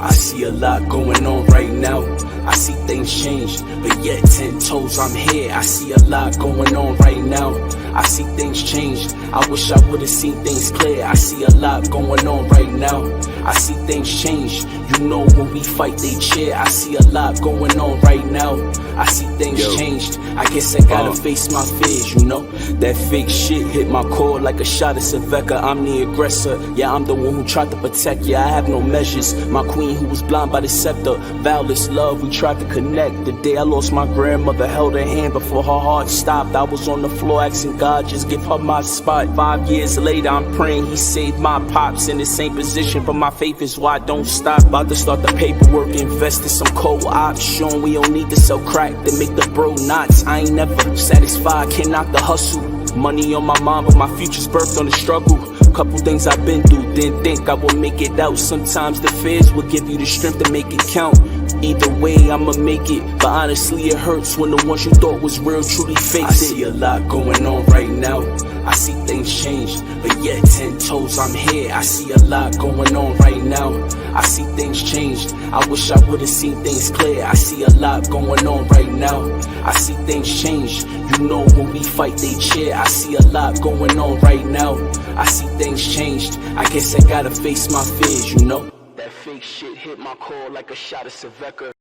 I see a lot going on right now. I see things change, but yet 10 toes I'm here. I see a lot going on right now. I see things change. I wish I would've seen things clear. I see a lot going on right now. I see things change. You know when we fight they cheer. I see a lot going on right now. I see things changed. I guess I gotta face my fears, you know. That fake shit hit my core like a shot of Cerveza. I'm the aggressor. Yeah, I'm the one who tried to protect you. I have no measures. My queen who was blind by the scepter. Vows love, we tried to connect. The day I lost my grandmother, held her hand before her heart stopped. I was on the floor asking God, just give her my spot. 5 years later, I'm praying he saved my pops. In the same position, but my faith is why I don't stop. About to start the paperwork, invest in some co-ops. Showing we don't need to sell crack to make the bro knots. I ain't never satisfied, can't knock the hustle. Money on my mind, but my future's birthed on the struggle. Couple things I've been through, didn't think I would make it out. Sometimes the fears will give you the strength to make it count. Either way, I'ma make it. But honestly, it hurts when the ones you thought was real truly fake. I see a lot going on right now. I see things change, but yet 10 toes I'm here. I see a lot going on right now. I see things changed. I wish I would've seen things clear. I see a lot going on right now. I see things change. You know when we fight they cheer. I see a lot going on right now. I see things changed. I guess I gotta face my fears, you know. That fake shit hit my core like a shot of Cerveza.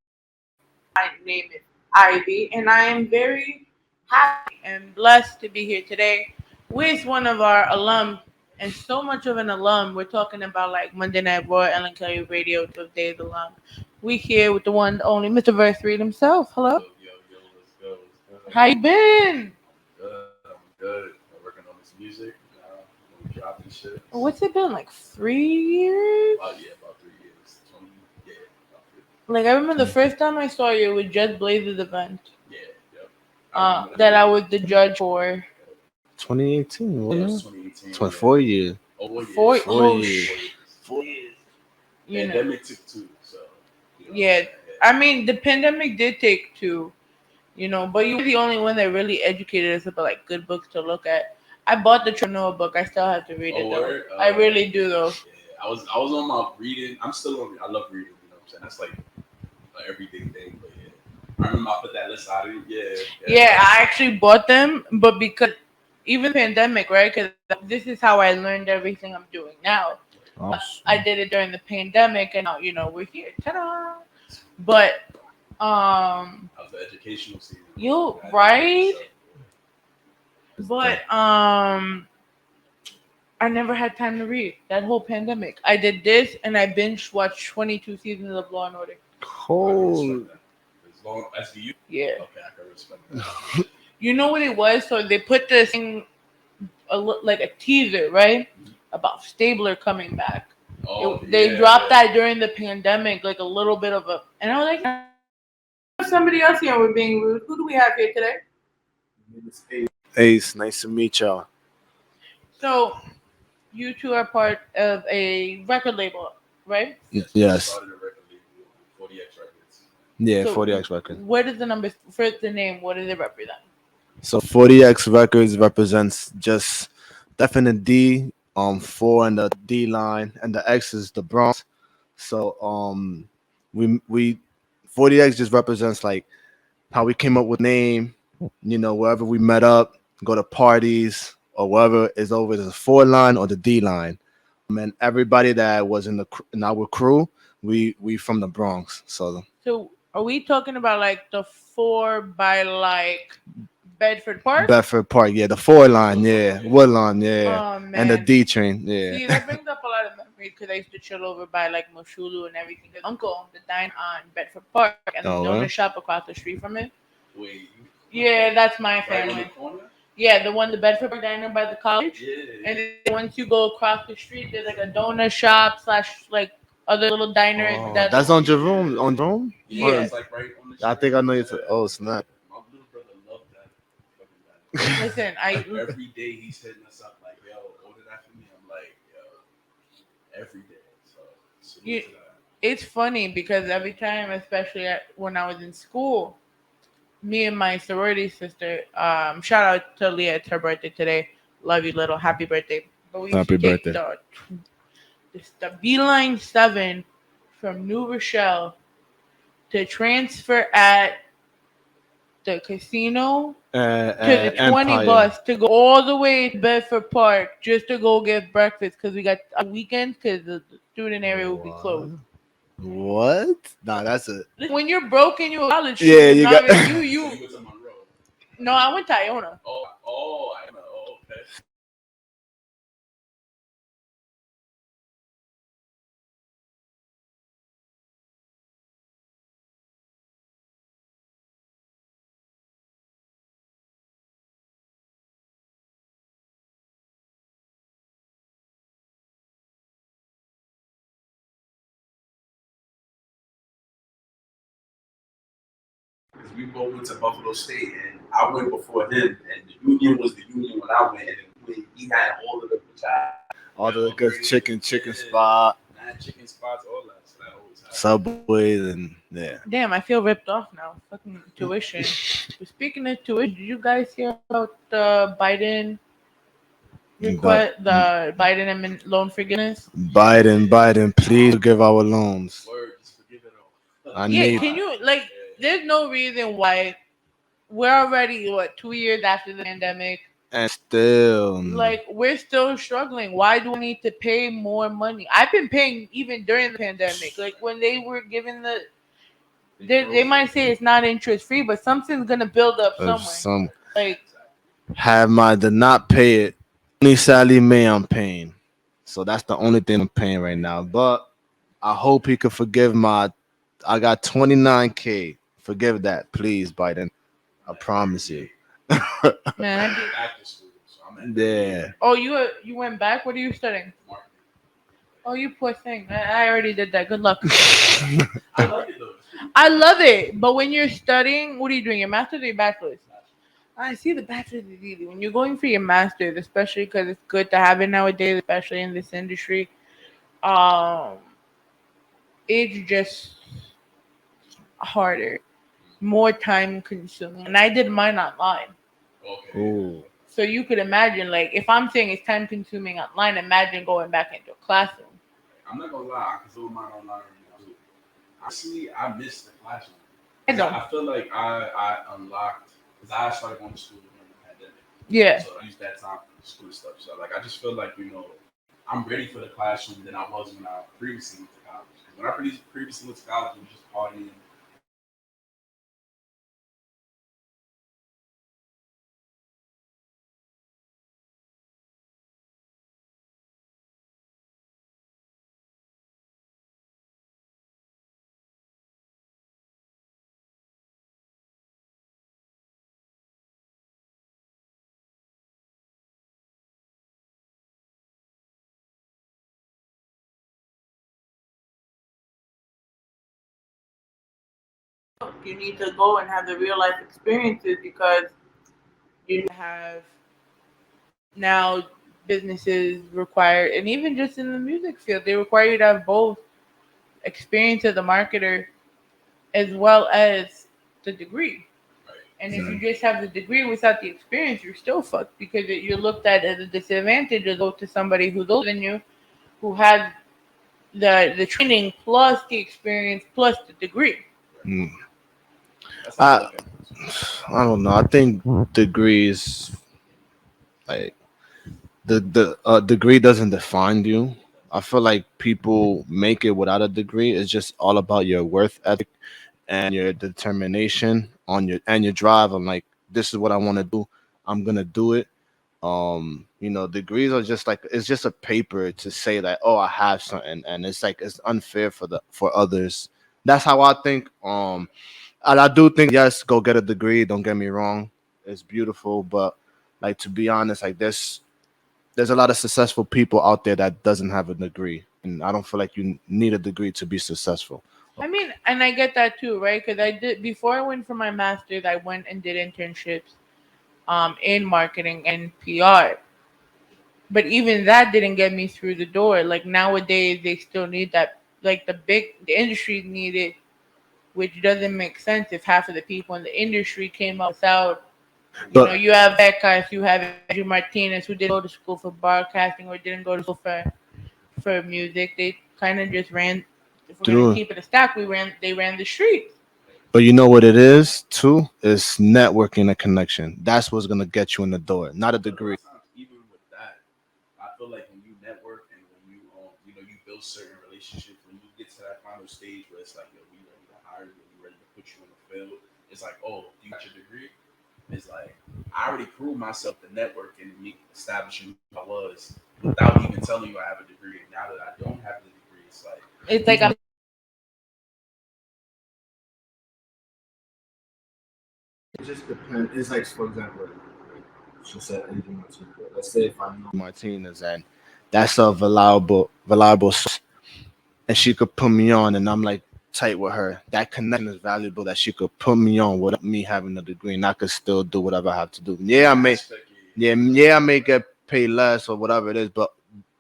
My name is Ivy, and I am very happy and blessed to be here today with one of our alum, and so much of an alum. We're talking about like Monday Night Raw, Ellen Kelly Radio, 12 Days alum. We here with the one, only Mr. Verse 3 himself. Hello. Yo, let's go, let's go. How you been? I'm good. I'm working on this music. I'm dropping shit. What's it been, like 3 years? Yeah, about 3 years. 20, yeah, about 3. Like I remember the first time I saw you with Just Blaze's event. Yeah, yep. That I was the judge for. 2018, Yeah, it was wasn't 2018. 24 years. Oh, 4 years. 4 years. 4 years. You know. Pandemic took 2, so. Yeah, I mean the pandemic did take 2, but you were the only one that really educated us about like good books to look at. I bought the Chernobyl book. I still have to read it though. I really do though. Yeah, I was on my reading. I'm still on. I love reading. You know what I'm saying? That's like an everyday thing. But yeah, I remember I put that list out. Yeah, I actually bought them, but because even pandemic, right? Because this is how I learned everything I'm doing now. Awesome. I did it during the pandemic, and now we're here. Ta-da! But how's the educational season? you right? But I never had time to read that whole pandemic. I did this, and I binge watched 22 seasons of Law and Order. Cold. As long as you. Yeah. Okay, I can respect that. You know what it was? So they put this thing, like a teaser, right? About Stabler coming back. They dropped that during the pandemic, like a little bit of a, and I was like, somebody else here. We're being rude. Who do we have here today? Ace, nice to meet y'all. So, you two are part of a record label, right? Yes. Started a record label, 40X Records. Yeah, So 40X Records. What is the number for the name? What does it represent? So 40X Records represents just definite D, 4 and the D line, and the X is the Bronx. So we 40X just represents like how we came up with name. Wherever we met up, go to parties or wherever is over the 4 line or the D line. And everybody that was in our crew, we from the Bronx. So are we talking about like the 4 by like Bedford Park? Bedford Park, yeah, the 4 line, yeah, Woodlawn, yeah, Oh, man. and the D train, yeah. See, that brings up a lot of memories because I used to chill over by like Moshulu and everything. His uncle owned the dine on Bedford Park and the donut shop across the street from it. Wait. Yeah, that's my Right family. on the corner? Yeah, the Bedford Park diner by the college. Yeah. And then once you go across the street, there's like a donut shop / like other little diners. That's on Jerome. On Jerome? Yeah. It's like right on the street. I think I know you. Oh, snap. My little brother loved that. Listen, every day he's hitting us up like, yo, order that for me. I'm like, yo, every day. So it's funny because every time, especially when I was in school, me and my sorority sister, shout out to Leah, it's her birthday today. Love you, little. Happy birthday. But we Happy birthday. The Beeline 7 from New Rochelle to transfer at the casino to the 20 Empire. bus to go all the way to Bedford Park just to go get breakfast because we got a weekend because the student area will be closed. What? What? Nah, that's it. When you're broke and you're a college Yeah, student, you got. not even you, So you. you went to Monroe. No, I went to Iona. I know. Oh, okay. Because we both went to Buffalo State, and I went before him, and the Union was the Union when I went, and he had all of the All the good chicken yeah, spot, mad chicken spots, all that. So that always happened. Subways, and yeah. Damn, I feel ripped off now. Fucking tuition. But speaking of tuition, did you guys hear about the Biden But request, the loan forgiveness? Biden, please give our loans. Word, just forgive it all. I Yeah, need can you like? There's no reason why we're already 2 years after the pandemic. and still Like we're still struggling. Why do I need to pay more money? I've been paying even during the pandemic. Like when they were giving they might say it's not interest free, but something's gonna build up of somewhere. some Like have my did not pay it. Only Sally Mae I'm paying. So that's the only thing I'm paying right now. But I hope he could forgive my I got 29K. Forgive that, please, Biden. I promise you. man, I did. Back to school, so I'm at Yeah. Oh, you went back. What are you studying? marketing. Oh, you poor thing. I already did that. Good luck. I like it though. I love it, but when you're studying, what are you doing? Your master's or your bachelor's? I see the bachelor's is easy. When you're going for your master's, especially because it's good to have it nowadays, especially in this industry, um, it's just harder, more time consuming. And I did mine online. Okay. Ooh. So you could imagine, like, if I'm saying it's time consuming online, imagine going back into a classroom. I'm not gonna lie, I can do mine online right now too. Honestly, I miss the classroom. I 'Cause don't. I feel like I unlocked because I started going to school during the pandemic. Yeah. So I used that time for school stuff. So like I just feel like, I'm ready for the classroom than I was when I previously went to college. 'Cause when I previously went to college, we were just partying. You need to go and have the real life experiences because you have now businesses require, and even just in the music field, they require you to have both experience as a marketer as well as the degree. Right. And if you just have the degree without the experience, you're still fucked because you're looked at as a disadvantage as opposed to somebody who's older than you, who has the training plus the experience plus the degree. Mm. That's how I I look at it. I don't know. I think degrees like the degree doesn't define you. I feel like people make it without a degree. It's just all about your worth ethic and your determination on your drive. I'm like, this is what I want to do. I'm gonna do it. Degrees are just like it's just a paper to say that oh I have something, and it's like it's unfair for others. That's how I think. And I do think yes, go get a degree. Don't get me wrong, it's beautiful, but like to be honest, like there's a lot of successful people out there that doesn't have a degree, and I don't feel like you need a degree to be successful. I mean, and I get that too, right? Because I did before I went for my master's, I went and did internships in marketing and PR. But even that didn't get me through the door. Like nowadays, they still need that. Like the industry need it, which doesn't make sense if half of the people in the industry came up without. But You have Becca, you have Andrew Martinez, who didn't go to school for broadcasting or didn't go to school for music. They kind of just ran. If we're gonna True. keep it a stack, they ran the streets. But you know what it is too? Is networking and connection. That's what's gonna get you in the door, not a But a degree. lot of times, even with that, I feel like when you network and when you build certain relationships, when you get to that final stage where it's like, yo, we ready to hire you, we ready to put you in the field. It's like, oh, you got your degree? It's like I already proved myself the networking and me establishing who I was without even telling you I have a degree. And now that I don't have the degree, it's like It's like I'm It just depends. It's like, for example, she said anything Martinez. Let's say if I know Martinez and that's a valuable and she could put me on and I'm like tight with her. That connection is valuable that she could put me on without me having a degree and I could still do whatever I have to do. Yeah, aspect. I may get paid less or whatever it is, but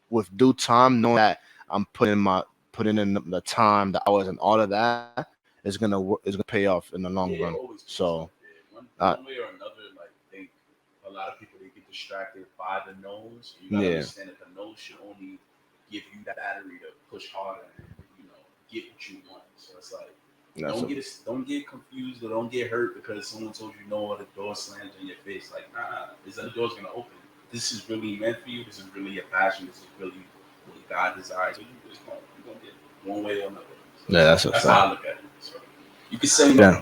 with due time, knowing that I'm putting in the time, the hours, and all of that is gonna pay off in the long Yeah, it run. always pays So, off. Yeah. uh, One way or another, like think a lot of people they get distracted by the nose. You gotta yeah, understand that the nose should only give you that battery to push harder and get what you want. So it's like that's a, don't get confused or don't get hurt because someone told you no or the door slams in your face. Like nah, this other door's gonna open. This is really meant for you. This is really your passion. This is really what God desires. So you're gonna get one way or another. So yeah, that's a that's how I fact. look at it. So you can say no. Yeah,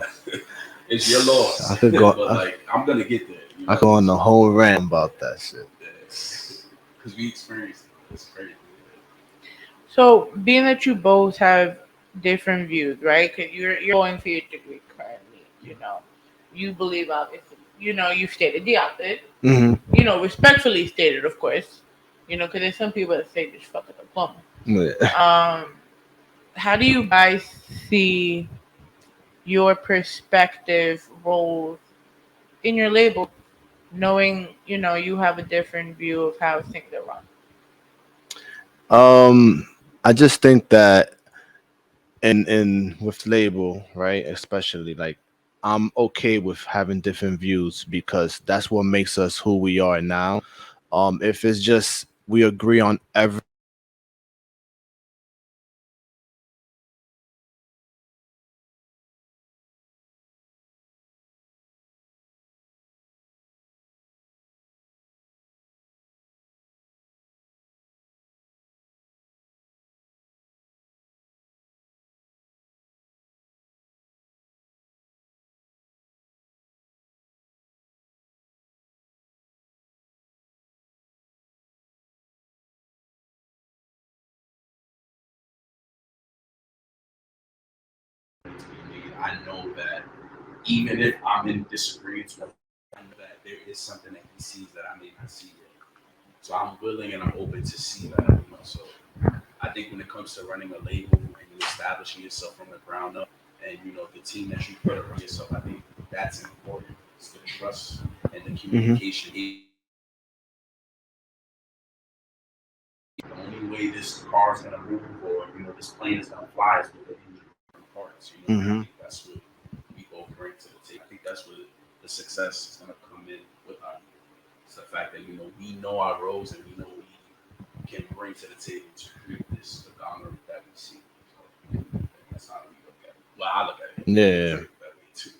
It's your I loss, could go. but like I'm gonna get there. I could go on the So whole rant about that shit. because we experienced it. It's crazy. so being that you both have different views, right? Because you're going for your degree currently. You believe obviously. You stated the opposite. Hmm. Respectfully stated, of course. Because there's some people that say just fuck a diploma. Yeah. Um, how do you guys see your perspective roles in your label, knowing you have a different view of how things are run? I just think that in with label, right, especially like I'm okay with having different views because that's what makes us who we are now. If it's just we agree on every I know that even if I'm in disagreement with him, I know that there is something that he sees that I may not see yet. So I'm willing and I'm open to see that. So I think when it comes to running a label and establishing yourself from the ground up, and the team that you put around yourself, I think that's important. It's the trust and the hmm communication. The only way this car is gonna move or this plane is gonna fly is with the engine parts. And I hmm think that's what we both bring to the table. I think that's what the success is gonna come in with our. It's the fact that we know our roles and we know what we can bring to the table to create this conglomerate that we see. So that's how we look at it. Well, I look at it. You yeah. look that way too.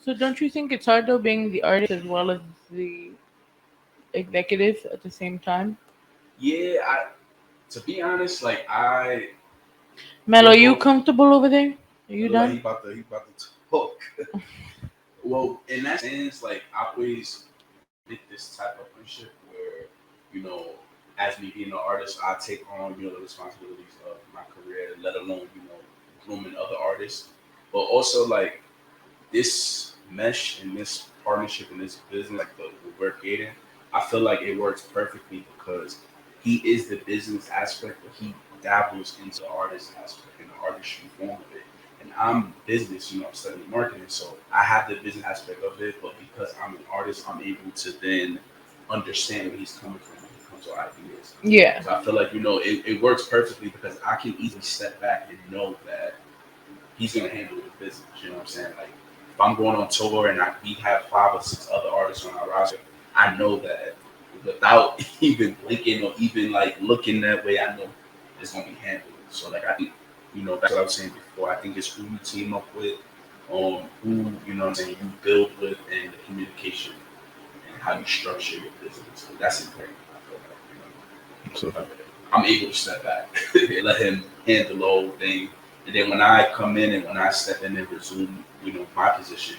So don't you think it's hard though being the artist as well as the executive at the same time? Yeah, to be honest, like Mel, are we're you both. comfortable over there? Are It you look like done? he about to talk. Well, in that sense, like I always did this type of friendship where, you know, as me being an artist, I take on, the responsibilities of my career, let alone, grooming other artists. But also like this mesh and this partnership and this business, like the we're creating, I feel like it works perfectly because he is the business aspect, but he dabbles into the artist aspect and the artistry form of it. And I'm business, I'm studying marketing, so I have the business aspect of it, but because I'm an artist, I'm able to then understand where he's coming from when it comes to ideas. Yeah. So I feel like, it works perfectly because I can easily step back and know that he's gonna handle the business. You know what I'm saying? Like if I'm going on tour and we have 5 or 6 other artists on our roster, I know that without even blinking or even like looking that way, I know it's gonna be handled. So like I think That's what I was saying before. I think it's who you team up with, who what I'm saying, you build with, and the communication and how you structure your business. That's important. I feel So like, I'm able to step back and let him handle the whole thing. And then when I come in and when I step in and resume, my position,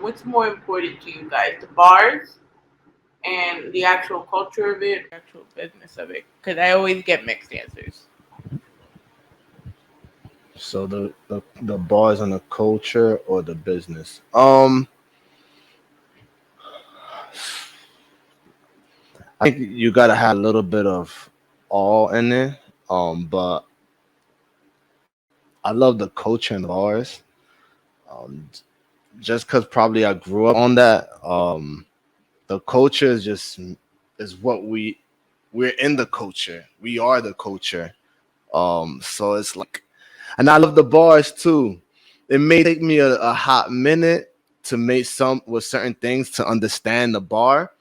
What's more important to you guys, the bars and the actual culture of it, actual business of it? Because I always get mixed answers. so the bars on the culture or the business. I think you gotta have a little bit of all in it. But I love the culture and the bars. Um, just because probably I grew up on that. The culture is what we're in the culture. We are the culture. So it's like, and I love the bars too. It may take me a hot minute to make some with certain things to understand the bar.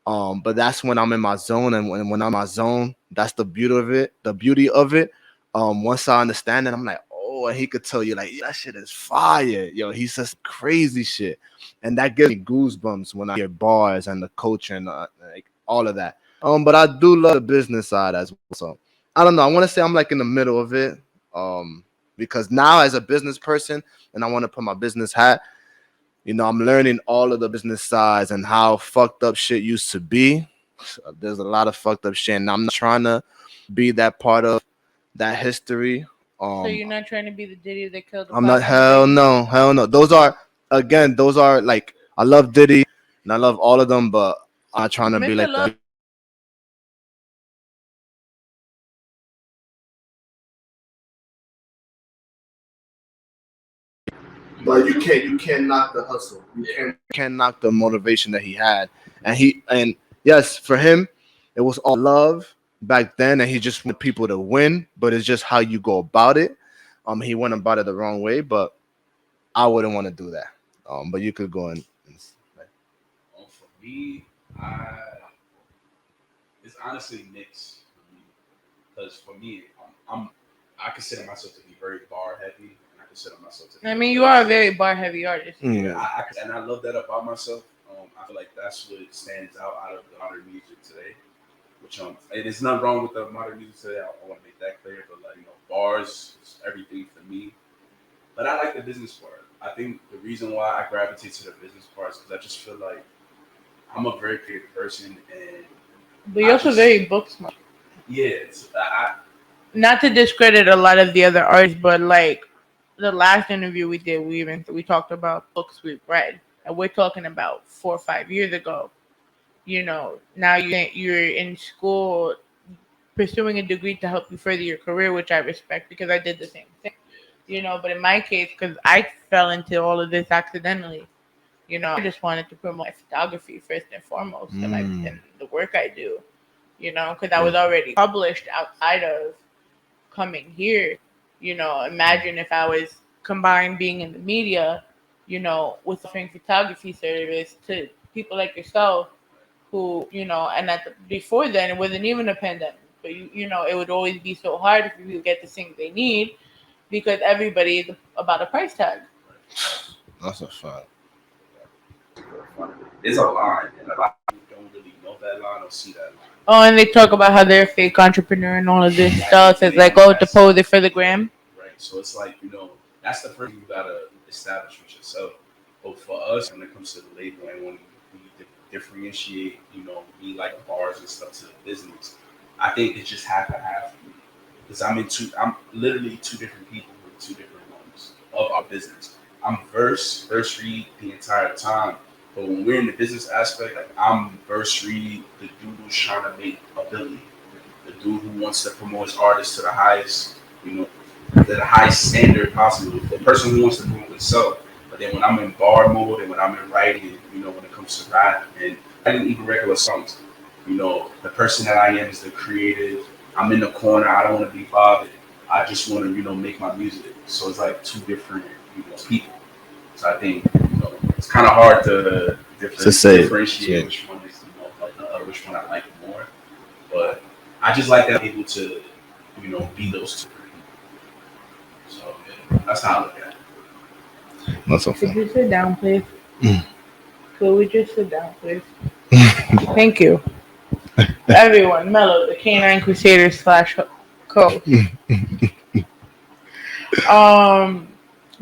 But that's when I'm in my zone, and when I'm in my zone, that's the beauty of it. The beauty of it. Once I understand it, I'm like, oh, and he could tell you like, that shit is fire. Yo, he says crazy shit, and that gives me goosebumps when I hear bars and the culture and like all of that. But I do love the business side as well. So I don't know. I want to say I'm like in the middle of it. Because now as a business person, and I want to put my business hat. I'm learning all of the business sides and how fucked up shit used to be. So there's a lot of fucked up shit, and I'm not trying to be that part of that history. So Um, you're not trying to be the Diddy that killed the I'm not. 500 Hell babies? no, hell no. Those are like I love Diddy and I love all of them, but I'm not trying to be Mr. like Love. the. But you can't knock the hustle. You can't knock the motivation that he had, and yes, for him, it was all love back then, and he just wanted people to win. But it's just how you go about it. He went about it the wrong way, but I wouldn't want to do that. But you could go and for me, I it's honestly mixed for me. Because for me, I consider myself to be very bar heavy, and I consider myself to I be mean, you very are a chill. very bar heavy artist. Yeah, yeah. and I love that about myself. I feel like that's what stands out of the modern music today. Which and there's nothing wrong with the modern music today. I want to make that clear. But like bars is everything for me. But I like the business part. I think the reason why I gravitate to the business part is because I just feel like I'm a very creative person, and But you're I also just very book smart. yeah, Not to discredit a lot of the other artists, but like the last interview we did, we talked about books we've read, and we're talking about 4 or 5 years ago. Now you're in school pursuing a degree to help you further your career, which I respect because I did the same thing. But in my case, because I fell into all of this accidentally, I just wanted to promote my photography first and foremost, and Mm, the work I do. Because I yeah. was already published outside of coming here. Imagine if I was combined being in the media, with offering photography service to people like yourself who, and before then it wasn't even a pandemic, but it would always be so hard for people to get the things they need because everybody is about a price tag. That's a fact. it's a line, and a lot of people don't really know that line or see that line. Oh, and they talk about how they're a fake entrepreneur and all of this stuff. It's Exactly, like, and oh, to that's pose it for the gram. right. So it's like that's the first thing you gotta establish with yourself. But for us, when it comes to the label and when we differentiate, me like bars and stuff to the business, I think it just have to have me because I'm literally two different people with two different ones of our business. I'm verse read the entire time. But when we're in the business aspect, like I'm verse read the dude who's trying to make a billion, the dude who wants to promote his artist to the highest, you know, to the highest standard possible. The person who wants to promote himself. But then when I'm in bar mode and when I'm in writing, when it comes to rap and writing even regular songs, the person that I am is the creative. I'm in the corner. I don't want to be bothered. I just want to, make my music. So it's like two different, people. So I think, it's kind of hard to To say, differentiate yeah. which one is, which one I like more. But I just like that I'm able to, be those two people. So yeah, that's how I look at it. Not so Could far. you sit down, please? Could we just sit down, please? Thank you. Everyone, Mello, the Canine Crusader slash co. Um,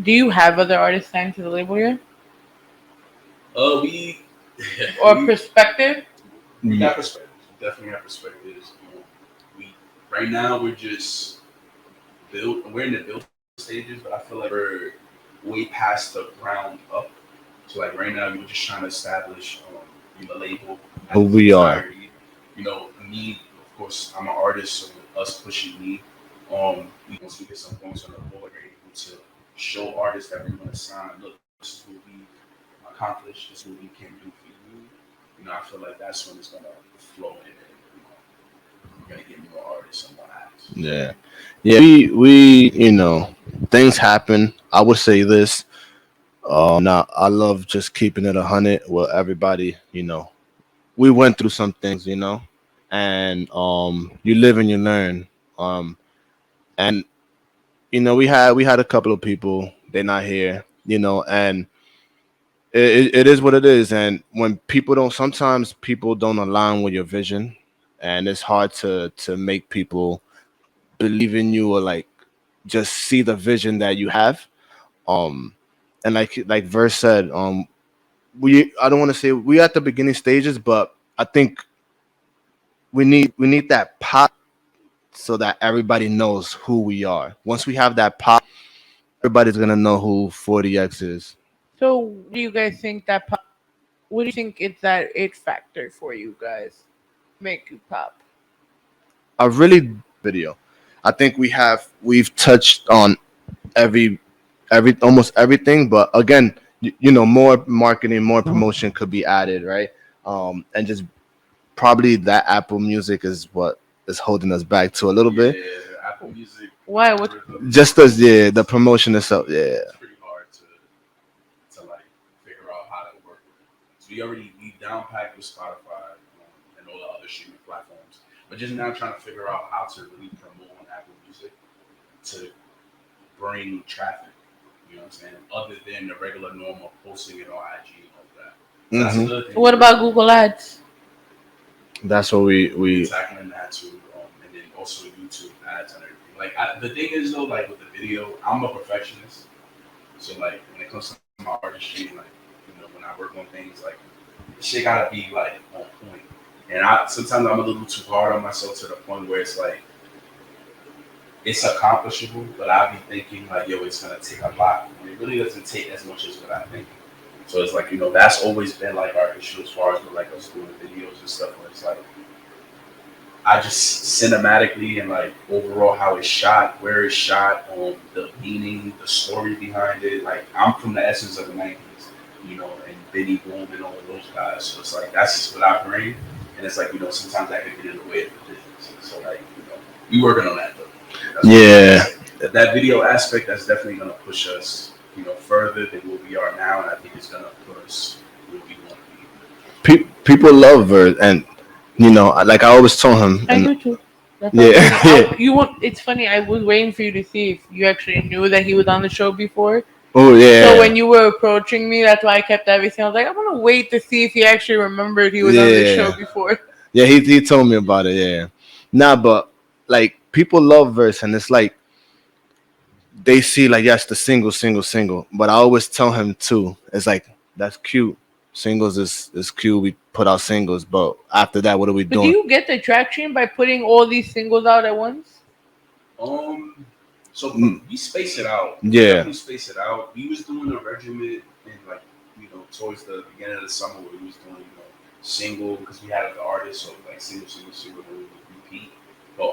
do you have other artists signed to the label yet? We, Or we perspective? we got perspectives. We definitely have perspectives. We right now we're just build. We're in the build stages, but I feel like we're way past the ground up. So like right now, we're just trying to establish the label Who as its we are. entirety. Me, of course, I'm an artist, so us pushing me. Once we get some points on the board, we're able to show artists that we're going to sign. Look, this is what we accomplished. This is what we can do for you. I feel like that's when it's going to flow in, and we're going to get more artists and more acts. Yeah, yeah. We things happen. I would say this. Now I love just keeping it 100 with everybody. We went through some things. And you live and you learn. And we had a couple of people. They're not here. And it is what it is. And when people don't, sometimes people don't align with your vision, and it's hard to make people believe in you or like just see the vision that you have. Um, and like Verse said, we I don't want to say we at the beginning stages, but I think we need that pop so that everybody knows who we are. Once we have that pop, everybody's gonna know who 40X is. So, do you guys think that pop? What do you think is that it factor for you guys? Make you pop. I really video. I think we've touched on every almost everything, but again, more marketing, more promotion could be added, right? And just probably that Apple Music is what is holding us back to a little bit. Yeah, Apple Music Why? What? algorithm Just as the promotion itself, yeah. it's pretty hard to like figure out how to work with it. So we down packed with Spotify and all the other streaming platforms, but just now trying to figure out how to really promote on Apple Music to bring traffic. You know what I'm saying? Other than the regular normal posting it on IG and all that. So that's Hmm. another thing What about Google Ads? That's what we're we tackling that too, and then also YouTube ads and everything. Like the thing is though, like with the video, I'm a perfectionist. So like when it comes to my artistry, like when I work on things, like the shit gotta be like on point. And I sometimes I'm a little too hard on myself to the point where it's like it's accomplishable, but I be thinking like, yo, it's gonna take a lot. And it really doesn't take as much as what I think. So it's like that's always been like our issue as far as with, like us doing videos and stuff. Where it's like I just cinematically and like overall how it's shot, where it's shot, the meaning, the story behind it. Like I'm from the essence of the '90s, and Benny Boom and all of those guys. So it's like that's just what I bring, and it's like sometimes that can get in the way of the business. So like we working on that though. That's yeah. that video aspect that's definitely gonna push us, further than what we are now, and I think it's gonna put us where we want to be. People love Verse, and like I always told him, I and do too. That's what yeah, yeah. you want. It's funny. I was waiting for you to see if you actually knew that he was on the show before. Oh So yeah, when you were approaching me, that's why I kept everything. I was like, I'm gonna wait to see if he actually remembered he was on the show yeah, before. yeah. He told me about it. Yeah, nah, but like people love Verse, and it's like they see like yes, the single. But I always tell him too. It's like that's cute. Singles is cute. We put out singles, but after that, what are we But do doing? you get the traction by putting all these singles out at once? Um, so Mm, we space it out. We yeah. definitely space it out. We was doing a regiment in like towards the beginning of the summer where we was doing single because we had the artist, so like single, and we would repeat. But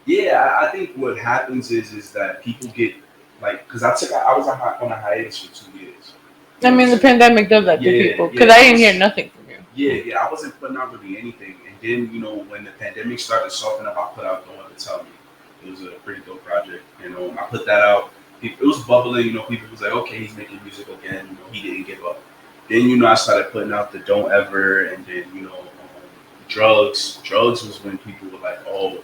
yeah, I think what happens is that people get like because I was on a hiatus for 2 years. I You know what mean, I'm the saying? pandemic does that to Yeah, people because yeah. I I didn't hear was nothing from you. yeah, I wasn't putting out really anything, and then when the pandemic started softening up, I put out "Don't Ever Tell Me." It was a pretty dope project, and I put that out. It was bubbling, people was like, okay, he's making music again. He didn't give up. Then I started putting out the "Don't Ever," and then drugs. Drugs was when people were like, oh,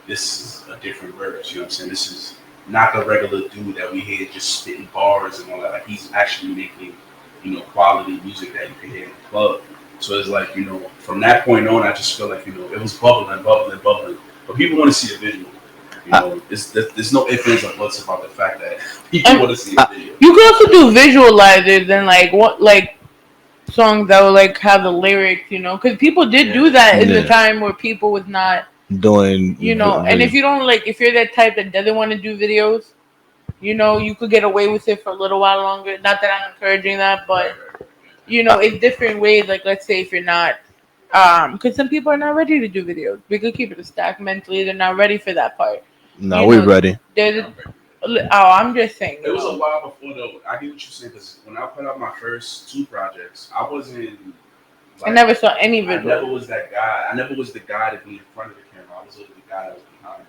this is a different verse. You know what I'm saying? This is not the regular dude that we hear just spitting bars and all that. Like he's actually making, quality music that you can hear in the club. So it's like, from that point on, I just feel like, it was bubbling, bubbling, bubbling. But people want to see a visual. There's no ifs, ands, or buts about the fact that people want to see a video. You could also do visualizers and like songs that would like have the lyrics, because people did do that in the time where people was not doing, and if you don't if you're that type that doesn't want to do videos, you could get away with it for a little while longer. Not that I'm encouraging that, but it's different ways. Like let's say if you're not, because some people are not ready to do videos. We could keep it a stack mentally. They're not ready for that part. No, we're ready. I'm just saying. It was a while before though. I get what you're saying because when I put out my first 2 projects, I wasn't. I never saw any video. I never was that guy. I never was the guy to be in front of the camera. I was always the guy that was behind it.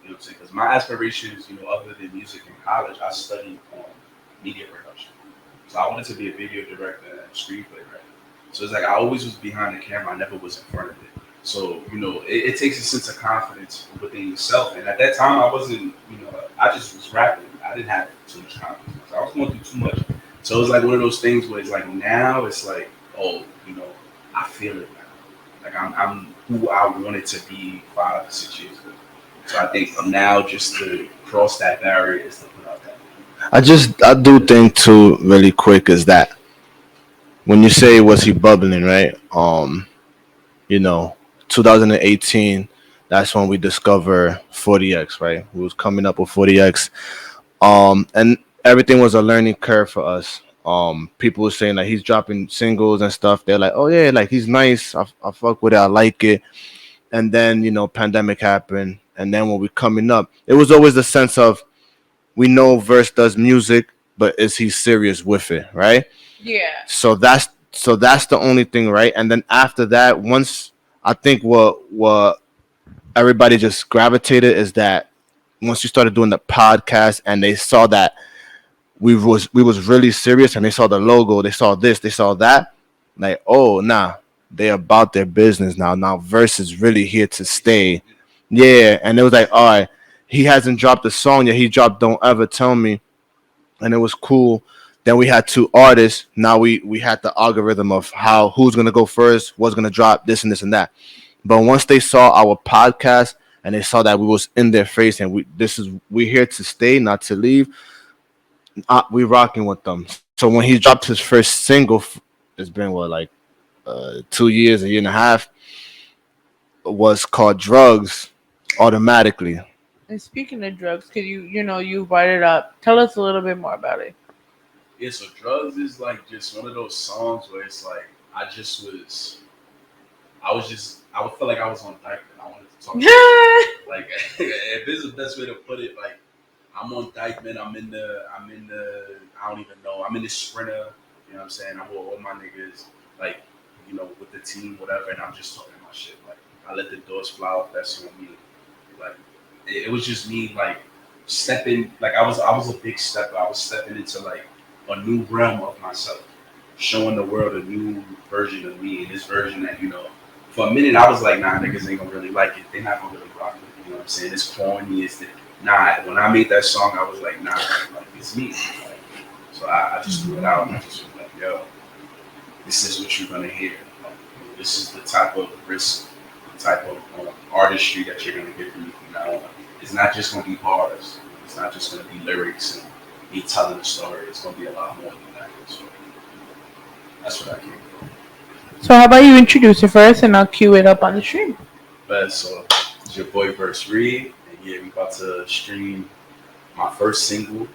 You know what I'm saying? Because my aspirations, other than music in college, I studied media production. So I wanted to be a video director and a screenplay writer. So it's like I always was behind the camera. I never was in front of it. So, it takes a sense of confidence within yourself. And at that time, I wasn't, I just was rapping. I didn't have too much confidence. I was going through too much. So it was like one of those things where it's like now it's like, oh, I feel it now. Like I'm who I wanted to be 5 or 6 years ago. So I think now just to cross that barrier is to put out that. I do think too, really quick, is that when you say was he bubbling, right? 2018, that's when we discover 40X, right? We was coming up with 40X. And everything was a learning curve for us. People were saying like he's dropping singles and stuff. They're like, oh yeah, like he's nice. I fuck with it. I like it. And then, pandemic happened. And then when we're coming up, it was always the sense of we know Verse does music, but is he serious with it, right? Yeah. So that's the only thing, right? And then after that, once I think what everybody just gravitated is that once you started doing the podcast and they saw that we was really serious and they saw the logo, they saw this, they saw that, like, oh nah, they about their business now. Now Verse is really here to stay. Yeah, and it was like, all right, he hasn't dropped a song yet. He dropped "Don't Ever Tell Me," and it was cool. Then we had 2 artists. Now we had the algorithm of who's gonna go first, what's gonna drop, this and this and that. But once they saw our podcast and they saw that we was in their face and we're here to stay, not to leave, we rocking with them. So when he dropped his first single, it's been 2 years, a year and a half, was called "Drugs," automatically. And speaking of drugs, could you brought it up? Tell us a little bit more about it. Yeah, so "Drugs" is like just one of those songs where it's like I would feel like I was on Dykeman. I wanted to talk about like if this is the best way to put it, like I'm on Dykeman, I'm in the I don't even know, I'm in the Sprinter, you know what I'm saying? I'm with all my niggas, like, with the team, whatever, and I'm just talking my shit. Like I let the doors fly off, that's on me. Like it was just me like stepping, like I was a big stepper. I was stepping into like a new realm of myself, showing the world a new version of me, and this version that, for a minute I was like, nah, niggas ain't gonna really like it. They're not gonna really rock with it, you know what I'm saying? It's corny, when I made that song, I was like, nah, like it's me. Like, so I just threw it out and I just was like, yo, this is what you're gonna hear. Like, this is the type of risk, the type of artistry that you're gonna get from me from now on. It's not just gonna be bars. It's not just gonna be lyrics and me telling a story. It's gonna be a lot more than that. So that's what I came from. So how about you introduce it first and I'll cue it up on the stream. But so it's your boy Verse Reed, and yeah, we about to stream my first single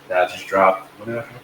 that I just dropped. When did I drop?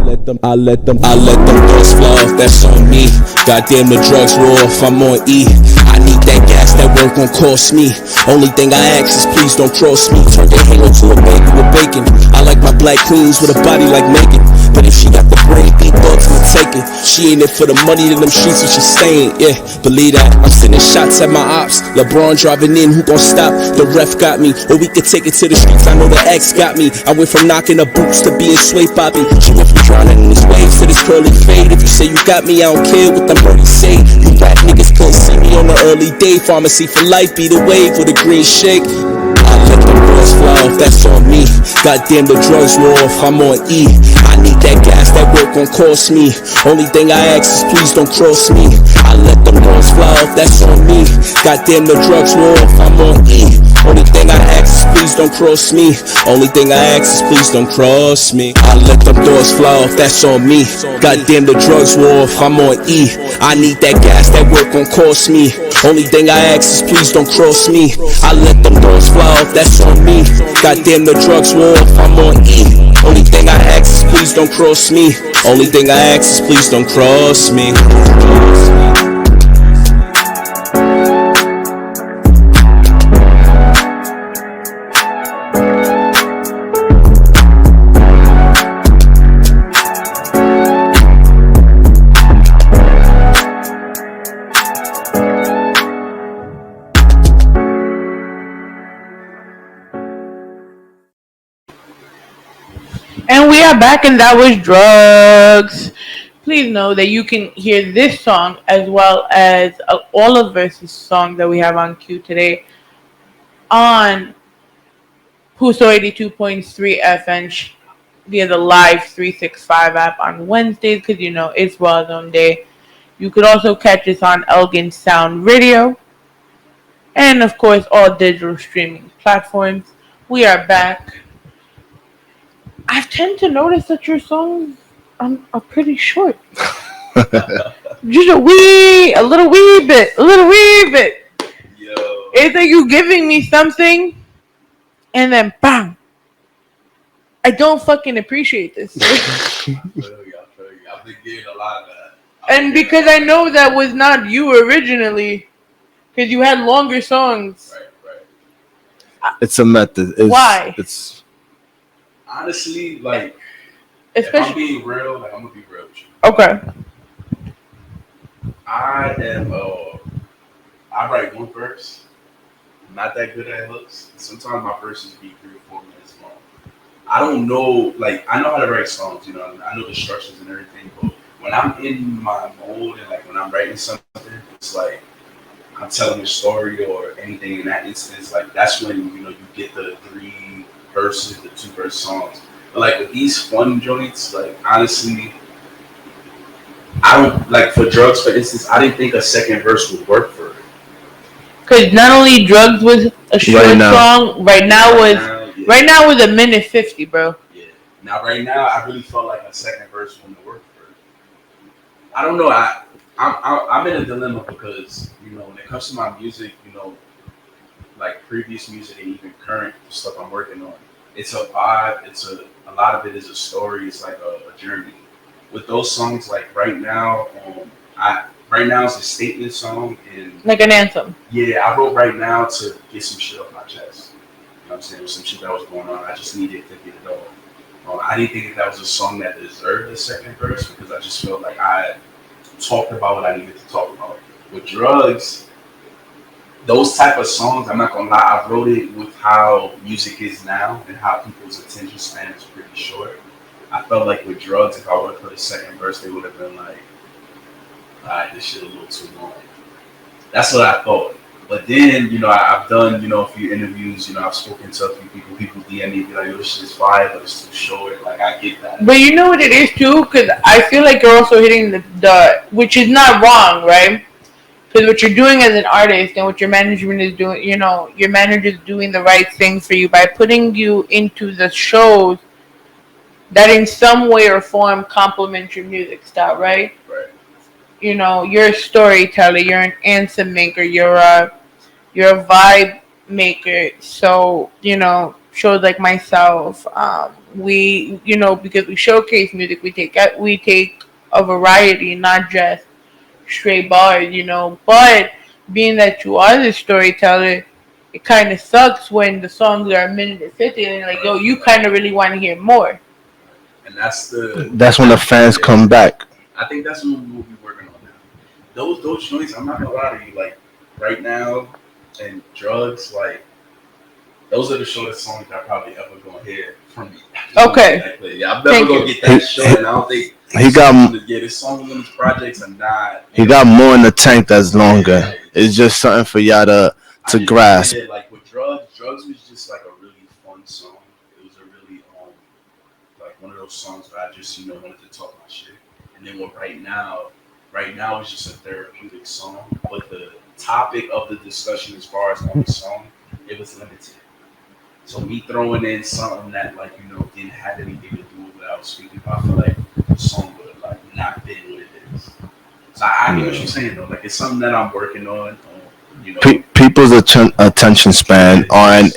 Let them I let them doors fly off, that's on me. Goddamn, the drugs roll off, I'm on E. I need that gas, that work gon' cost me. Only thing I ask is please don't cross me. Turn the halo to a baby with bacon. I like my black queens with a body like Megan. But if she got the brain, deep thoughts I'ma take it. She ain't it for the money, then them streets what she staying. Yeah, believe that. I'm sending shots at my ops. LeBron driving in, who gon' stop? The ref got me, or we could take it to the streets. I know the ex got me. I went from knocking the boots to being sway poppy. She went from drowning in this waves to this curly fade. If you say you got me, I don't care what them birdies say. You rap niggas couldn't see me on the early day. Pharmacy for life, be the wave with a green shake. I let them girls fly off, that's on me. Goddamn, the drugs roll off, I'm on E. I need that gas, that work gon' cost me. Only thing I ask is please don't cross me. I let them girls fly off, that's on me. Goddamn, the drugs roll off, I'm on E. Only thing I ask is please don't cross me. Only thing I ask is please don't cross me. I let them doors fly off, that's on me. Goddamn, the drugs roll off, I'm on E. I need that gas, that work gon' cost me. Only thing I ask is please don't cross me. I let them doors fly off, that's on me. Goddamn, the drugs roll off, I'm on E. Only thing I ask is please don't cross me. Only thing I ask is please don't cross me. And we are back, and that was Drugs. Please know that you can hear this song as well as all of Versus songs that we have on queue today on Puso 82.3 FN via the Live 365 app on Wednesdays because you know it's Rawrrzone Day. You could also catch us on Elgin Sound Radio and, of course, all digital streaming platforms. We are back. I tend to notice that your songs are pretty short. Just a little wee bit. Yo. It's like you giving me something, and then bam. I don't fucking appreciate this. I feel you. I've been getting a lot of that. And because I know that was not you originally, because you had longer songs. Right. It's a method. Why? It's Honestly, like, if Especially. I'm being real, like, I'm gonna be real with you. Okay. I write one verse. I'm not that good at hooks. Sometimes my verses be 3 or 4 minutes long. I don't know, like, I know how to write songs, you know, I know the structures and everything, but when I'm in my mode and, like, when I'm writing something, it's like I'm telling a story or anything in that instance, like, that's when, you know, you get the 3 verses, the 2-verse songs. But, like, with these fun joints, like, honestly, I don't, like, for Drugs, for instance, I didn't think a second verse would work for it. Because not only Drugs was a short song, right now was a minute 50, bro. Yeah. Now, right now, I really felt like a second verse wouldn't work for it. I don't know. I'm in a dilemma because, you know, when it comes to my music, you know, like previous music and even current stuff I'm working on, it's a vibe. A lot of it is a story. It's like a journey. With those songs, like right now, right now it's a statement song and like an anthem. Yeah, I wrote right now to get some shit off my chest. You know what I'm saying? With some shit that was going on, I just needed to get it off. I didn't think that was a song that deserved a second verse because I just felt like I talked about what I needed to talk about. With Drugs, those type of songs, I'm not gonna lie, I wrote it with how music is now and how people's attention span is pretty short. I felt like with Drugs, if I would have put a second verse, they would have been like, alright, this shit a little too long. That's what I thought. But then, you know, I've done, you know, a few interviews, you know, I've spoken to a few people DM me, be like, yo, this shit's fire, but it's too short. Like, I get that. But you know what it is, too? Because I feel like you're also hitting the which is not wrong, right? Because what you're doing as an artist and what your management is doing, you know, your manager is doing the right thing for you by putting you into the shows that in some way or form complement your music style, right? Right. You know, you're a storyteller, you're an anthem maker, you're a vibe maker. So, you know, shows like myself, we, because we showcase music, we take a variety, not just straight bars, But being that you are the storyteller, it kind of sucks when the songs are a minute and 50 and like, yo, you kind of really want to hear more. And that's the That's when the fans yeah. come back. I think that's what we'll be working on now. Those joints, I'm not gonna lie to you, like right now, and drugs, like those are the shortest songs I probably ever gonna hear from me. Okay. Yeah, I'm never gonna get that short, and I don't think He got this songs on these projects are not. he got more in the tank that's longer. It's just something for y'all to grasp. Yeah, like with drugs was just like a really fun song. It was a really like one of those songs where I just wanted to talk my shit. And then with right now it's just a therapeutic song. But the topic of the discussion as far as on the song, it was limited. So me throwing in something that like didn't have anything to do with what I was speaking about, I feel like the song would have like not been what it is. So I get what you're saying though. Like it's something that I'm working on. People's attention span on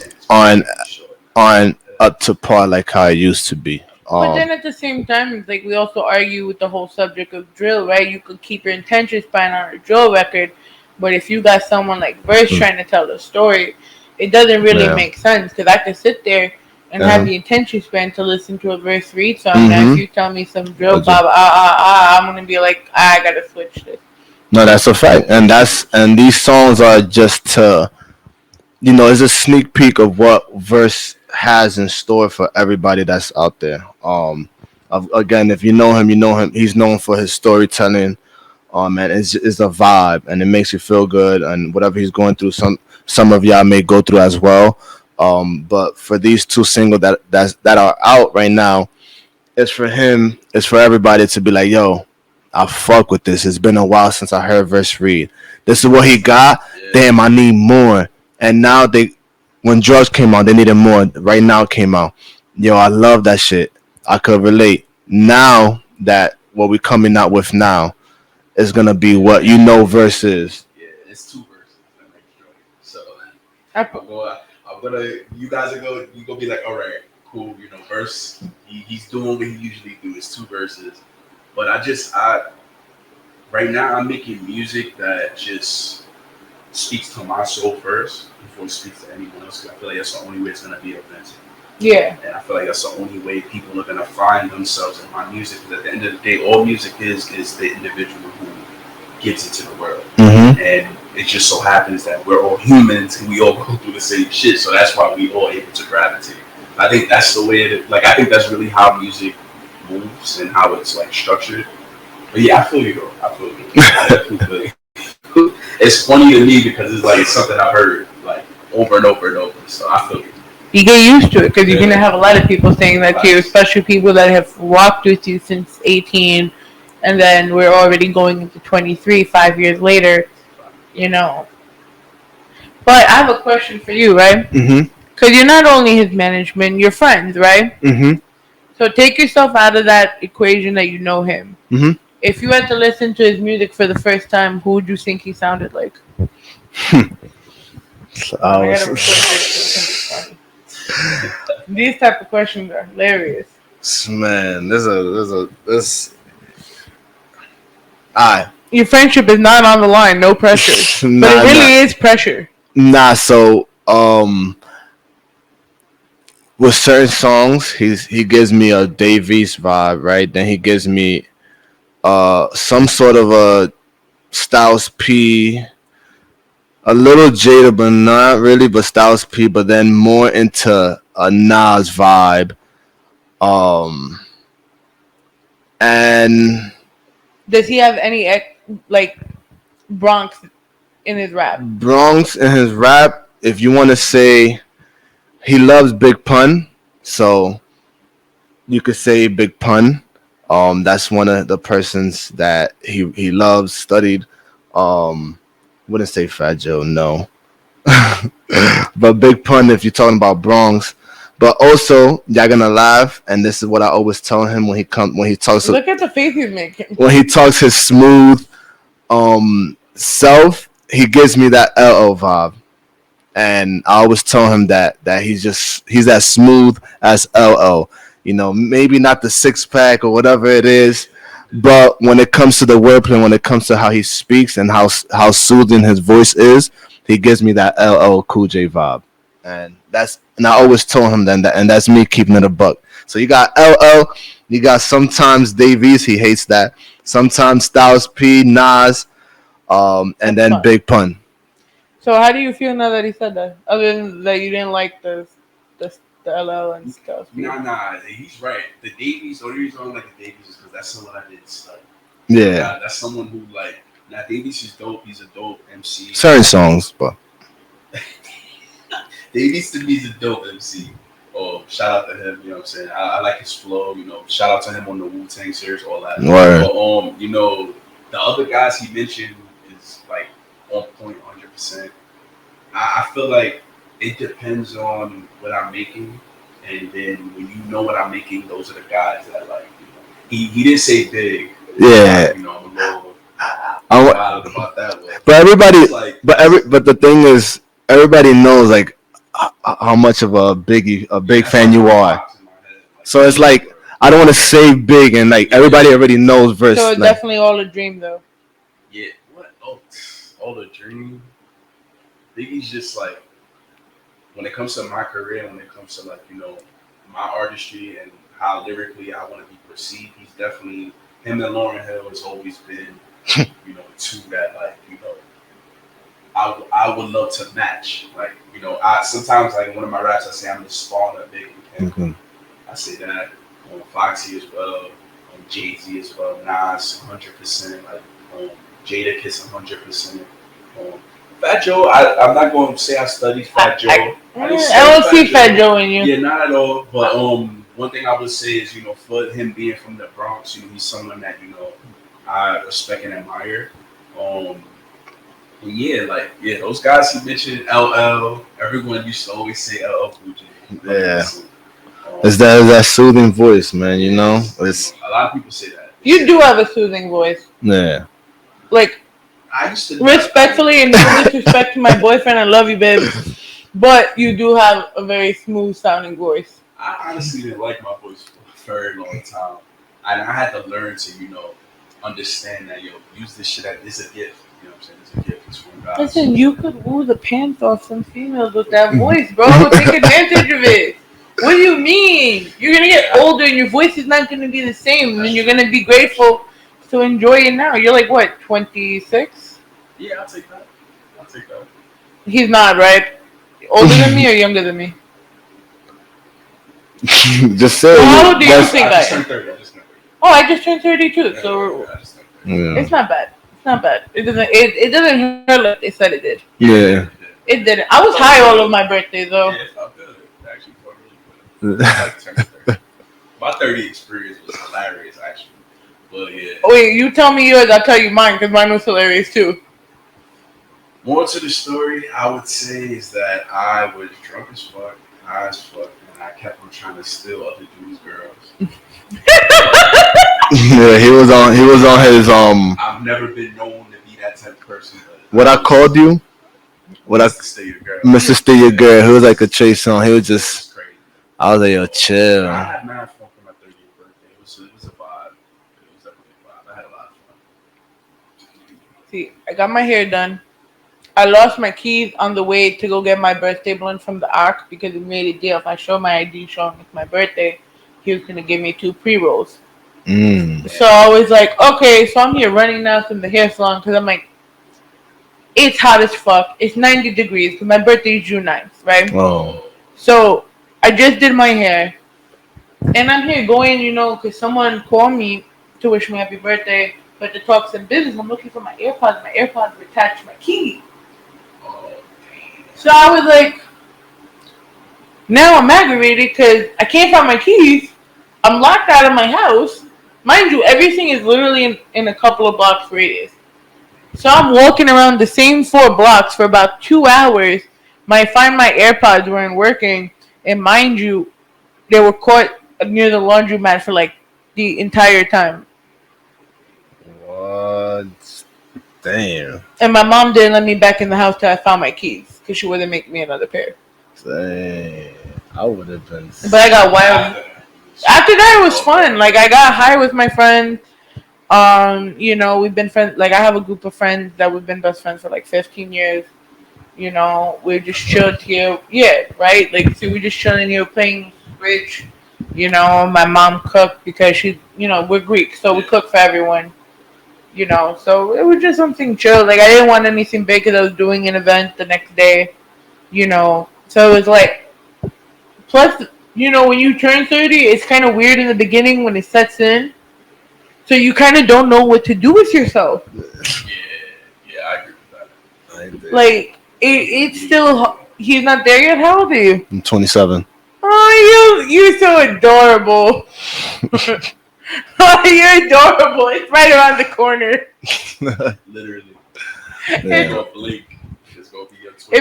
up to par like how it used to be. But then at the same time, it's like we also argue with the whole subject of drill, right? You could keep your attention span on a drill record, but if you got someone like Verse trying to tell a story, it doesn't really make sense because I could sit there and have the attention span to listen to a Verse read song. Now, if you tell me some drill, I'm gonna be like, I gotta switch this. No, that's a fact, and these songs are just to, it's a sneak peek of what Verse has in store for everybody that's out there. Again, if you know him, you know him. He's known for his storytelling. And it's a vibe, and it makes you feel good. And whatever he's going through, some of y'all may go through as well. But for these two singles that are out right now, it's for him. It's for everybody to be like, yo, I fuck with this. It's been a while since I heard Verse read. This is what he got. Damn, I need more. And now when drugs came out, they needed more. Right now it came out. Yo, I love that shit. I could relate. Now that what we're coming out with now is gonna be what Verse is. Yeah, it's two verses that make drugs. So I'm gonna. You guys are you gonna be like, all right, cool. Verse. He's doing what he usually do. It's two verses. But right now I'm making music that just speaks to my soul first before it speaks to anyone else. I feel like that's the only way it's gonna be authentic. Yeah. And I feel like that's the only way people are gonna find themselves in my music. Because at the end of the day, all music is the individual who gets into the world. Mm-hmm. And it just so happens that we're all humans and we all go through the same shit. So that's why we all able to gravitate. I think that's the way I think that's really how music moves and how it's like structured. But yeah, I feel you though. I definitely feel you. It's funny to me because it's something I heard like over and over and over. So I feel you. You get used to it because you're gonna have a lot of people saying that to you, especially people that have walked with you since 18, and then we're already going into 23, 5 years later. But I have a question for you, right? Mm-hmm. Because you're not only his management, you're friends, right? Mm-hmm. So take yourself out of that equation that you know him. Mm-hmm. If you had to listen to his music for the first time, who would you think he sounded like? These type of questions are hilarious. Man, this. Your friendship is not on the line, no pressure. But it really is pressure. So with certain songs, he gives me a Dave East vibe, right? Then he gives me some sort of a Styles P, a little Jada, but not really, but Styles P, but then more into a Nas vibe. And does he have any like Bronx in his rap? Bronx in his rap, if you want to say, he loves Big Pun, so you could say Big Pun. That's one of the persons that he loves, studied. Wouldn't say Fat Joe, no. But Big Pun if you're talking about Bronx. But also, y'all gonna laugh, and this is what I always tell him when he talks. Look at the face he's making. When he talks his smooth self, he gives me that LO vibe. and I always tell him that he's as smooth as LL. Maybe not the six pack or whatever it is, but when it comes to the wordplay, when it comes to how he speaks and how soothing his voice is, he gives me that LL Cool J vibe, and I always told him then that, and that's me keeping it a buck. So you got LL, you got sometimes Davies, he hates that. Sometimes Styles P, Nas, and That's then fun. Big Pun. So how do you feel now that he said that? Other than that, you didn't like the, the LL and stuff. Nah, he's right. The Davies, the only reason I don't like the Davies is because that's someone I didn't study. Yeah, That's someone who like. Now Davies is dope. He's a dope MC. certain songs, but Davies to me is a dope MC. Oh, shout out to him. You know what I'm saying? I like his flow. Shout out to him on the Wu Tang series, all that. Word. But the other guys he mentioned is like on point, 100%. I feel like it depends on what I'm making, and then when you know what I'm making, those are the guys that like. He didn't say big. yeah. I'm a little I, wild about that one. but everybody, It's like, but the thing is, everybody knows like how much of a big fan you are. So it's like I don't want to say big, and like everybody already knows. Versus, So it's like, definitely all a dream, though. yeah, what? Oh, all the dream. Biggie's just like when it comes to my career, when it comes to like my artistry and how lyrically I want to be perceived. He's definitely him and Lauryn Hill has always been two that like I would love to match. Like I sometimes like in one of my raps I say I'm the spawn of Biggie. mm-hmm. I say that on Foxy as well, on Jay-Z as well, Nas 100%, like Jada Kiss 100%. Fat Joe, I'm not going to say I studied Fat Joe. I don't see Fat Joe in you. Yeah, not at all. But one thing I would say is, for him being from the Bronx, he's someone that I respect and admire. Those guys he mentioned, LL. Everyone used to always say LL Cool J. Yeah. It's that soothing voice, man. It's a lot of people say that. You do have a soothing voice. Yeah. Like, I used to respectfully and no disrespect to my boyfriend, I love you, babe. But you do have a very smooth sounding voice. I honestly didn't like my voice for a very long time, and I had to learn to understand that use this shit as a gift. You know what I'm saying? It's a gift. It's from God. Listen, you could woo the pants off some females with that voice, bro. Take advantage of it. What do you mean? You're gonna get older and your voice is not gonna be the same, and you're gonna be grateful to enjoy it now. You're like what, 26? Yeah, I'll take that. He's not, right? Older than me or younger than me? Just say. How old do you think I I just am? turned 30. Oh, I just turned 32, so Yeah. it's not bad. It's not bad. It doesn't hurt like they said it did. Yeah. It didn't. I was high all of my birthdays though. Yeah, it felt good. It actually felt really good. I like turning 30. My 30 experience was hilarious, actually. But yeah. Oh, wait, you tell me yours, I'll tell you mine, because mine was hilarious too. More to the story, I would say, is that I was drunk as fuck, high as fuck, and I kept on trying to steal other dudes' girls. Yeah, he was on his I've never been known to be that type of person. What I called you? Mr. Stay Your Girl. Mr. Stay Your Girl. He was like a chase song. He was just. Crazy. I was like, yo, chill. I had mad fun for my 30th birthday. It was a vibe. It was definitely a vibe. I had a lot of fun. See, I got my hair done. I lost my keys on the way to go get my birthday balloon from the Ark because he made a deal. If I show my ID showing it's my birthday, he was going to give me 2 pre-rolls. So I was like, okay, so I'm here running now from the hair salon because I'm like, it's hot as fuck. It's 90 degrees because my birthday is June 9th, right? Oh. So I just did my hair. And I'm here going, because someone called me to wish me happy birthday, but to talk some business. I'm looking for my AirPods. My AirPods were attached to my key. So I was like, now I'm aggravated because I can't find my keys. I'm locked out of my house. Mind you, everything is literally in a couple of blocks radius. So I'm walking around the same 4 blocks for about 2 hours. I find my AirPods weren't working. And mind you, they were caught near the laundromat for like the entire time. What? Damn. And my mom didn't let me back in the house till I found my keys. because she wouldn't make me another pair. Dang, I would have been. But I got wild. After that, it was fun. Like I got high with my friends. We've been friends. Like I have a group of friends that we've been best friends for like 15 years. We're just chilled here. Yeah, right. Like, so we're just chilling here playing Switch. My mom cooked because we're Greek, so we cook for everyone. So it was just something chill. Like I didn't want anything big because I was doing an event the next day. So it was like, plus, when you turn 30, it's kind of weird in the beginning when it sets in. So you kind of don't know what to do with yourself. Yeah, I agree with that. Like, it's still, he's not there yet? How old are you? I'm 27. Oh, you're so adorable. Oh, you're adorable. It's right around the corner. Literally. Yeah. Don't blink. It's gonna be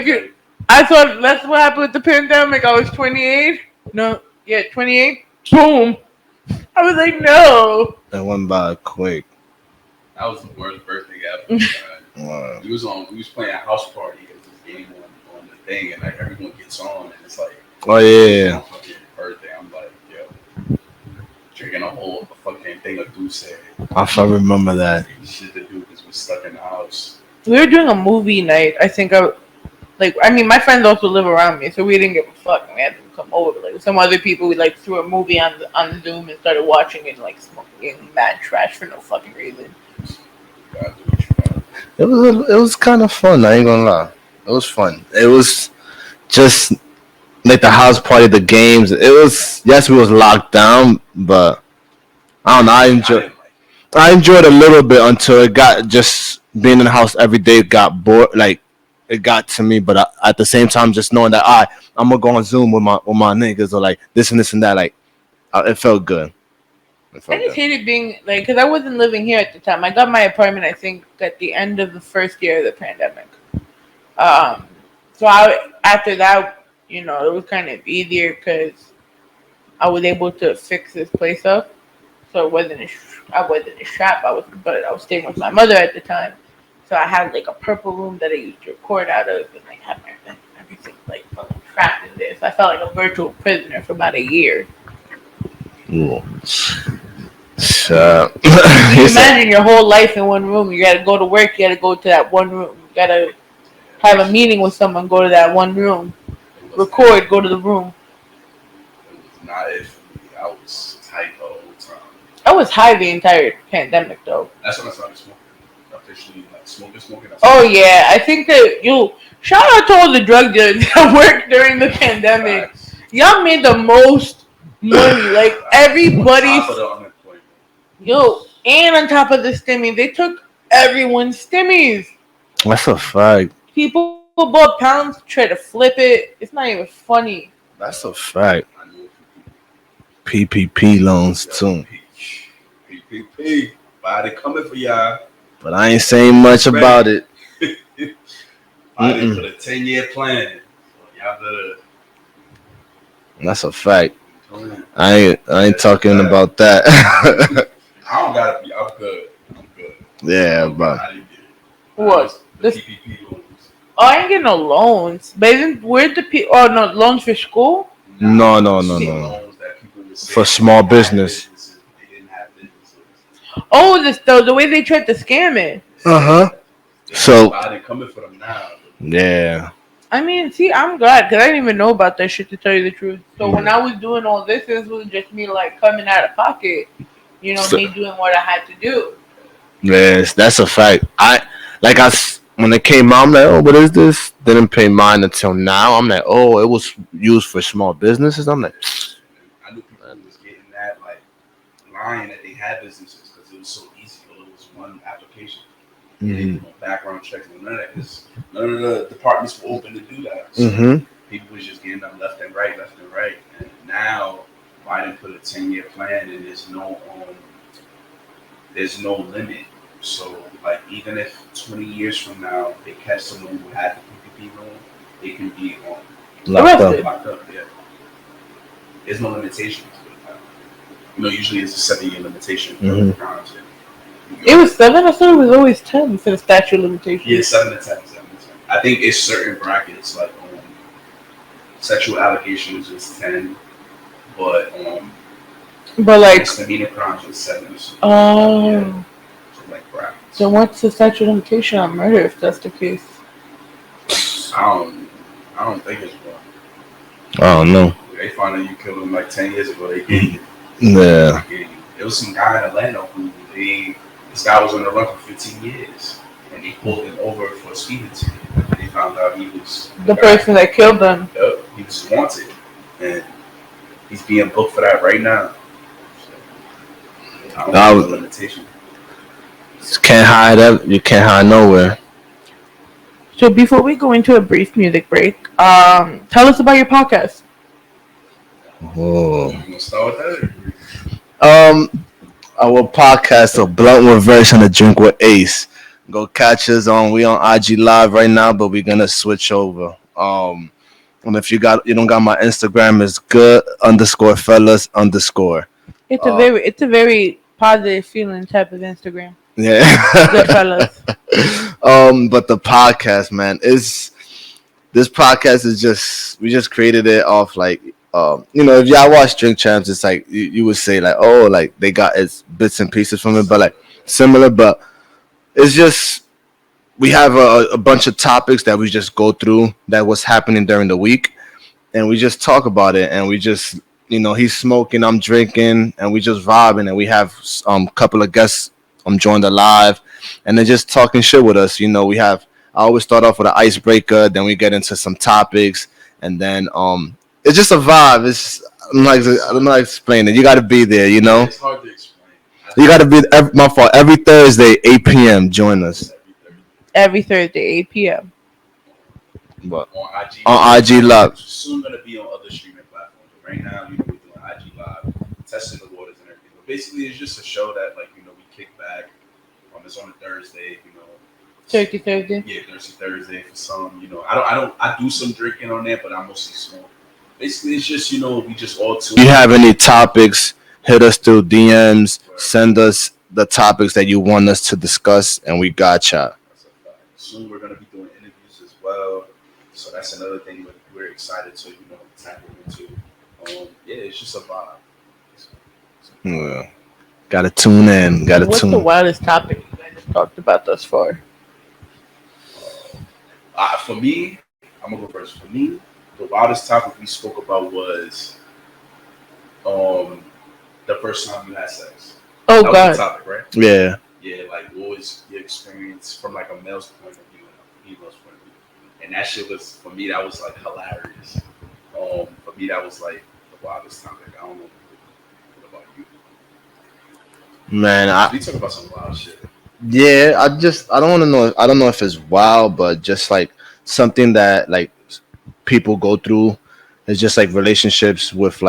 your I thought that's what happened with the pandemic. I was 28. No, yeah, 28. Boom. I was like, no. That went by quick. That was the worst birthday ever. Wow. We was playing a house party. It was this game on the thing, and like everyone gets on, and it's like, Oh yeah. my fucking birthday. I'm like, yo, drinking a whole fucking thing of Douce. If I remember that. Shit to do because we're stuck in the house. We were doing a movie night. I think my friends also live around me, so we didn't give a fuck. We had them come over. Like some other people, we like threw a movie on Zoom and started watching it, like smoking mad trash for no fucking reason. It was kind of fun. I ain't gonna lie. It was fun. It was just like the house party, the games. It was, yes, we was locked down, but I don't know. I enjoyed a little bit until it got, just being in the house every day got bored. Like it got to me, but at the same time, just knowing that I'm gonna go on Zoom with my niggas or like this and this and that. Like it felt good. I just hated being like, because I wasn't living here at the time. I got my apartment, I think, at the end of the first year of the pandemic. So after that, it was kind of easier because I was able to fix this place up. So I wasn't a trap. But I was staying with my mother at the time. So I had like a purple room that I used to record out of, and like had everything like fucking trapped in there. So I felt like a virtual prisoner for about a year. Cool. Imagine your whole life in one room. You gotta go to work. You gotta go to that one room. You gotta have a meeting with someone. Go to that one room. Record. Go to the room. It was not it for me. I was tight the whole time. I was high the entire pandemic though. That's when I started smoking. Officially, like smoking. Oh yeah, I think that shout out to all the drug dealers that worked during the pandemic. Y'all made the most money. Like everybody's. And on top of the stimmy, they took everyone's stimmies. That's a fact. People bought pounds, try to flip it. It's not even funny. That's a fact. PPP loans too. PPP. Body coming for y'all. But I ain't saying much about it. Body for the 10-year plan. So y'all better. That's a fact. I ain't talking about that. I don't gotta be. I'm good. Yeah, but what? The PPP loans. Oh, I ain't getting no loans. But where's the loans for school? No. For small business. They didn't have businesses. Oh, the way they tried to scam it. So Biden coming for them now. Yeah. I mean, see, I'm glad because I didn't even know about that shit, to tell you the truth. So when I was doing all this was just me like coming out of pocket. Me doing what I had to do. Yes, that's a fact. When it came out, I'm like, oh, what is this? Didn't pay mine until now. I'm like, oh, it was used for small businesses. I'm like, I knew people who was getting that, like, lying that they had businesses because it was so easy. It was one application. They didn't do no background checks and none of that. Because none of the departments were open to do that. So people was just getting them left and right. And now Biden put a 10-year plan, and there's no limit. So, like, even if 20 years from now they catch someone who had the PPP loan, they can be locked up. Yeah. There's no limitations. Usually it's a 7-year limitation. It was 7. I thought it was always 10 for the statute of limitations. Yeah, 7 to 10. I think it's certain brackets like sexual allegations is 10, but But like, misdemeanor crimes is 7 or something. oh, Yeah. So like brackets. so what's the statute of limitation on murder if that's the case? I don't think it's one. I don't know. They found out you killed him like 10 years ago. They gave you. Yeah. There was some guy in Atlanta who this guy was on the run for 15 years, and they pulled him over for a speeding ticket. They found out he was The person that killed them. Yep, he was wanted, and he's being booked for that right now. So, I don't know the limitation. You can't hide up. You can't hide nowhere. So before we go into a brief music break, tell us about your podcast. Whoa. You gonna start with Our podcast, a blunt with verse and a drink with Ace. Go catch us on. We on IG Live right now, but we're gonna switch over. And if you don't got my Instagram, it's good_fellas_. It's a very positive feeling type of Instagram. Yeah. Good fellas. But the podcast, man, this podcast is we just created it off like if y'all watch Drink Champs, it's like you would say like, oh, like they got its bits and pieces from it, but like similar, but it's just we have a bunch of topics that we just go through that was happening during the week, and we just talk about it, and we just he's smoking, I'm drinking, and we just vibing, and we have couple of guests join the live, and they're just talking shit with us. We have I always start off with an icebreaker, then we get into some topics, and then it's just a vibe. I'm not explaining it. You got to be there, It's hard to explain. You got to be my fault. Every Thursday, 8 p.m. Join us. Every Thursday, 8 p.m. But on IG Live. Soon gonna be on other streaming platforms. But right now, we're doing IG Live, testing the waters and everything. But basically, it's just a show that we kick back. It's on a Thursday, Turkey Thursday. Yeah, Thursday for some. I do some drinking on there, but I mostly smoke. Basically, it's just we just all tune. If you have any topics, hit us through DMs. Right. Send us the topics that you want us to discuss, and we gotcha. Soon we're gonna be doing interviews as well, so that's another thing we're excited to tackle into. It's just a vibe. Yeah. Gotta tune in. What's the wildest topic you guys have talked about thus far? For me, I'm gonna go first. For me, the wildest topic we spoke about was the first time you had sex. Oh, that God. was the topic, right? Yeah. Yeah, what was your experience from a male's point of view and a female's point of view? And that shit was, for me, that was hilarious. For me, that was the wildest topic. I don't know. What about you? Man, we talk about some wild shit. Yeah, I don't want to know. I don't know if it's wild, but just something that people go through is just relationships with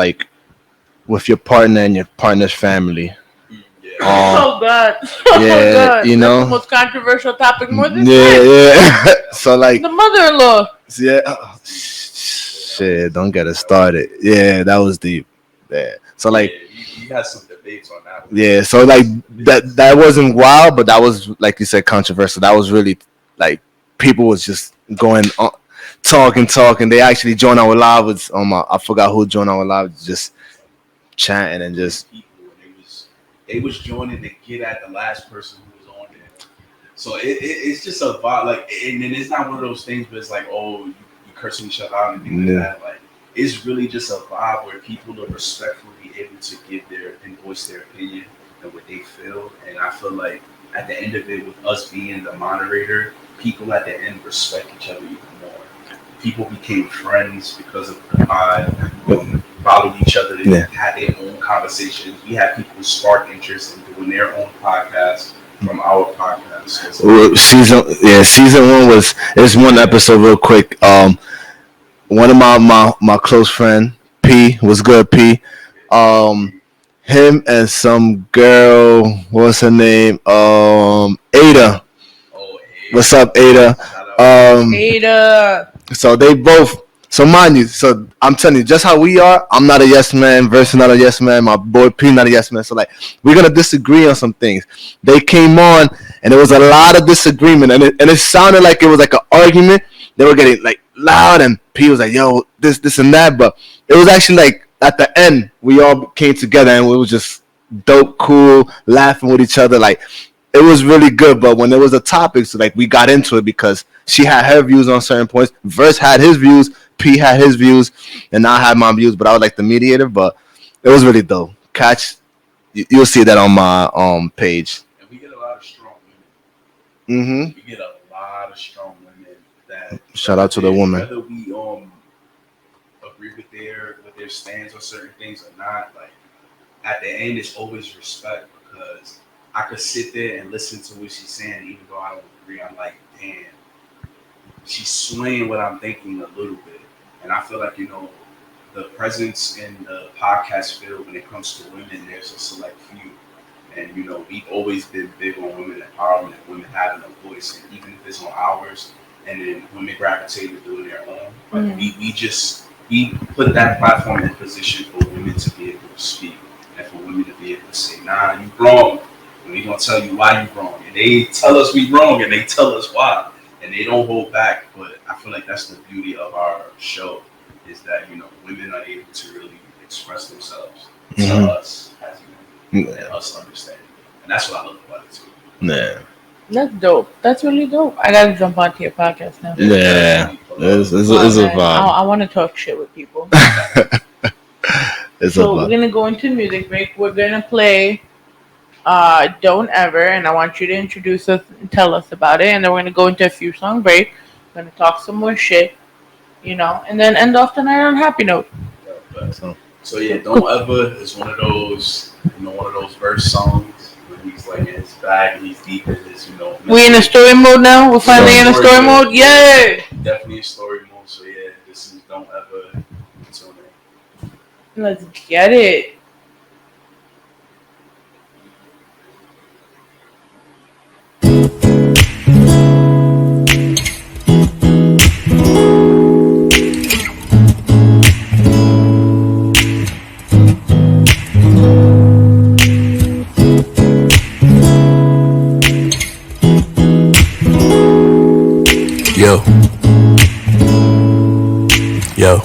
your partner and your partner's family. Yeah. Oh God! Oh yeah, God. That's the most controversial topic more than yeah. So the mother-in-law. Yeah. Oh, shit, don't get us started. Yeah, that was deep. Yeah. So you had some debates on that one. Yeah, so that wasn't wild, but that was like you said, controversial. That was really people was just going on, talking. They actually joined our live with I forgot who joined our live, just chanting and just they was joining to get at the last person who was on there. So it's just a vibe, and then it's not one of those things where it's you cursing each other out and things like that. It's really just a vibe where people are respectfully able to give and voice their opinion and what they feel. And I feel at the end of it, with us being the moderator, people at the end respect each other even more. People became friends because of the pod, followed each other, they had their own conversations. We had people who spark interest in doing their own podcasts from our podcast. Season 1 is one episode real quick. One of my close friend P was good. P, him and some girl, what's her name? Ada. What's up, Ada? Ada. So they both. So mind you, so I'm telling you, just how we are. I'm not a yes man. Versus not a yes man. My boy P not a yes man. So we're gonna disagree on some things. They came on, and there was a lot of disagreement, and it sounded like it was an argument. they were getting like loud, and P was like, "Yo, this and that." But it was actually like at the end, we all came together, and it was just dope, cool, laughing with each other. Like it was really good. But when there was a topic, so like we got into it because she had her views on certain points, Verse had his views, P had his views, and I had my views. But I was like the mediator. But it was really dope. Catch, you'll see that on my page. And we get a lot of strong Mm-hmm. women. We get a lot of strong women that Shout out to the woman. Whether we agree with their stance on certain things or not, like at the end it's always respect, because I could sit there and listen to what she's saying, even though I don't agree. I'm like, damn, she's swaying what I'm thinking a little bit. And I feel like, the presence in the podcast field when it comes to women, there's a select few. And, we've always been big on women empowerment, women having a voice, and even if it's on ours, and then women gravitate to doing their own. Like we put that platform in position for women to be able to speak, and for women to be able to say, nah, you wrong. And we're going to tell you why you wrong. And they tell us we wrong, and they tell us why. And they don't hold back. But I feel like that's the beauty of our show, is that, women are able to really express themselves to us as women, and us understand. And that's what I love about it too. Yeah. That's dope. That's really dope. I gotta jump onto your podcast now. Yeah. It's a vibe. I want to talk shit with people. So we're gonna go into music break. We're gonna play Don't Ever, and I want you to introduce us and tell us about it, and then we're gonna go into a few song break. We're gonna talk some more shit, and then end off the night on a happy note. So yeah, Don't Ever is one of those verse songs when he's like in his bag and he's deep in his, We in a story mode now? We're finally in a story mode? Yay! Definitely a story mode. So yeah, this is Don't Ever. Let's get it. Yo,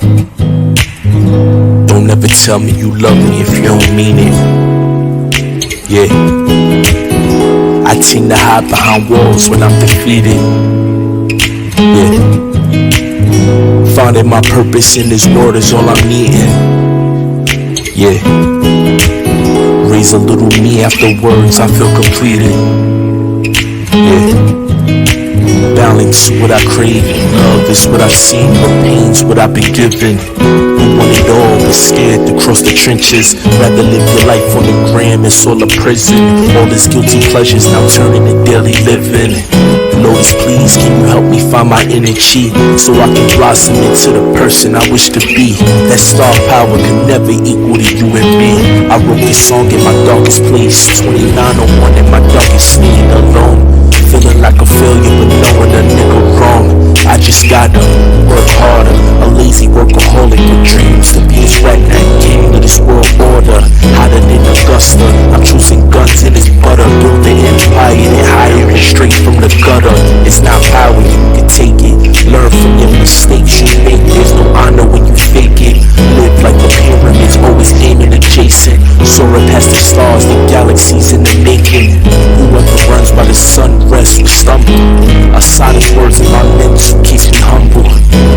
don't ever tell me you love me if you don't mean it. Yeah, I tend to hide behind walls when I'm defeated. Yeah, finding my purpose in this world is all I'm needing. Yeah, raise a little me afterwards, I feel completed. Yeah, balance what I crave, love is what I've seen, but pain's what I've been given. You want it all, but scared to cross the trenches. Rather live your life on the gram, it's all a prison. All this guilty pleasures now turning to daily living. Lord, please, can you help me find my energy, so I can blossom into the person I wish to be. That star power can never equal to you and me. I wrote this song in my darkest place, 2901 in my darkest sleep, alone. Feeling like a failure, but knowing a nigga wrong. I just gotta work harder, a lazy workaholic with dreams to be his redneck king of this world order. Hotter than Augusta, I'm choosing guns in his butter. Build an empire and hire it straight from the gutter. It's not power, you can take it. Learn from your mistakes you make. There's no honor when you fake it. Live like the pyramids, always aiming adjacent. Soaring past the stars, the galaxies in the making. Whoever runs by the sun rests will stumble. Aside of words in my lips keeps me humble.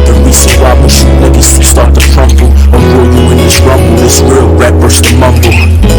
The reason why my shoe niggas start to crumble. A roll you in this rumble, this real rap burst to mumble.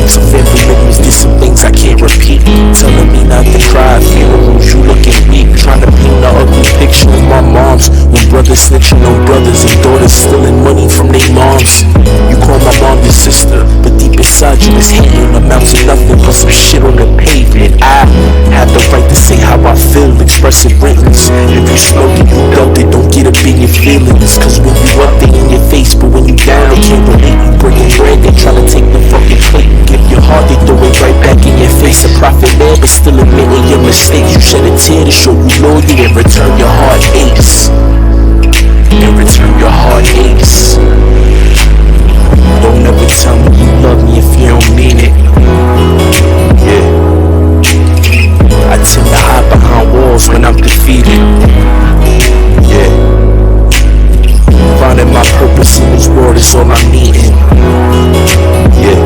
Some family members did some things I can't repeat. Telling me not to cry, funerals, you looking weak. Trying to paint the ugly picture of my moms. When brothers snitching on brothers and daughters stealing money from their moms. You call my mom your sister, but deep inside you is hating. Amounts to nothing but some shit on the pavement. I have the right to say how I feel, express it written. If you smoke it, you dumped it, don't get up in your feelings. Cause when you up, they in your face, but when you down, they can't relate. You bringing bread, they try to take the fucking plate. Give your heart, they throw it right back in your face. A prophet man, but still admitting your mistakes. You shed a tear to show you loyal, and return your heart aches. In return your heart aches. Don't ever tell me you love me if you don't mean it. Yeah, I tend to hide behind walls when I'm defeated. Yeah, world is all I'm needing. Yeah.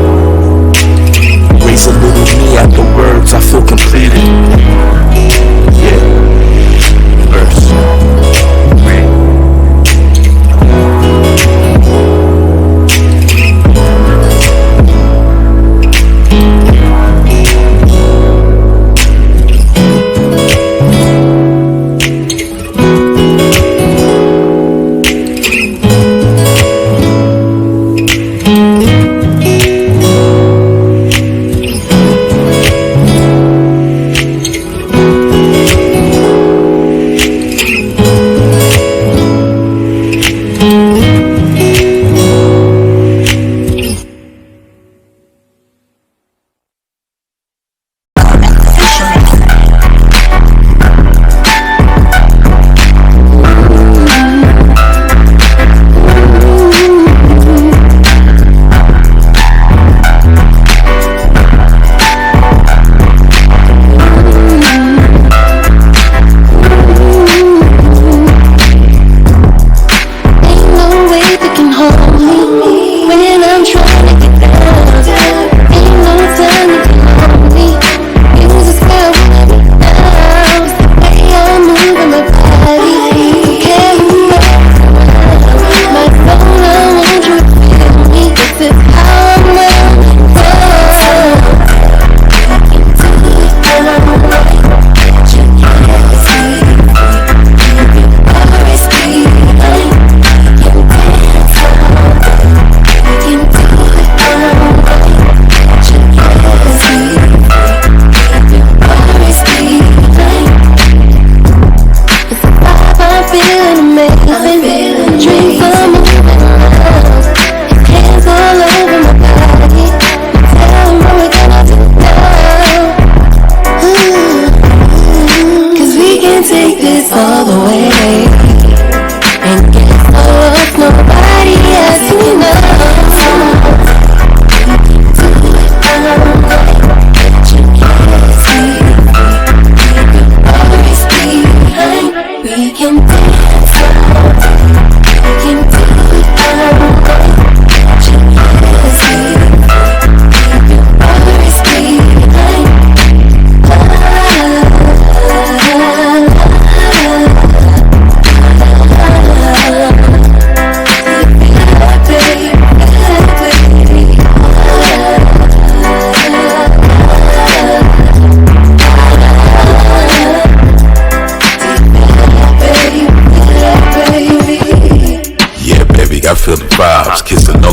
Raise a little me at the words, I feel completed. Yeah. Verse.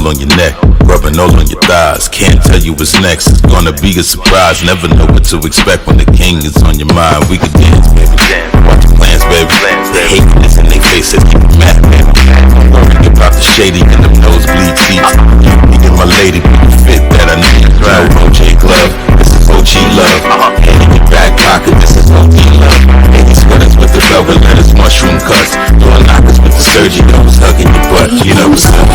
On your neck, rubbing all on your thighs. Can't tell you what's next. It's gonna be a surprise. Never know what to expect when the king is on your mind. We can dance, baby, dance. Watch your plans, baby. They hate this in their faces. Keep it mad, baby. Don't worry about the shady and the nosebleed seats. You be my lady, but you fit that I need. No OJ glove. This is OG love. Hand in your back pocket. This is OG love. 80 sweaters with the velvet letters, mushroom cuts. Door knockers with the surgery. Always hugging your butt. You know what's up.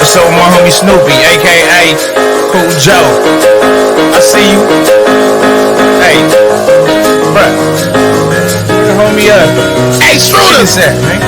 What's up with my homie Snoopy, aka Puso? I see you. Hey, bruh. Hold me up. Hey, Schroeder, man.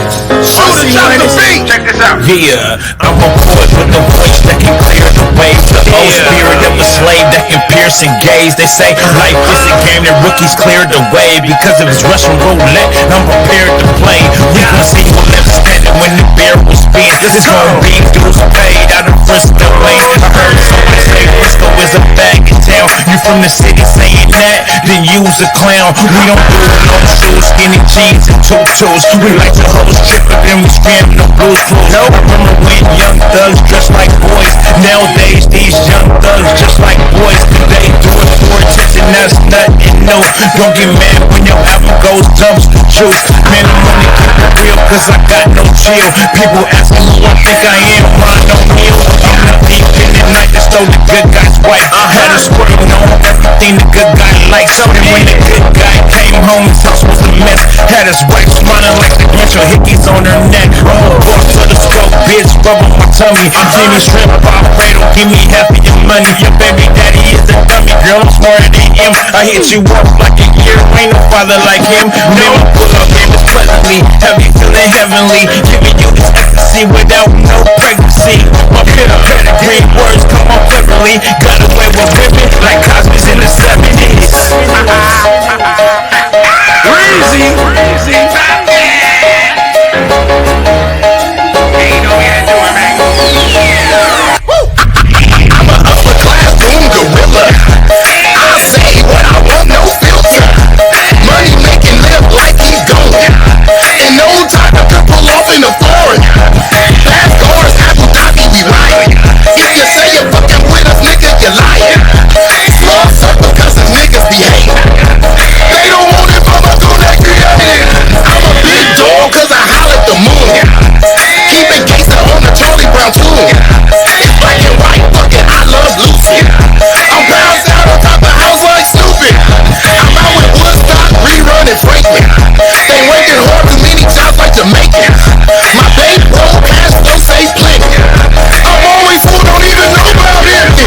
Schroeder, drop the beat. Check this out. Yeah, I'm a poet with a voice that can clear the way. The old spirit of a slave that can pierce and gaze. They say life is a game that rookies cleared the way. Because of his Russian roulette, I'm prepared to play. We can see who left standing when the beer was spent. This is gonna be dues paid out of Frisco Lane. I heard someone say Frisco is a bag in town. You from the city saying that, then use a clown. We don't do no shoes, skinny jeans and tutus. We like to host stripper, then we scram no blues clues. I remember when young thugs dressed like boys. Nowadays these young thugs just like boys. They do it for attention, that's nothing new. Don't get mad when your album goes dumps the juice. Man, I'm only keep it real cause I got no chill. People ask me who I think I am, Ron O'Neal. I'm not deep in the night that stole the good guy's wife. Had a squirting on everything the good guy likes. And when the good guy came home, his house was a mess. Had his wife smiling like the Grinch with hickeys on her neck. I'm a boss for the stroke, bitch, rub on my tummy. Give me shrimp, Alfredo, give me half of your money. Your baby daddy is a dummy, girl, I'm smarter than him. I hit you up like a year, ain't no father like him. No, pull up game is pleasantly, have you feeling heavenly? Giving you this ecstasy without no pregnancy. My pedigree words come on cleverly. Got away with women like Cosby's in the 70s. Crazy. Ain't no way to do it, man. I'm a upper class boom gorilla. I say what I want, no filter. Money making live like he's going. And no time to pull off in the foreign. Fast cars, Abu Dhabi, we lying. If you say you're fucking with us, nigga, you're lying. Small circle cause the niggas be hating. They don't want it from us, so they create it. I'm a big dog cause I holler at the moon. Keeping gangsta on the Charlie Brown tune. It's black and white, fuck it, I love Lucy. I'm bounced out on top of the house like stupid. I'm out with Woodstock, rerun and Franklin. They working hard, too many jobs like Jamaicans. My babe roll cash flow say plenty. I'm always full, don't even know about empty.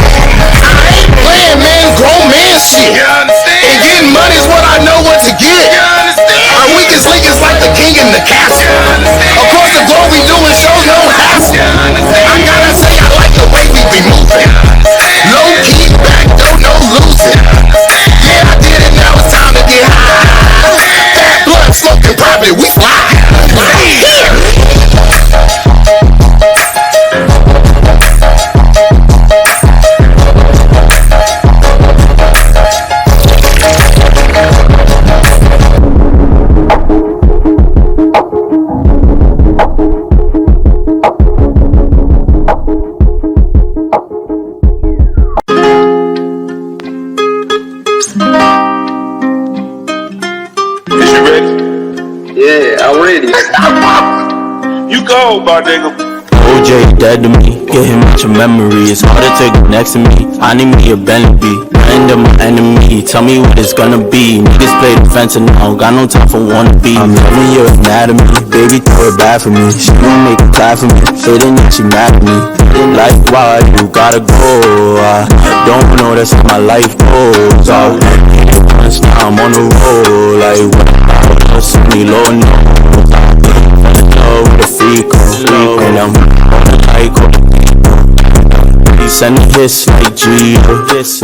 I ain't playing, man, grown man shit. And getting money's what I know what to get. My weakest link is like the king in the castle. Across the globe we doing shows, no hassle. I gotta say I like the way we be moving. Low key, back, don't no losing. Yeah, I did it, now it's time to get high. Fat blood, smoking private, we fly. You go, my nigga. OJ dead to me, get him out your memory. It's hard to take him next to me. I need me a Bentley. Friend of my enemy, tell me what it's gonna be. Niggas play defense and now got no time for wannabe. I'm loving your anatomy, baby throw it back for me. She gon' make it clap for me, hating that she mad at me. Like why you gotta go? I don't know, that's how my life goes. Once now I'm on the road, like what else me low no. With a freak and I'm on the Ico. He send hits like Gio.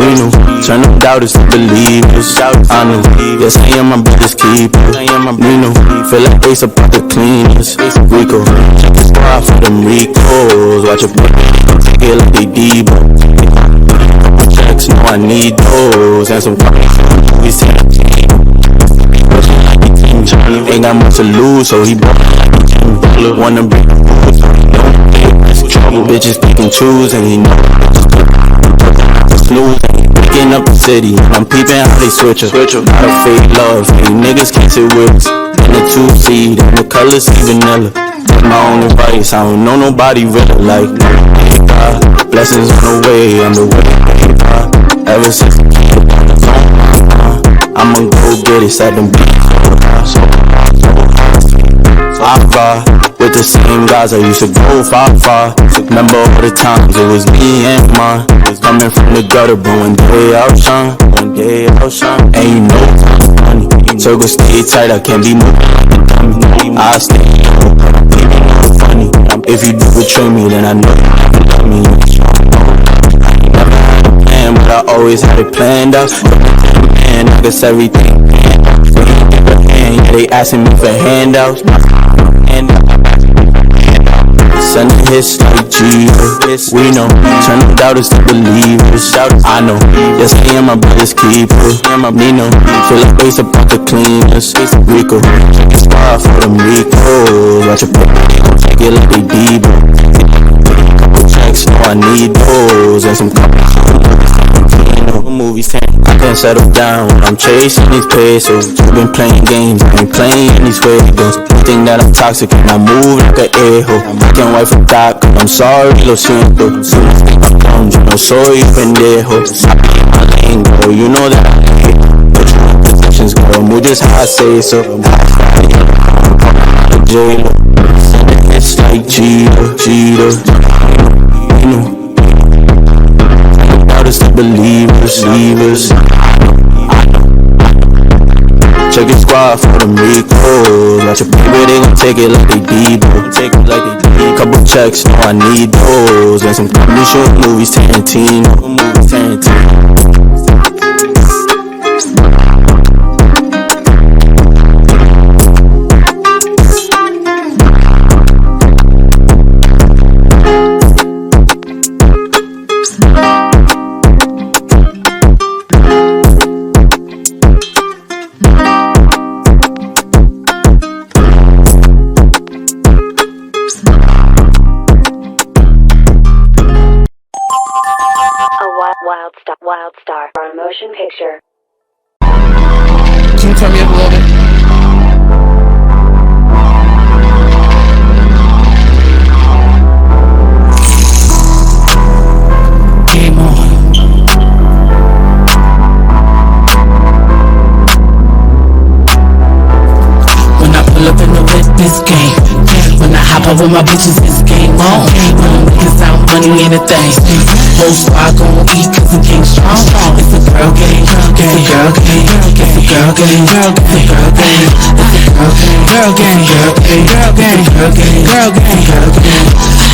We knew, turn them doubters to believers. I knew, yes I am my biggest keeper. We knew, feel like Ace up the cleaners. Rico, check the spot for them Ricos. Watch a boy, take it like they Debo. Checks, know I need those. And some we see ain't got much to lose, so he bought wanna be trouble, bitches pick and choose, and he know snooze. Picking up the city, I'm peeping how they switch up. Not a fake love, you niggas can't sit with us. In the 2-seat, and the colors see vanilla. With my own advice, I don't know nobody really like me. Blessings on the way, I'm the way. Ever since I'ma go get it, set them beats. I ride with the same guys I used to go far. Remember all the times it was me and mine. Coming from the gutter, but one day I'll shine. And you know money. Circle stay tight, I can't be moving. I stay funny. If you do betray me, then I know you love me. I never had a plan, but I always had it planned out. Man, I guess everything. Yeah, they asking me for handouts. Sending hits like Jesus. We know, turn them doubters to believers. I know, yes I am my brother's keeper. Nino, feel like base up out the cleaners. Rico, check the squad for them Ricos. Watch your play, gon' take it like they Debo. Couple checks, know I need those. And some couple movies, I can't settle down when I'm chasing these pesos. You've been playing games, I ain't playing these juegos. You think that I'm toxic and I move like an a-hole. I can't wait for that, cause I'm sorry, lo siento. Soon as I'm done, yo no soy pendejo. I be in my lane, bro, you know that I hate. But you know positions, girl, move just how I say so. I'm J-Lo, sending hits like Cheetah. You know, the believers. Check your squad for them Ricos. Watch your paper, they gon' take it like they Debo. Couple checks, know I need those. And some company short movies, Tarantino. Wild Star on motion picture. Can you turn me up a little bit? Game on. When I pull up in the whip, this game. When I hop up with my bitches, this game on. When I'm niggas out, money ain't a thing. Whole squad gon' eat cause we came strong. It's a girl game, it's a girl game, it's a girl game, it's a girl game, it's a girl game, girl game.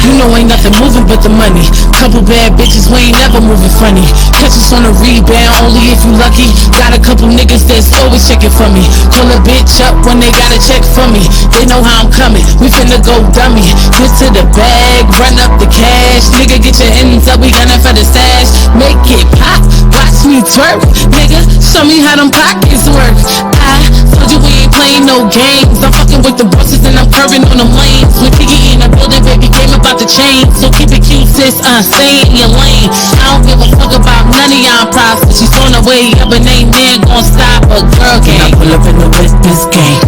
You know ain't nothing moving but the money. Couple bad bitches, we ain't never moving funny. Catch us on a rebound, only if you lucky. Got a couple niggas that's always checking for me. Call a bitch up when they got a check for me. They know how I'm coming, we finna go dummy. Get to the bag, run up the cash. Nigga, get your ends up, we gonna for the stash. Make it pop, watch me twerk. Nigga, show me how them pockets work. I told you we ain't playing no games. I'm fucking with the bosses and I'm curving on them lanes. When Piggy in the building, baby, game about the chain. So keep it cute, sis, stay in your lane. I don't give a fuck about none of y'all props. She's on her way up and ain't there gon' stop a girl game. When I pull up in the whip, this game.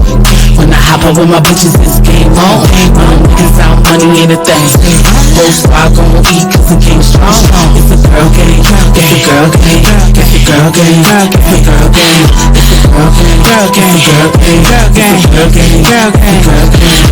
When I hop up with my bitches, this game on. When them niggas out, money ain't a thing. Whole squad gon' eat cause we came strong. It's a girl game, it's a girl game, it's a girl game, it's a girl game, it's a girl game, girl game, girl game, girl game, girl game, girl game, girl game.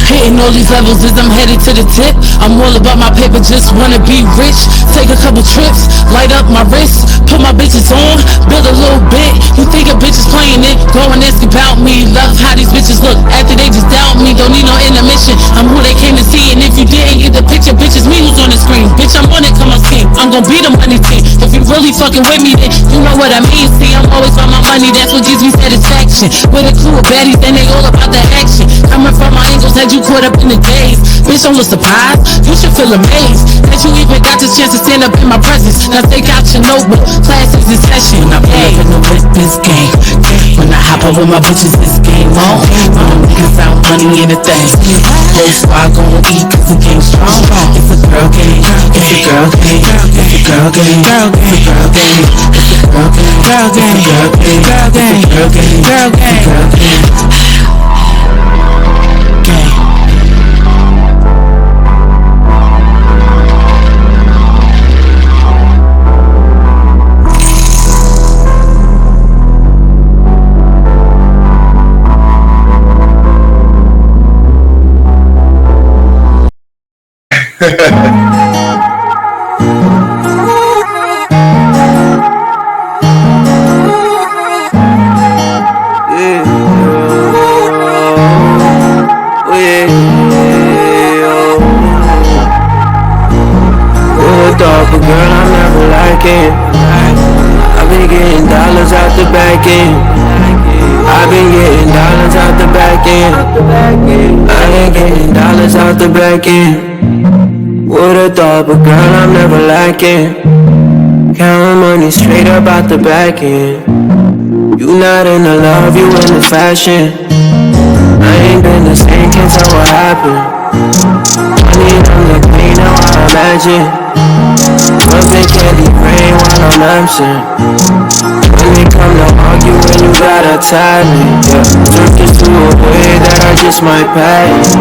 Hitting all these levels as I'm headed to the tip. I'm all about my paper, just wanna be rich. Take a couple trips, light up my wrist, put my bitches on, build a little bit. You think a bitch is playing it? Go and ask about me. Love how these bitches look after they just doubt me. Don't need no intermission, I'm who they came to see. And if you didn't get the picture, bitch, it's me who's on the screen. Bitch, I'm on it, come on scheme. I'm gon' be the money team. If you really fucking with me, then you know what I mean. See, I'm always on my money, that's what gives me satisfaction. With a crew of baddies, then they all about the action. Coming from my angles, had you caught up in the days. Bitch, don't look surprised, you should feel amazed that you even got the chance to stand up in my presence. Now take out your notebook, class is in session. When I pull up in the whip, this game. When I hop up with my bitches, this game on. When them niggas out, money ain't a thing. Whole squad gon' eat cause we came strong. It's a girl game, it's a girl game, it's a girl game, it's a girl game, it's a girl game, girl game, girl game, girl game, girl game, girl game, girl game. I've been getting dollars out the back end. I've been getting dollars out the back end. I ain't getting dollars out the back end. Would've thought, but girl, I'm never lacking. Counting money straight up out the back end. You not in the love, you in the fashion. I ain't been the same, can't tell what happened. Money on the green, now I imagine. Rubbing candy rain while I'm absent. When they come to argue when you got a talent, yeah. Took this to a way that I just might pass.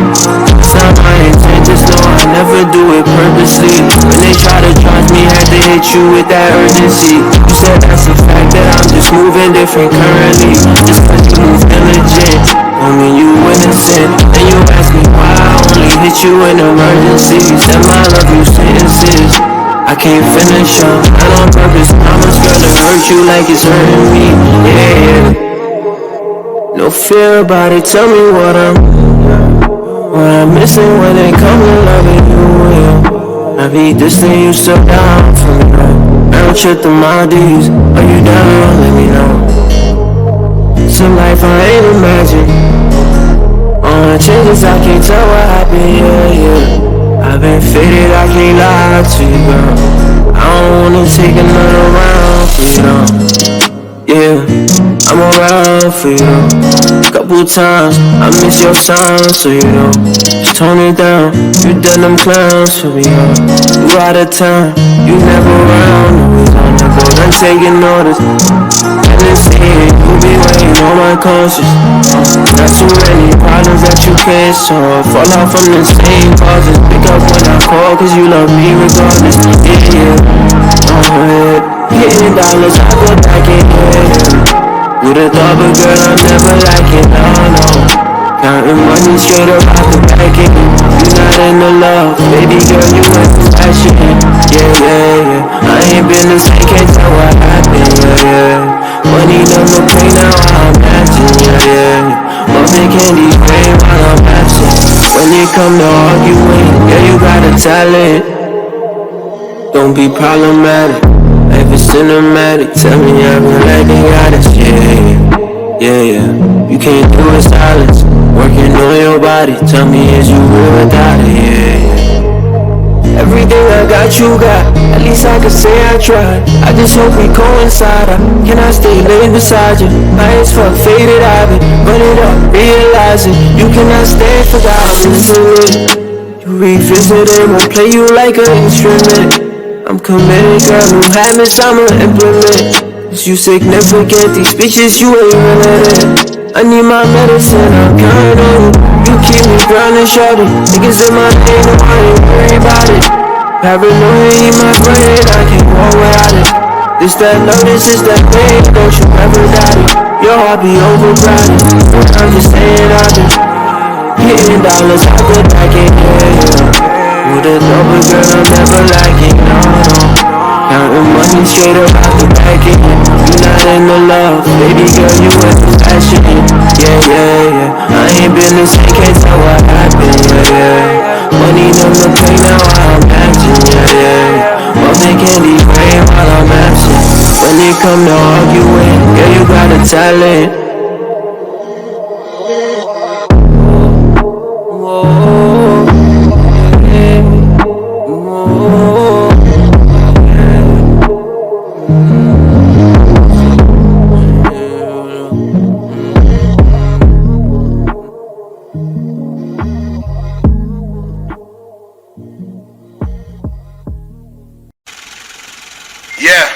It's not my intent, just know I never do it purposely. When they try to charge me, had to hit you with that urgency. You said that's a fact that I'm just moving different currently. Just cause you move diligent, don't mean you innocent. And you ask me why I only hit you in emergencies. Said my love you sentences I can't finish up, not on purpose. Promise, girl, to hurt you like it's hurting me. Yeah, yeah. No fear about it. Tell me what I'm missing when it comes to loving you. Yeah. I be distant, you still down for me. Round trip to Maldives, are you down? Let me know. It's a life I ain't imagined. On changes, I can't tell what happened. Yeah, yeah. I've been faded, I can't lie to you, girl. I don't wanna take another round for you, though. Yeah, I'm around for you, though. Couple times, I miss your signs, so you know. Just tone it down, you done them clowns for me, huh? You out of town, you never around. Always on the go, done taking orders. And this here, you be weighing on my conscience. Got too many problems that you can't solve. Fall off from the same causes. Pick up when I call, cause you love me regardless. Yeah, yeah. Hitting dollars, I go back in here. Would've thought, but girl, I'm never like it, no. Counting money straight up out the back end. You not in the love, baby girl, you went to fashion. Yeah, yeah, yeah. I ain't been the same, can't tell what happened, yeah, yeah. Money never pay, now I'm matching, yeah, yeah. Bumping candy rain while I'm absent. When it come to arguing, yeah, you got a talent. Don't be problematic, life is cinematic. Tell me I'm like they got it, yeah, yeah, yeah. You can't do it silence, working on your body. Tell me is you real without it, yeah, yeah. Everything I got, you got. At least I can say I tried. I just hope we coincide. Can I stay laid beside you? My as fuck faded, I've been running up, realizing you cannot stay forgotten into it. You revisit it, won't play you like an instrument. I'm committed, girl, new habits I'ma implement. Cause you significant, these speeches you ain't related. I need my medicine, I'm counting on you. You keep me grounded, shorty. Niggas in my name, no, I ain't worried about it. Paranoia in my brain, I can't walk without it. This that love, this is that pain, don't you ever doubt it. Your heart be overcrowded, I'm just saying I've been hitting dollars out the back end, yeah. Would've thought, but girl, I'm never like it, no. Counting money straight up out the back end. You not in the love, baby girl, you went to fashion. Yeah, yeah, yeah. I ain't been the same, can't tell what happened, yeah, yeah. Money never pay, now I'm matching, yeah, yeah. Bumping candy rain while I'm absent. When it come to arguing, yeah, you got a talent.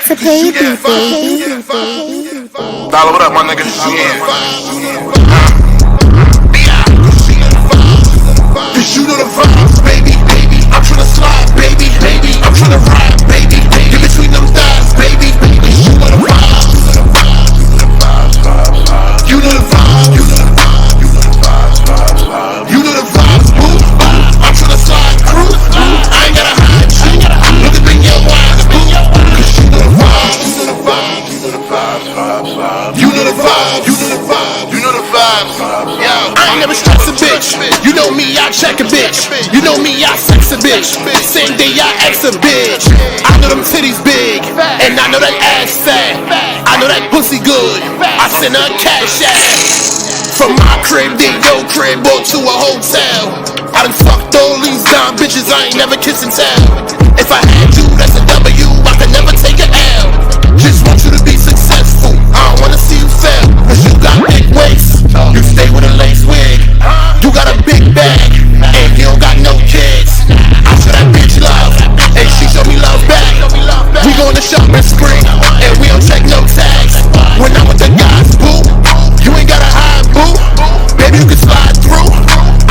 It's a baby, baby. Dollar, what up, my nigga? Yeah. Cause you know the vibes, baby. I'm tryna slide, baby. I'm tryna ride, baby. Get between them thighs, baby. You know the vibes. You know the vibes. You know the vibes, boo. I'm tryna slide through. I ain't gotta hide you. Look at me, your eyes, boo. Cause you know the vibes. You know the vibes. You know the vibes. Yo, I ain't never stress a bitch. You know me, I check a bitch. You know me, I sex a bitch. Same day I ex a bitch. I know them titties big, and I know that ass fat. I know that pussy good. I send her cash ass. From my crib to your crib or to a hotel. I done fucked all these dumb bitches, I ain't never kissing tell. If I had you, that's a W, I could never take an L. Just want you to be successful, I don't wanna see you fail. Cause you got big waist, you stay with a lace wig. You got a big bag, and you don't got no kids. I show that bitch love, and she show me love back. We go on the shopping spree, and we don't check no tags. When I'm with the guys, boo, you ain't gotta hide, boo. Baby, you can slide through,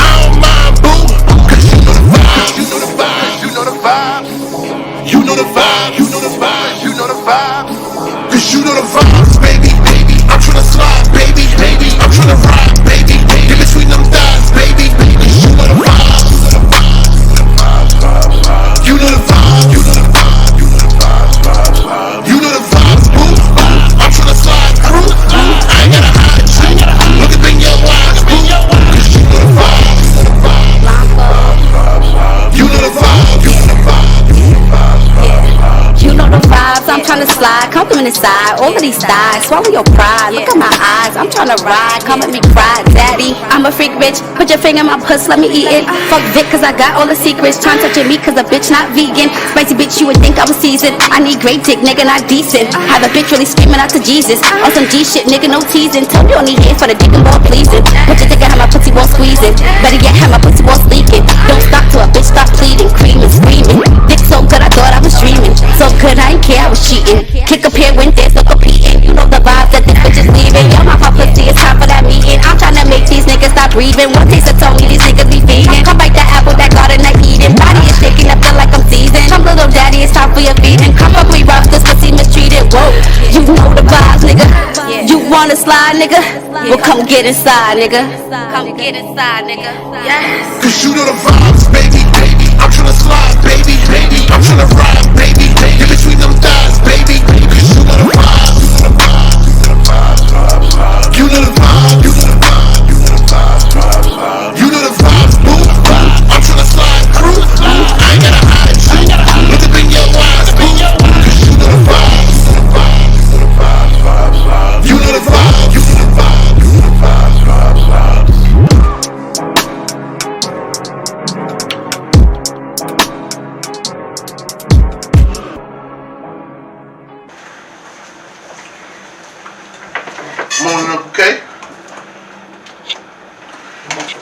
I don't mind, boo. Cause you know the vibe, you know the vibe, you know the vibe. You know the vibe, you know the vibe, you know the vibe. Cause you know the vibes, baby, baby. I'm tryna slide, baby, baby. I'm tryna ride, baby, baby. In between them thighs, baby, baby. You know the vibes, you know the vibes, you know the vibes, you know the vibes, you know the vibes, you know the vibes, boo. I'm tryna slide through, I ain't gotta hide you. Look up in your eyes, boo. Cause you know the vibes, you know the vibes, you know the vibes, you know the vibes. You know the vibes, I'm tryna slide, come through inside, over these thighs, swallow your pride, look at my eyes, I'm tryna ride, come at me cry, daddy, I'm a freak bitch, put your finger in my puss, let me eat it, fuck Vic cause I got all the secrets, tryna touch your meat cause a bitch not vegan, spicy bitch you would think I was seasoned, I need great dick, nigga not decent, have a bitch really screaming out to Jesus, on some G shit, nigga no teasing, told you only here for the dick and ball pleasing, put your dick in, have my pussy wall squeezing, better yet have my pussy walls leaking, don't stop till a bitch stop pleading, creaming, screaming, dick so good I thought I was dreaming, so good I ain't care I was cheating, kick up here when there's no competing, you know the vibes that this bitch is leaving, yo my pussy it's time for that meeting, I'm tryna make these niggas stop breathing, one taste of Tony these niggas be feeding, come bite that apple that garden that eating, body is shaking up feel like I'm seasoned, come little daddy it's time for your feeding, come fuck me rough this pussy mistreated, whoa, you know the vibes nigga, you wanna slide nigga, well come get inside nigga, come get inside nigga, yes. Cause you know the vibes, baby, baby. I'm tryna slide, baby, baby. I'm tryna ride, baby, baby. In between them thighs, baby, baby. Cause you know the vibes, you know the vibes, you know the vibes, you know the vibes, you know the vibes, you know the vibes, boo. I'm tryna slide through, I ain't gotta hide you. Look up in your eyes, boo. Cause you know the vibes, you know the vibes, you know the vibes, you know the vibes, you know the vibes. Morning, Uncle K.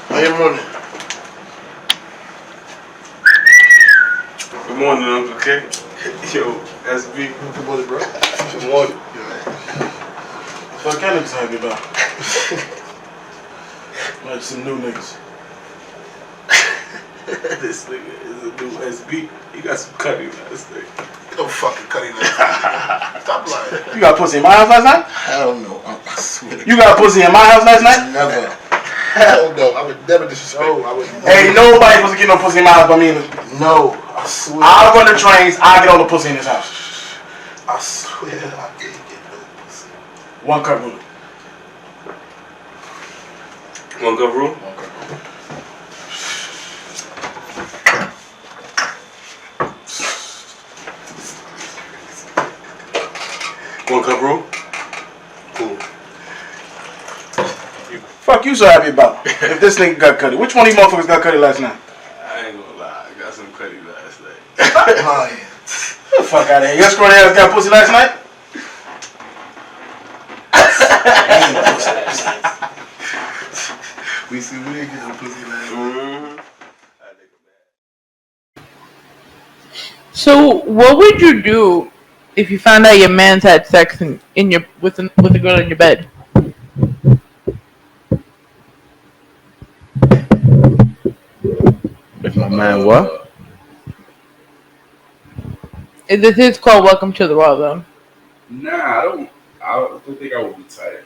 How you morning? Good morning, Uncle K. Yo, SB. Good morning, bro. Good morning. What kind of talking about? Like some new niggas. This nigga is a new SB. He got some cutting last night. No fucking cutting last night. Stop lying. You got pussy in my house last night? Hell no. I swear. You got pussy in my house last night? Never. Hell no. I would never disrespect. No, I would never. Hey, nobody supposed to get no pussy in my house but me. No, I swear. I'll run the trains, I'll get all the pussy in this house. I swear I didn't get no pussy. One cup rule. One cup rule? One cup rule. One cup rule? Cool. Fuck you so happy about? If this nigga got cutty. Which one of you motherfuckers got cutty last night? I ain't gonna lie, I got some cutting last night. Lying. Get the fuck out of here. Your scrawny ass got pussy last night? We didn't get no pussy last night. So, what would you do if you found out your man's had sex in your with a girl in your bed? If my man what? This is called Welcome to the Rawrrzone. Nah, I don't think I would be tight.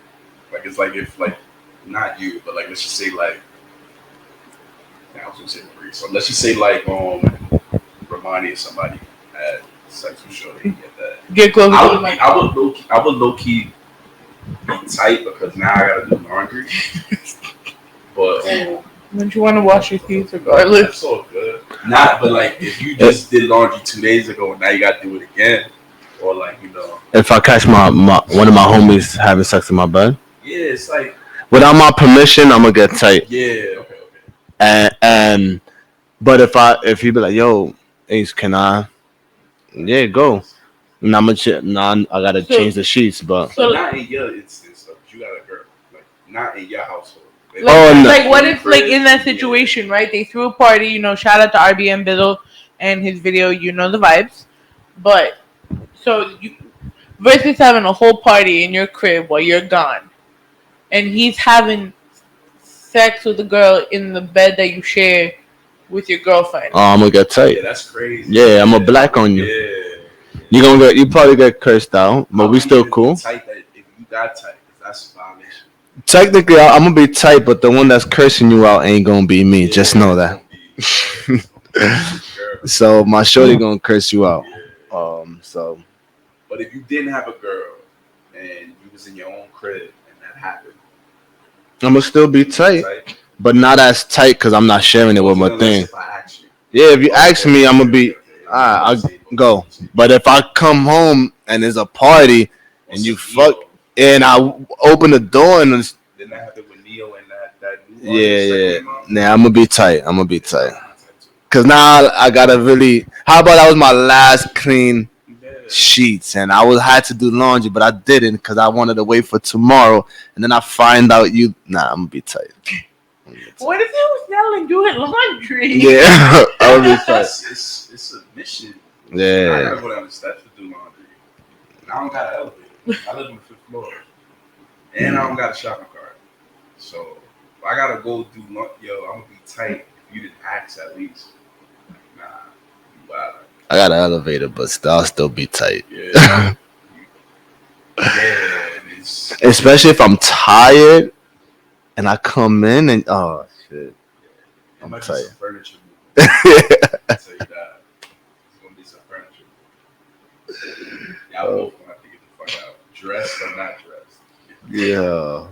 Like it's like if like not you, but like let's just say like I was gonna say Marie. So let's just say like Romani or somebody had sex with Shorty. Get that. Get closer. I would low key be tight because now I gotta do laundry. But don't you want to wash your teeth regardless? That's all good. Not, but like if you just did laundry 2 days ago and now you gotta do it again, or like you know. If I catch my one of my homies having sex in my bed, Yeah, it's like without my permission, I'm gonna get tight. Yeah, okay. And But if he be like, yo, Ace, can I? Yeah, go. And I'm gonna I gotta change the sheets, but But not in your instance though. 'Cause you got a girl. Like not in your household. Like what if like in that situation, right? They threw a party, shout out to RBM Bizzle and his video, the vibes. But so you versus having a whole party in your crib while you're gone, and he's having sex with a girl in the bed that you share with your girlfriend. oh, I'm gonna get tight. Yeah, that's crazy. Yeah, I'm a black on you. Yeah. You probably get cursed out, but we still cool. Tight that if you got tight, that's a violation. Technically, I'm gonna be tight, but the one that's cursing you out ain't gonna be me. Just know that. So my shorty gonna curse you out. So. But if you didn't have a girl and you was in your own crib and that happened, I'm gonna still be tight, but not as tight because I'm not sharing it with my thing. Yeah, if you ask me, I'm gonna be, I'll go. But if I come home and there's a party and you fuck, and I open the door and then that happened with Neo and that new yeah, nah, I'm gonna be tight. Cause now I gotta really. How about that was my last clean sheets, and I had to do laundry, but I didn't because I wanted to wait for tomorrow, and then I find out you. Nah, I'm gonna be tight. What if it was yelling doing laundry? Yeah, I would be tight. It's a mission. Yeah. I gotta go down the steps to do laundry. And I don't got an elevator. I live on the 5th floor, and I don't got a shopping cart. So if I gotta go do laundry. Yo, I'm gonna be tight. If you didn't ask at least. Nah, you wild. I got an elevator, but I'll still be tight. Yeah. Especially if I'm tired and I come in and oh shit, I'm tight. Some furniture. I'll tell you that. It's gonna be some furniture. Y'all both gonna have to get the fuck out. Dressed or not dressed. Yeah.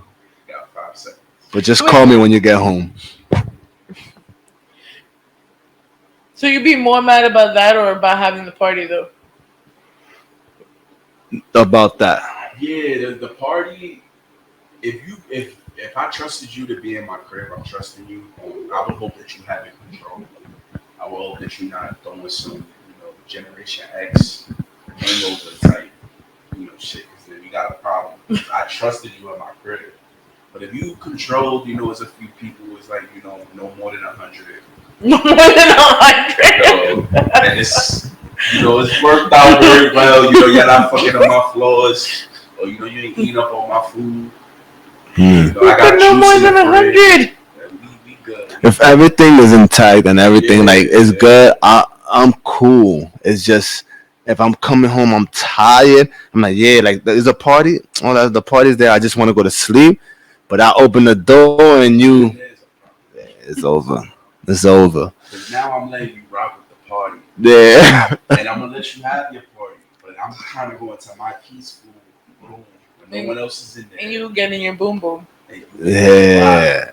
You got 5 seconds. But just call me when you get home. So you'd be more mad about that or about having the party though? About that. Yeah, the party. If I trusted you to be in my crib, I'm trusting you. I would hope that you have it control. I would hope that you're not throwing some, Generation X hangover type, shit. Because then we got a problem. I trusted you in my crib, but if you controlled, it's a few people. It's like no more than 100. No more than 100. And it's it's worked out very well. You're not fucking on my floors, or you ain't eating up all my food. I got no more than 100. We good. If everything is intact and everything is good, I'm cool. It's just if I'm coming home, I'm tired. I'm like, yeah, like there's a party. Oh, the party's there. I just want to go to sleep, but I open the door and it's over. It's over. Because now I'm letting you rock with the party. Yeah. And I'm gonna let you have your party, but I'm trying to go into my peaceful room when no one else is in there. And you getting your boom boom. Yeah.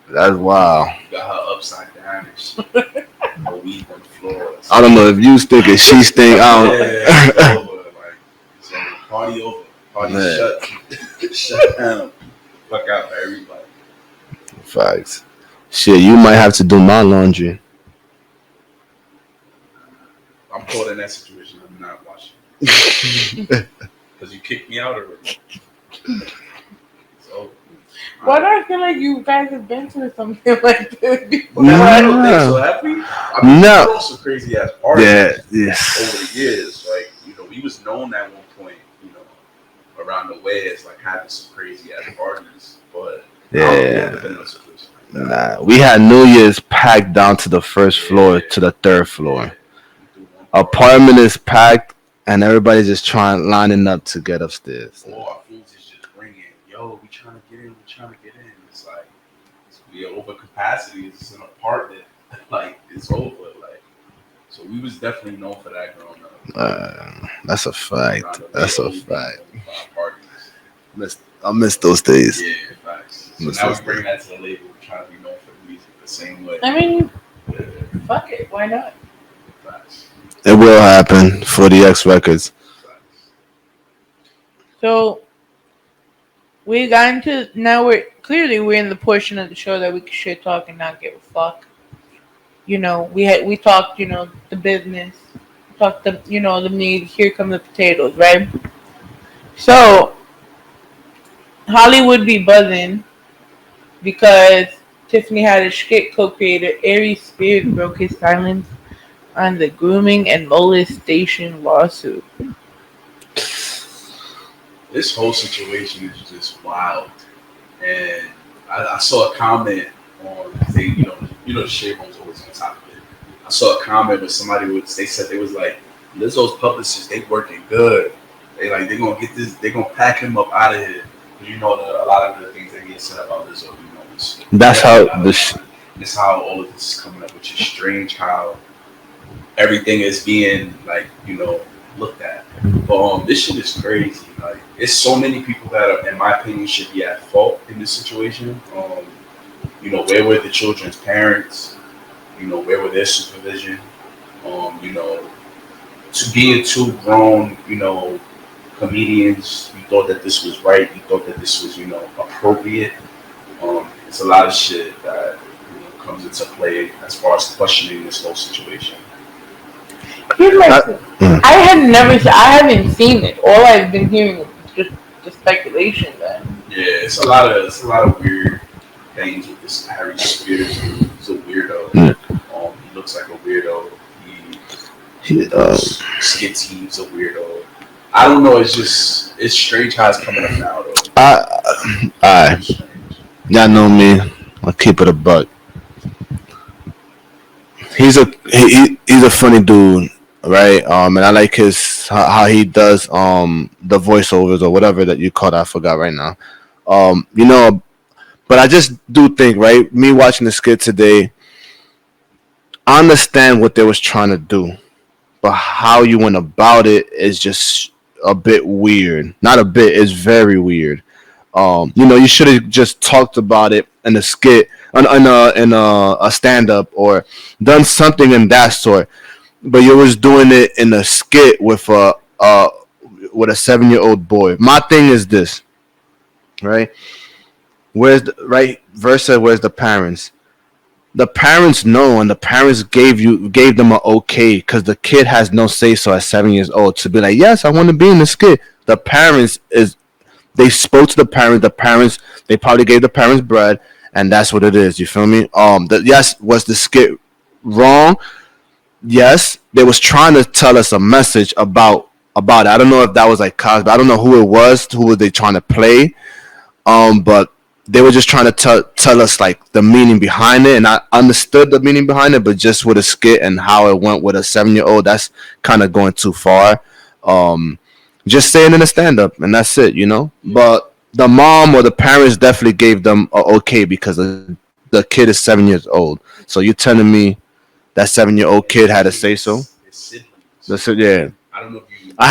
That's wild. You got her upside down and shit. No weed on the floors. I don't know if you stink or she stink. I don't. Yeah, it's over. Like, so party over. Party shut down. Fuck out everybody. Facts. Shit, you might have to do my laundry. I'm caught in that situation. I'm not watching. Because you kicked me out already. So, why do I feel like you guys have been through something like this before? No, I don't think so. Have we? I mean, no. We've some crazy ass parties over the Yes. years. Like, we was known at one point, around the way as like having some crazy ass parties. But nah, we had New Year's packed down to the first floor to the 3rd floor. Apartment is packed and everybody's just lining up to get upstairs. All our foods is just ringing. Yo, we trying to get in. It's like we are over capacity. It's an apartment. Like it's over. Like so, we was definitely known for that growing up. That's a fact. That's a fact. I miss those days. Yeah, facts. So now we bring that to the label. We're trying to be known for the music the same way. I mean, fuck it. Why not? Facts. It will happen for the X Records. So we got into we're in the portion of the show that we can shit talk and not give a fuck. We talked, the business, talked the the meat. Here come the potatoes, right? So Hollywood be buzzing because Tiffany Haddish skit co-creator Aries Spears broke his silence on the grooming and molestation lawsuit. This whole situation is just wild. And I saw a comment on they, the shade room's always on top of it. I saw a comment with somebody they said they was like, Lizzo's publicists, they working good. They gonna get this, they gonna pack him up out of here. A lot of the things that get said about Lizzo, That's how this. It's how all of this is coming up, which is strange how everything is being looked at. But this shit is crazy. Like, it's so many people that are, in my opinion, should be at fault in this situation. Where were the children's parents? Where were their supervision? To being two grown, comedians, you thought that this was right. You thought that this was, appropriate. It's a lot of shit that comes into play as far as questioning this whole situation. I haven't seen it. All I've been hearing is just the speculation. Then yeah, it's a lot of weird things with this Aries Spears. He's a weirdo. He looks like a weirdo. He does skits. He's a weirdo. I don't know. It's strange how it's coming up now, though. Y'all know me. I'll keep it a buck. He's a funny dude, right? And I like how he does the voiceovers or whatever that you call that. I forgot right now. But I just do think, right? Me watching the skit today, I understand what they was trying to do, but how you went about it is just a bit weird. Not a bit, it's very weird. You should have just talked about it in a skit, in a stand up, or done something in that sort. But you was doing it in a skit with a 7-year-old boy. My thing is this, right? Where's the parents? The parents know, and the parents gave them an okay because the kid has no say so at 7 years old to be like, yes, I want to be in the skit. The parents they spoke to the parents. The parents, they probably gave the parents bread, and that's what it is. You feel me? Yes, was the skit wrong? Yes, they was trying to tell us a message about it. I don't know if that was like Cosby. I don't know who it was. Who were they trying to play? But they were just trying to tell us like the meaning behind it, and I understood the meaning behind it, but just with a skit and how it went with a 7-year-old, that's kind of going too far. Just saying in a stand-up, and that's it, But the mom or the parents definitely gave them a okay because the kid is 7 years old. So you're telling me that 7-year-old kid had a say so? That's it, yeah. I don't know if you. I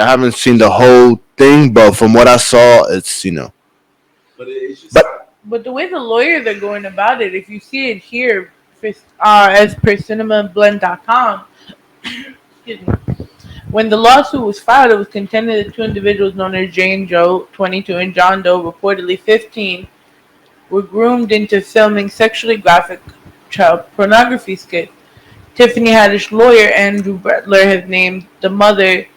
haven't seen the whole thing, but from what I saw, it's But it's just. But the way the lawyers are going about it, if you see it here, as per cinemablend.com, excuse me. When the lawsuit was filed, it was contended that two individuals known as Jane Doe, 22, and John Doe, reportedly 15, were groomed into filming sexually graphic child pornography skits. Tiffany Haddish lawyer Andrew Butler has named the mother,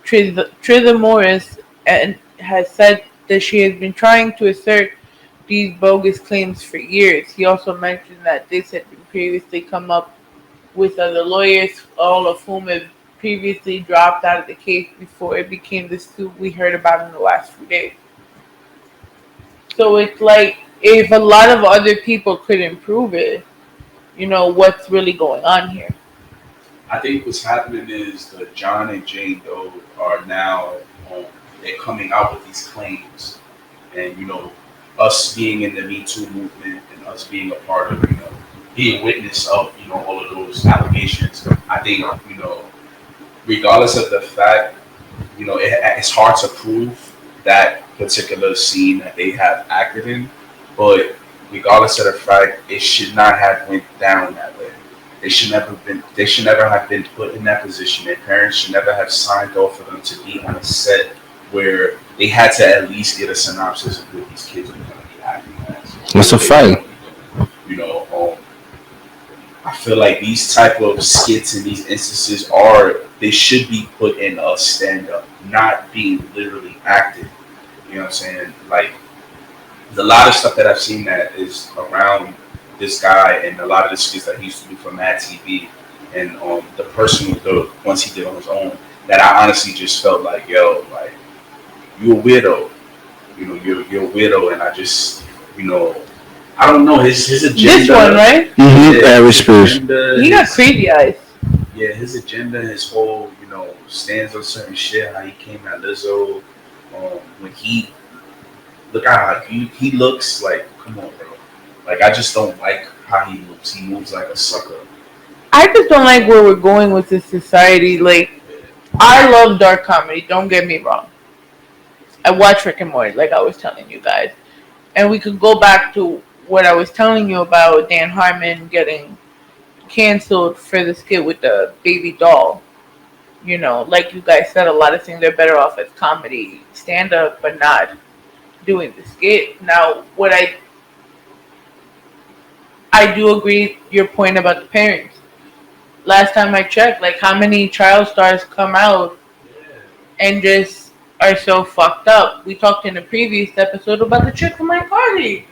Trisha Morris, and has said that she has been trying to assert these bogus claims for years. He also mentioned that this had been previously come up with other lawyers, all of whom have previously dropped out of the case before it became the suit we heard about in the last few days. So it's like, if a lot of other people couldn't prove it, what's really going on here? I think what's happening is the John and Jane Doe are now they're coming out with these claims, and us being in the Me Too movement and us being a part of being witness of all of those allegations. I think regardless of the fact, it's hard to prove that particular scene that they have acted in, but regardless of the fact, it should not have went down that way. They should never have been put in that position. Their parents should never have signed off for them to be on a set where they had to at least get a synopsis of what these kids are going to be acting as. That's a fact. feel like these type of skits and these instances they should be put in a stand up, not being literally acted. You know what I'm saying? Like there's a lot of stuff that I've seen that is around this guy and a lot of the skits that he used to do for Mad TV and the personal the ones he did on his own that I honestly just felt like, yo, like you're a weirdo. You know, you're a weirdo, and I just, you know, I don't know his agenda. This one, right? Aries. He got crazy eyes. Yeah, his agenda, his whole, you know, stands on certain shit. How he came at Lizzo, when he look how he looks like. Come on, bro. Like I just don't like how he moves. He moves like a sucker. I just don't like where we're going with this society. Like, I love dark comedy. Don't get me wrong. I watch Rick and Morty, like I was telling you guys, and we could go back to what I was telling you about Dan Harmon getting canceled for the skit with the baby doll. You know, like you guys said, a lot of things are better off as comedy, stand up, but not doing the skit. Now, what I do agree your point about the parents. Last time I checked, like how many child stars come out and just are so fucked up. We talked in a previous episode about the chick from my party.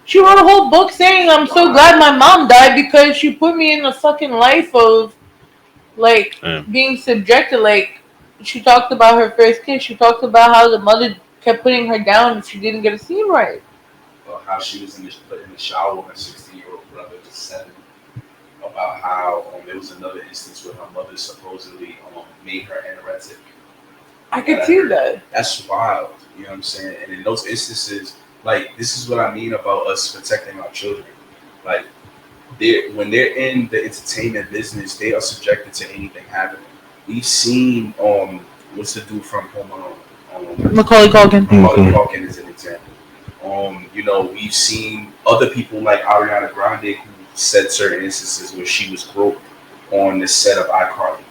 She wrote a whole book saying, I'm so glad my mom died because she put me in a fucking life of like being subjected. Like she talked about her first kiss. She talked about how the mother kept putting her down and she didn't get a scene right. Well, how she was put in the shower with her 16-year-old brother, just 7. About how there was another instance where her mother supposedly made her anorexic. I could see that. That's wild. You know what I'm saying? And in those instances, like this is what I mean about us protecting our children. Like when they're in the entertainment business, they are subjected to anything happening. We've seen what's the dude from Home Alone? Macaulay Culkin. Macaulay Culkin is an example. You know, we've seen other people like Ariana Grande who said certain instances where she was groped on the set of iCarly.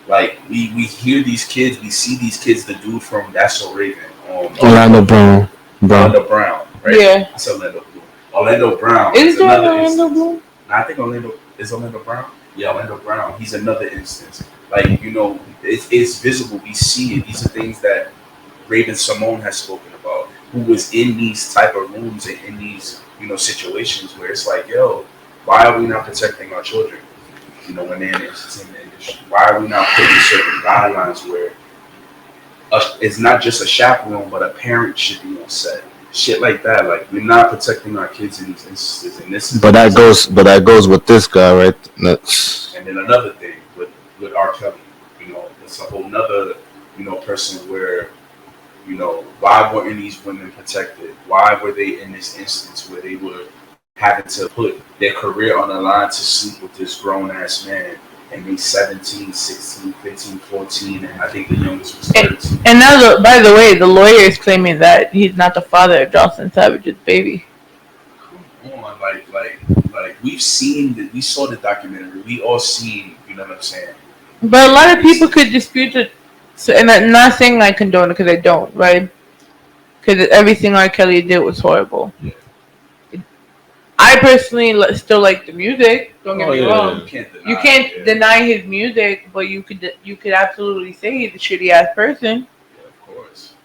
Like we hear these kids, we see these kids. The dude from That's So Raven, Orlando Brown, right? Yeah, I said Orlando Bloom. Orlando Brown is there Orlando Bloom? I think Orlando Brown. Yeah, Orlando Brown. He's another instance. Like you know, it's visible. We see it. These are things that Raven Simone has spoken about. Who was in these type of rooms and in these situations where it's like, yo, why are we not protecting our children? You know, when they're in the entertainment industry, why are we not putting certain guidelines where it's not just a chaperone, but a parent should be on set? Shit like that. Like we're not protecting our kids in these instances. And this is but that goes with this guy, right? That's and then another thing with Rkelly, it's a whole nother person where why weren't these women protected? Why were they in this instance where they were having to put their career on the line to sleep with this grown-ass man and be 17, 16, 15, 14, and I think the youngest was 13. And now, by the way, the lawyer is claiming that he's not the father of Jocelyn Savage's baby. Come on, like we saw the documentary. We all seen, you know what I'm saying? But a lot of people could dispute it. So, and I'm not saying I condone it because I don't, right? Because everything R. Kelly did was horrible. Yeah. I personally still like the music. Don't get me wrong. You can't deny his music, but you could absolutely say he's a shitty ass person. Yeah, of course.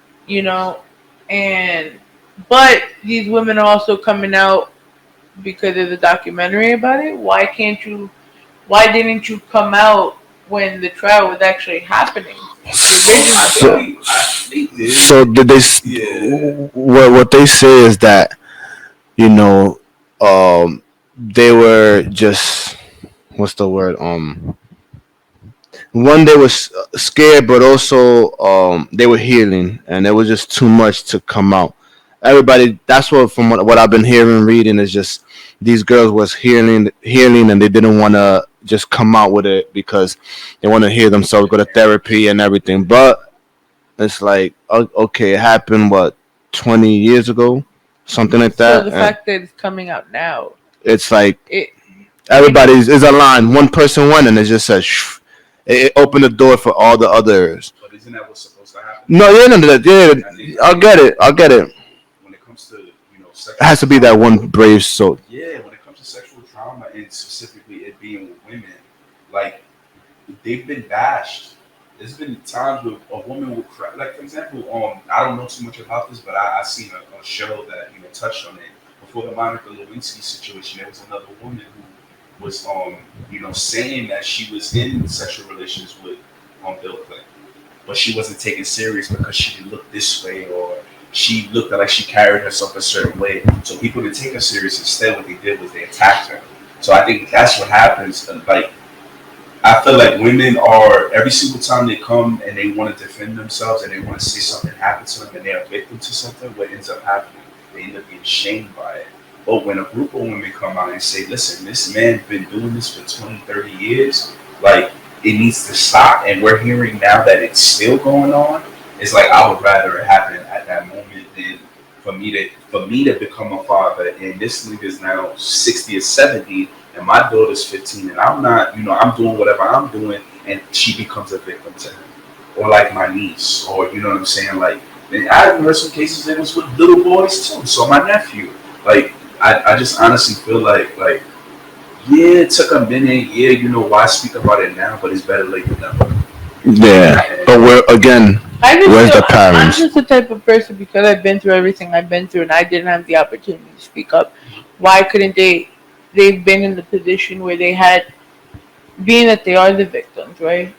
But these women are also coming out because of the documentary about it. Why didn't you come out when the trial was actually happening? So did they? Yeah. What they say is that they were just what's the word? One, they was scared, but also they were healing, and it was just too much to come out. Everybody, that's from what I've been hearing, reading is just these girls was healing, and they didn't want to just come out with it because they want to hear themselves, go to therapy and everything. But it's like, okay, it happened 20 years ago, something like that. So the fact that it's coming out now, it's like everybody's is aligned. One person won, and it just says it opened the door for all the others. But isn't that what's supposed to happen? No, yeah, I'll get it. When it comes to it has to be that one brave soul. Yeah, when it comes to sexual sexual trauma and specifically it being with women, like they've been bashed. There's been times where a woman will cry. Like for example, I don't know too much about this, but I seen a show that touched on it before the Monica Lewinsky situation. There was another woman who was saying that she was in sexual relations with Bill Clinton, but she wasn't taken serious because she didn't look this way or she looked like she carried herself a certain way. So people didn't take her serious. Instead, what they did was they attacked her. So I think that's what happens. Like I feel like women are every single time they come and they want to defend themselves and they want to say something happened to them and they're a victim to something. What ends up happening? They end up getting shamed by it. But when a group of women come out and say, "Listen, this man's been doing this for 20, 30 years. Like it needs to stop," and we're hearing now that it's still going on. It's like I would rather it happen at that moment than for me to become a father. And this nigga's now 60 or 70, and my daughter's 15, and I'm not, I'm doing whatever I'm doing, and she becomes a victim to him, or like my niece, or you know what I'm saying. Like I've heard some cases it was with little boys too. So my nephew, like I just honestly feel like yeah, it took a minute. Yeah, why speak about it now? But it's better late than never. Yeah, but where's the parents? I'm just the type of person, because I've been through everything I've been through and I didn't have the opportunity to speak up. Why couldn't they? They've been in the position where they had, being that they are the victims, right?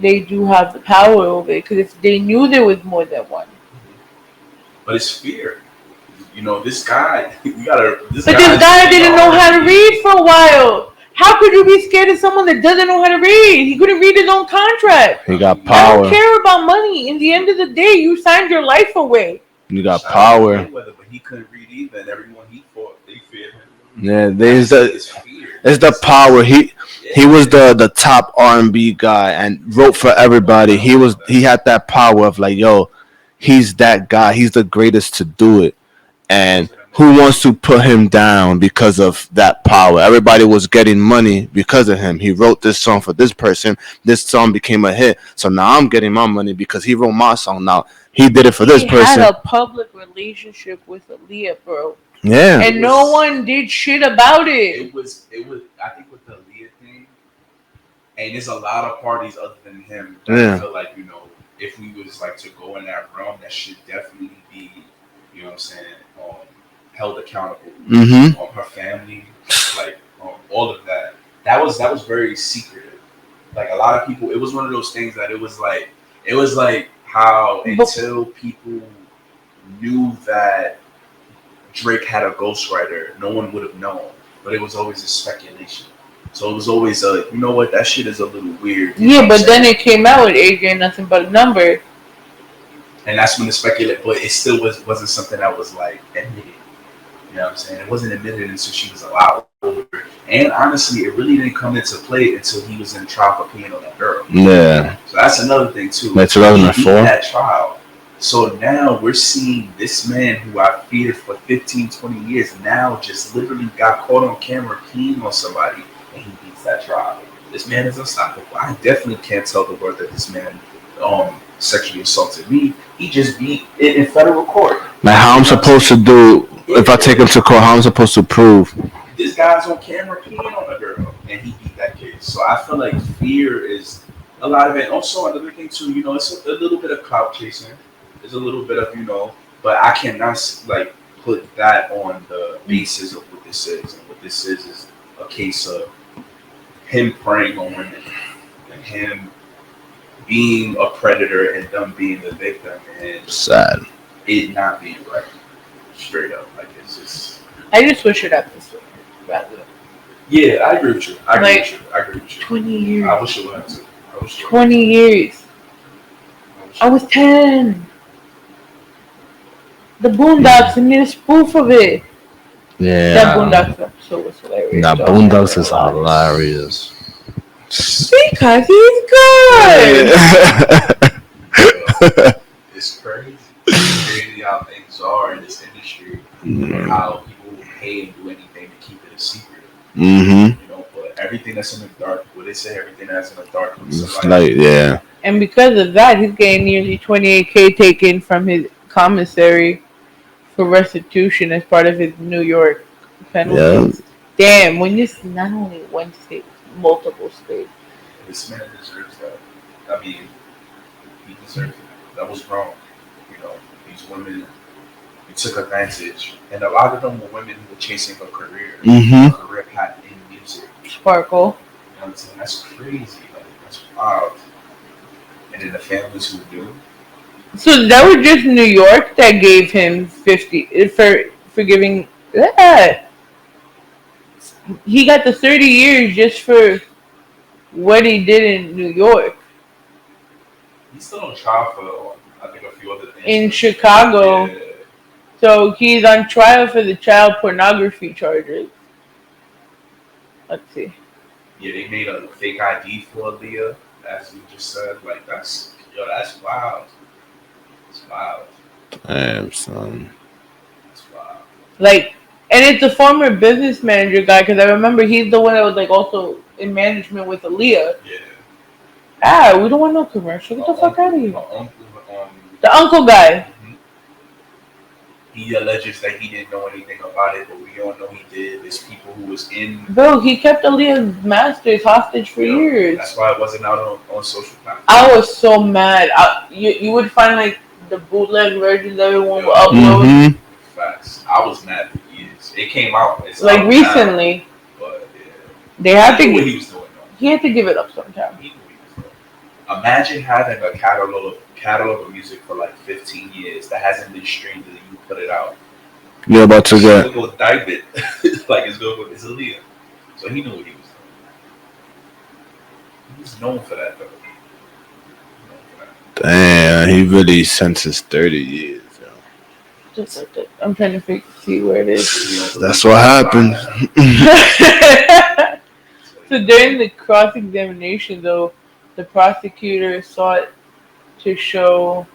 They do have the power over it, because if they knew there was more than one. But it's fear. This guy, this guy didn't know how to read for a while. How could you be scared of someone that doesn't know how to read? He couldn't read his own contract. He got I power. don't care about money. In the end of the day, you signed your life away. You got power. But he couldn't read either, and everyone he fought, they feared him. Yeah, it's the power. He was the top R&B guy and wrote for everybody. He had that power of like, yo, he's that guy. He's the greatest to do it. And who wants to put him down because of that power? Everybody was getting money because of him. He wrote this song for this person. This song became a hit. So now I'm getting my money because he wrote my song. Now he did it for this person. He had a public relationship with Aaliyah, bro. Yeah. And no one did shit about it. It was. I think with the Aaliyah thing, and there's a lot of parties other than him that I feel like if we was like to go in that realm, that should definitely be, what I'm saying, held accountable. Her family, like all of that. That was very secretive. Like a lot of people, it was one of those things that it was like how until people knew that Drake had a ghostwriter, no one would have known. But it was always a speculation. So it was always that shit is a little weird. Yeah, but then it came out with Adrian Nothing But a Number. And that's when the speculation, but it still wasn't something that was like admitted. You know what I'm saying? It wasn't admitted until she was a lot older. And honestly, it really didn't come into play until he was in trial for peeing on that girl. Yeah. So that's another thing too. Like 2004. That trial. So now we're seeing this man who I feared for 15, 20 years now just literally got caught on camera peeing on somebody and he beats that trial. This man is unstoppable. I definitely can't tell the world that this man sexually assaulted me. He just beat it in federal court. Like how I'm supposed to do if I take him to court, how I'm supposed to prove? This guy's on camera peeing on a girl and he beat that case. So I feel like fear is a lot of it. Also another thing too, it's a little bit of clout chasing. There's a little bit of, but I cannot like put that on the basis of what this is. And what this is a case of him preying on women and him being a predator and them being the victim and sad. It not being right. Straight up. Like it's just I just wish it happened this way rather. Yeah, I agree with you. I agree with you. 20 years. I wish it would have too. 20 years. I was 10. The Boondocks and made a spoof of it. Yeah. That Boondocks episode was hilarious. That Boondocks is hilarious. Because he's good. It's crazy. It's crazy how things are in this industry. How people pay and do anything to keep it a secret. But everything that's in the dark, what they say, everything that's in the dark. It's like, yeah. And because of that, he's getting nearly $28,000 taken from his commissary for restitution as part of his New York penalties. Damn, when you not only one state, multiple states. This man deserves that. I mean, he deserves it. That was wrong. You know, these women, he took advantage, and a lot of them were women who were chasing a career, Mm-hmm. a career path in music. Sparkle. You know what I'm saying? That's crazy. Like, that's wild. And then the families who do. So that was just New York that gave him 50 for giving that. He got the 30 years just for what he did in New York. He's still on trial for, I think, a few other things. In Chicago. Yeah. So he's on trial for the child pornography charges. Let's see. Yeah, they made a fake ID for Aaliyah, as you just said. Like, that's wild. It's wild. Damn, son. It's wild. Like, and it's a former business manager guy because I remember he's the one that was like also in management with Aaliyah. Yeah. Ah, we don't want no commercial. Get the fuck out of here. My uncle, The uncle guy. he alleges that he didn't know anything about it, but we all know he did. There's people who was in. Bro, he kept Aaliyah's masters hostage for years. That's why it wasn't out on social platforms. I was so mad. You would find like the bootleg versions everyone would upload. Mm-hmm. Facts. I was mad for years. It came out. It's Like out recently. now, but yeah. They had He to. knew what he was doing. He had to give it up sometime. He knew what he was doing. Imagine having a catalog of music for like 15 years that hasn't been streamed and you put it out. You're about to get. He's gonna go dive it. Like it's Aaliyah. So he knew what he was doing. He was known for that though. Damn, he really sentenced 30 years. Just like that. I'm trying to see where it is. That's what happened. So during the cross-examination, though, the prosecutor sought to show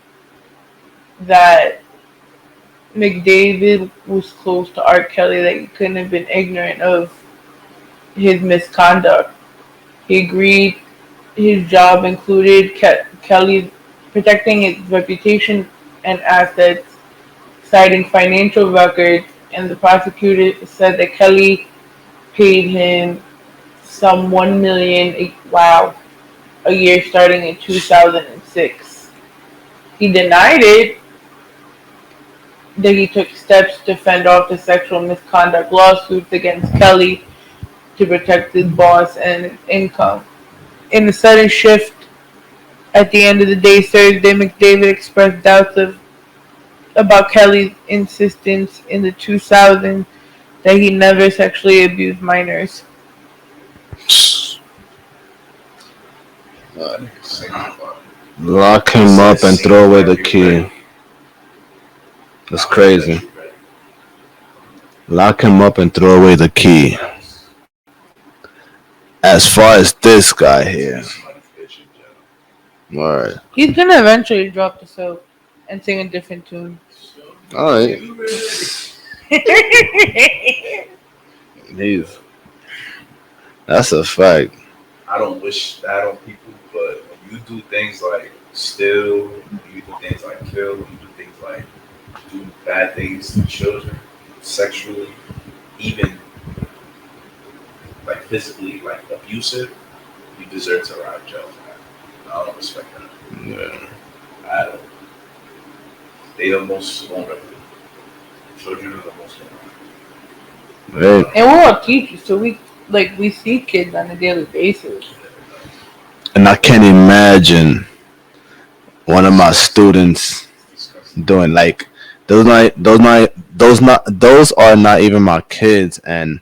that McDavid was close to Rkelly, that he couldn't have been ignorant of his misconduct. He agreed his job included Kelly protecting his reputation and assets, citing financial records, and the prosecutor said that Kelly paid him some $1 million a year starting in 2006. He denied it, that he took steps to fend off the sexual misconduct lawsuits against Kelly to protect his boss and his income. In a sudden shift at the end of the day Thursday, McDavid expressed doubts about Kelly's insistence in the 2000s that he never sexually abused minors. Lock him up and throw away the key. That's crazy. Lock him up and throw away the key. As far as this guy here. Alright. He's gonna eventually drop the soap and sing a different tune. Alright. That's a fact. I don't wish that on people, but when you do things like steal, you do things like kill, you do things like do bad things to children, sexually, even like physically, like abusive, you deserve to ride jail for that. I don't respect that. Yeah. I don't. They the most vulnerable. Children are the most vulnerable. Right. And we're all teachers, so we see kids on a daily basis. And I can't imagine one of my students doing like those are not even my kids, and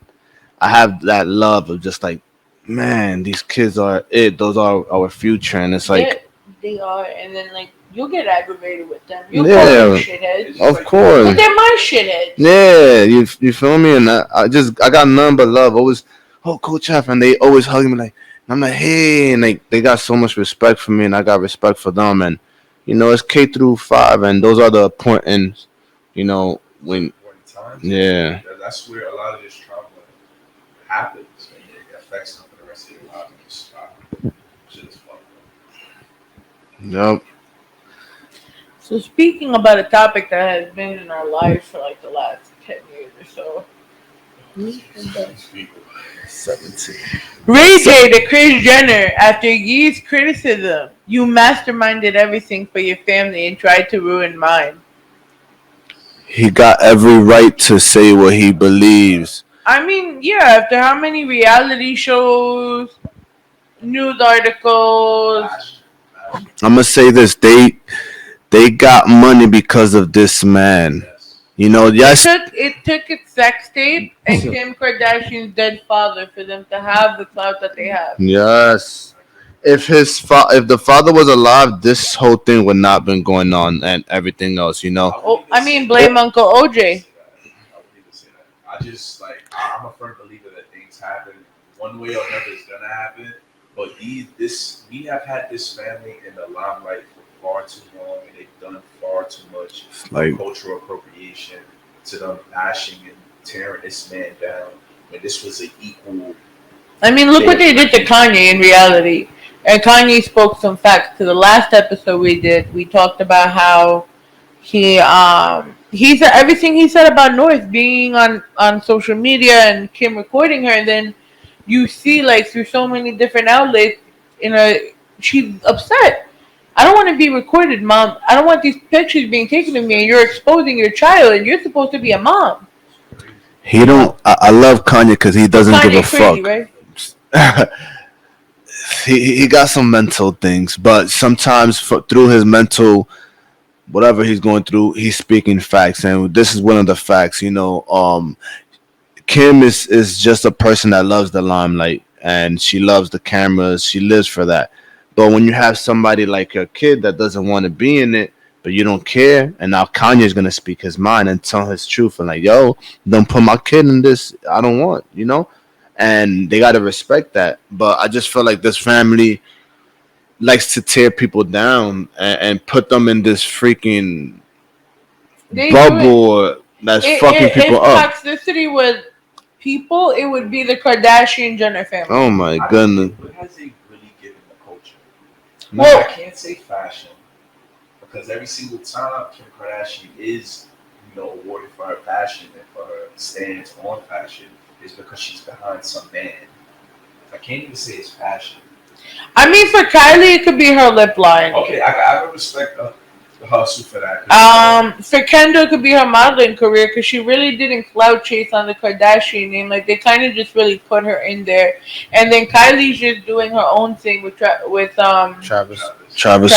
I have that love of just like, man, these kids are it. Those are our future, and it's like they are, and then like you'll get aggravated with them. You'll yeah, call them shitheads. of course. But they're my shitheads. Yeah, you feel me? And I got none but love. Always, oh, Coach F, and they always hug me like, and I'm like, hey, and they got so much respect for me, and I got respect for them, and you know, it's K through 5, and those are the important, you know, when yeah. That's where a lot of this trauma happens, and it affects them for the rest of their lives. Shit is fucked up. Yep. So speaking about a topic that has been in our lives for like the last 10 years or so, 17. Ray J to Kris Jenner, after years criticism, you masterminded everything for your family and tried to ruin mine. He got every right to say what he believes. I mean, yeah, after how many reality shows, news articles. I'm gonna say this: they got money because of this man. You know, yes. It took its sex tape and Kim Kardashian's dead father for them to have the clout that they have. Yes. If if the father was alive, this whole thing would not been going on and everything else. You know. Oh, I mean, blame Uncle OJ. I just like I'm a firm believer that things happen one way or another. It's gonna happen. But we have had this family in the limelight for far too long, and they've done far too much Like cultural appropriation to them bashing and tearing this man down when this was an equal. I mean, look what they did to Kanye in reality. And Kanye spoke some facts. To the last episode we did, we talked about how he said everything he said about North being on social media and Kim recording her, and then you see like through so many different outlets, she's upset. I don't want to be recorded, mom. I don't want these pictures being taken of me, and you're exposing your child, and you're supposed to be a mom. he don't. I love Kanye because he doesn't give a Kanye crazy, fuck. right? He got some mental things, but sometimes through his mental whatever he's going through, he's speaking facts, and this is one of the facts. You know, Kim is just a person that loves the limelight and she loves the cameras. She lives for that. But when you have somebody like your kid that doesn't want to be in it, but you don't care, and now Kanye's gonna speak his mind and tell his truth and like, yo, don't put my kid in this. I don't want, you know, and they gotta respect that. But I just feel like this family likes to tear people down and put them in this freaking bubble that's fucking people if up. toxicity was people, it would be the Kardashian Jenner family. Oh my goodness. What has he really given the culture? Well, I can't say fashion because every single time Kim Kardashian is, awarded for her fashion and for her stance on fashion is because she's behind some man. I can't even say it's fashion. I mean, for Kylie, it could be her lip line. Okay, I respect the hustle for that. For Kendall, it could be her modeling career because she really didn't clout chase on the Kardashian name. Like they kind of just really put her in there, and then Kylie's just doing her own thing with Travis Scott. I was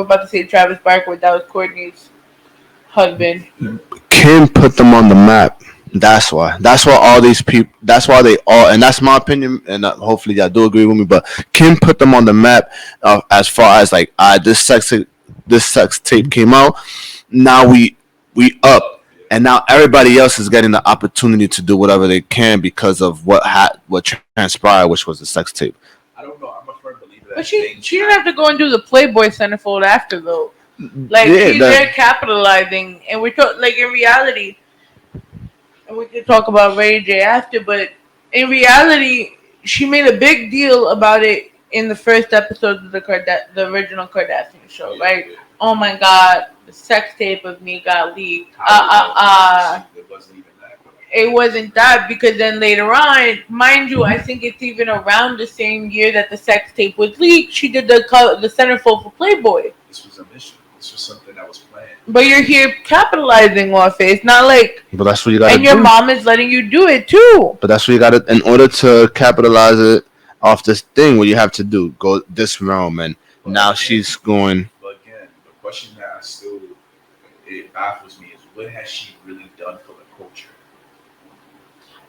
about to say Travis Barker, that was Courtney's husband. Kim put them on the map. That's why. That's why all these people. That's why they all. And that's my opinion. And hopefully y'all do agree with me. But Kim put them on the map as far as like, this sex tape came out. Now we up, and now everybody else is getting the opportunity to do whatever they can because of what transpired, which was the sex tape. I don't know. I'm a firm believer that. But she didn't have to go and do the Playboy centerfold after though. Like they're capitalizing, and we're like in reality. And we could talk about Ray J after, but in reality, she made a big deal about it in the first episode of the original Kardashian show. Like, oh my God, the sex tape of me got leaked. It wasn't even that. It wasn't that because then later on, mind you, I think it's even around the same year that the sex tape was leaked. She did the centerfold for Playboy. This was a mission. This was something that was planned. But you're here capitalizing off it. It's not like. But that's what you got to do. And your mom is letting you do it too. But that's what you got to. In order to capitalize it off this thing, what you have to do, go this realm, and but now she's going. But again, the question that it baffles me is what has she really done for the culture?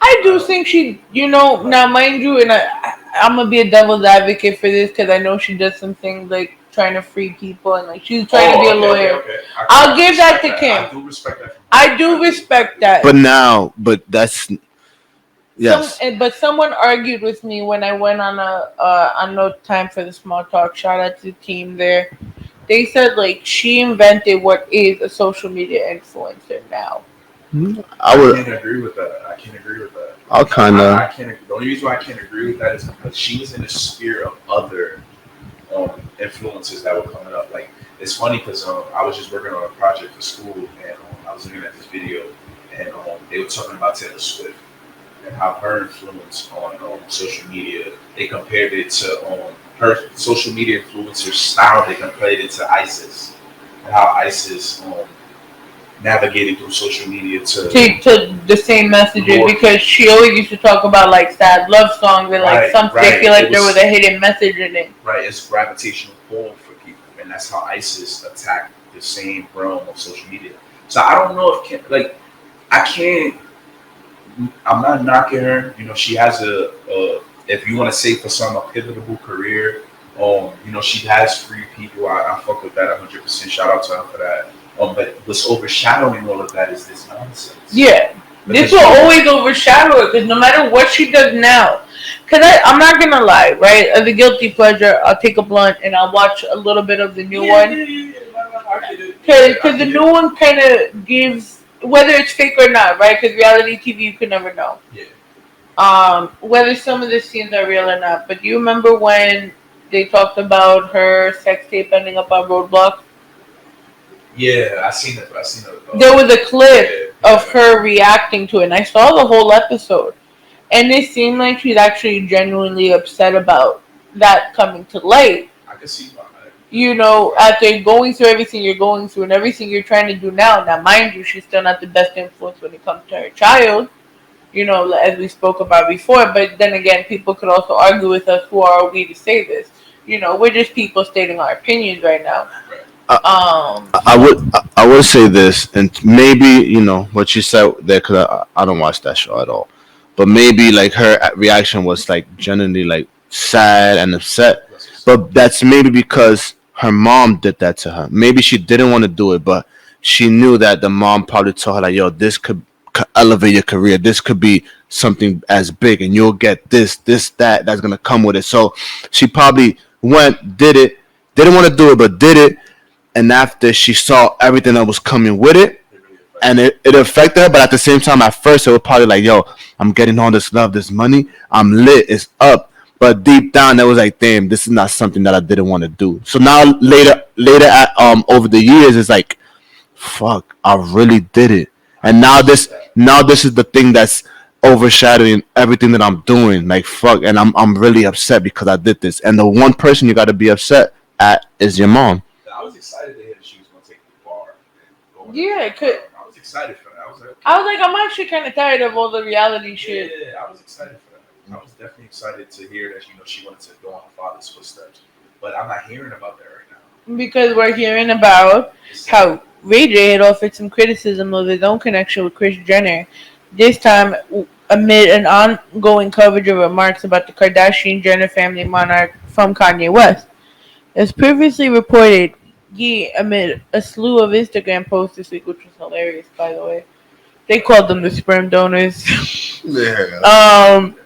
I do think she, now mind you, and I'm gonna be a devil's advocate for this because I know she does some things like trying to free people and like she's trying to be a lawyer. Okay. I'll give that to Kim. I do respect that. I do respect that. But that's yes. But someone argued with me when I went on No Time for the Small Talk. Shout out to the team there. They said like she invented what is a social media influencer now. I can't agree with that. I'll kind of. The only reason why I can't agree with that is because she was in the sphere of other influences that were coming up. Like it's funny because I was just working on a project for school and I was looking at this video and they were talking about Taylor Swift how her influence on social media, they compared it to her social media influencer style. They compared it to ISIS, and how ISIS navigated through social media to the same messages, more, because she always used to talk about like sad love songs and like something. right. They feel like there was a hidden message in it. Right, it's gravitational pull for people, and that's how ISIS attacked the same realm of social media. So I don't know if I can't. I'm not knocking her. You know, she has a if you want to say for some a pivotal career. You know, she has free people. I fuck with that 100%. Shout out to her for that. But what's overshadowing all of that is this nonsense. Yeah, this will always overshadow it, because no matter what she does now, because I'm not gonna lie, right? As a guilty pleasure, I'll take a blunt and I'll watch a little bit of the new one. Because the new one kind of gives, whether it's fake or not, right? Because reality TV, you can never know. Yeah. Whether some of the scenes are real or not. But do you remember when they talked about her sex tape ending up on Roadblock? Yeah, I seen it. There was a clip of her reacting to it, and I saw the whole episode. And it seemed like she's actually genuinely upset about that coming to light. I can see why. You know, after going through everything you're going through and everything you're trying to do now. Now, mind you, she's still not the best influence when it comes to her child. You know, as we spoke about before. But then again, people could also argue with us, who are we to say this? You know, we're just people stating our opinions right now. I would say this, and maybe you know what you said there, because I don't watch that show at all. But maybe like her reaction was like genuinely like sad and upset. But that's maybe because her mom did that to her. Maybe she didn't want to do it, but she knew that the mom probably told her like, "Yo, this could elevate your career. This could be something as big, and you'll get that's gonna come with it." So she probably went, did it, didn't want to do it, but did it. And after she saw everything that was coming with it, and it affected her, but at the same time, at first, it was probably like, yo, I'm getting all this love, this money, I'm lit, it's up. But deep down, it was like, damn, this is not something that I didn't want to do. So now, later, over the years, it's like, fuck, I really did it. And now this is the thing that's overshadowing everything that I'm doing. Like, fuck, and I'm really upset because I did this. And the one person you got to be upset at is your mom. I was excited to hear that she was going to take the bar. Yeah, I was excited for that. I was like, I'm actually kind of tired of all the reality shit. Yeah, I was excited for that. I was definitely excited to hear that, you know, she wanted to go on her father's footsteps. But I'm not hearing about that right now. Because we're hearing about how Ray J had offered some criticism of his own connection with Kris Jenner. This time, amid an ongoing coverage of remarks about the Kardashian-Jenner family monarch from Kanye West. As previously reported, amid a slew of Instagram posts this week, which was hilarious, by the way. They called them the sperm donors.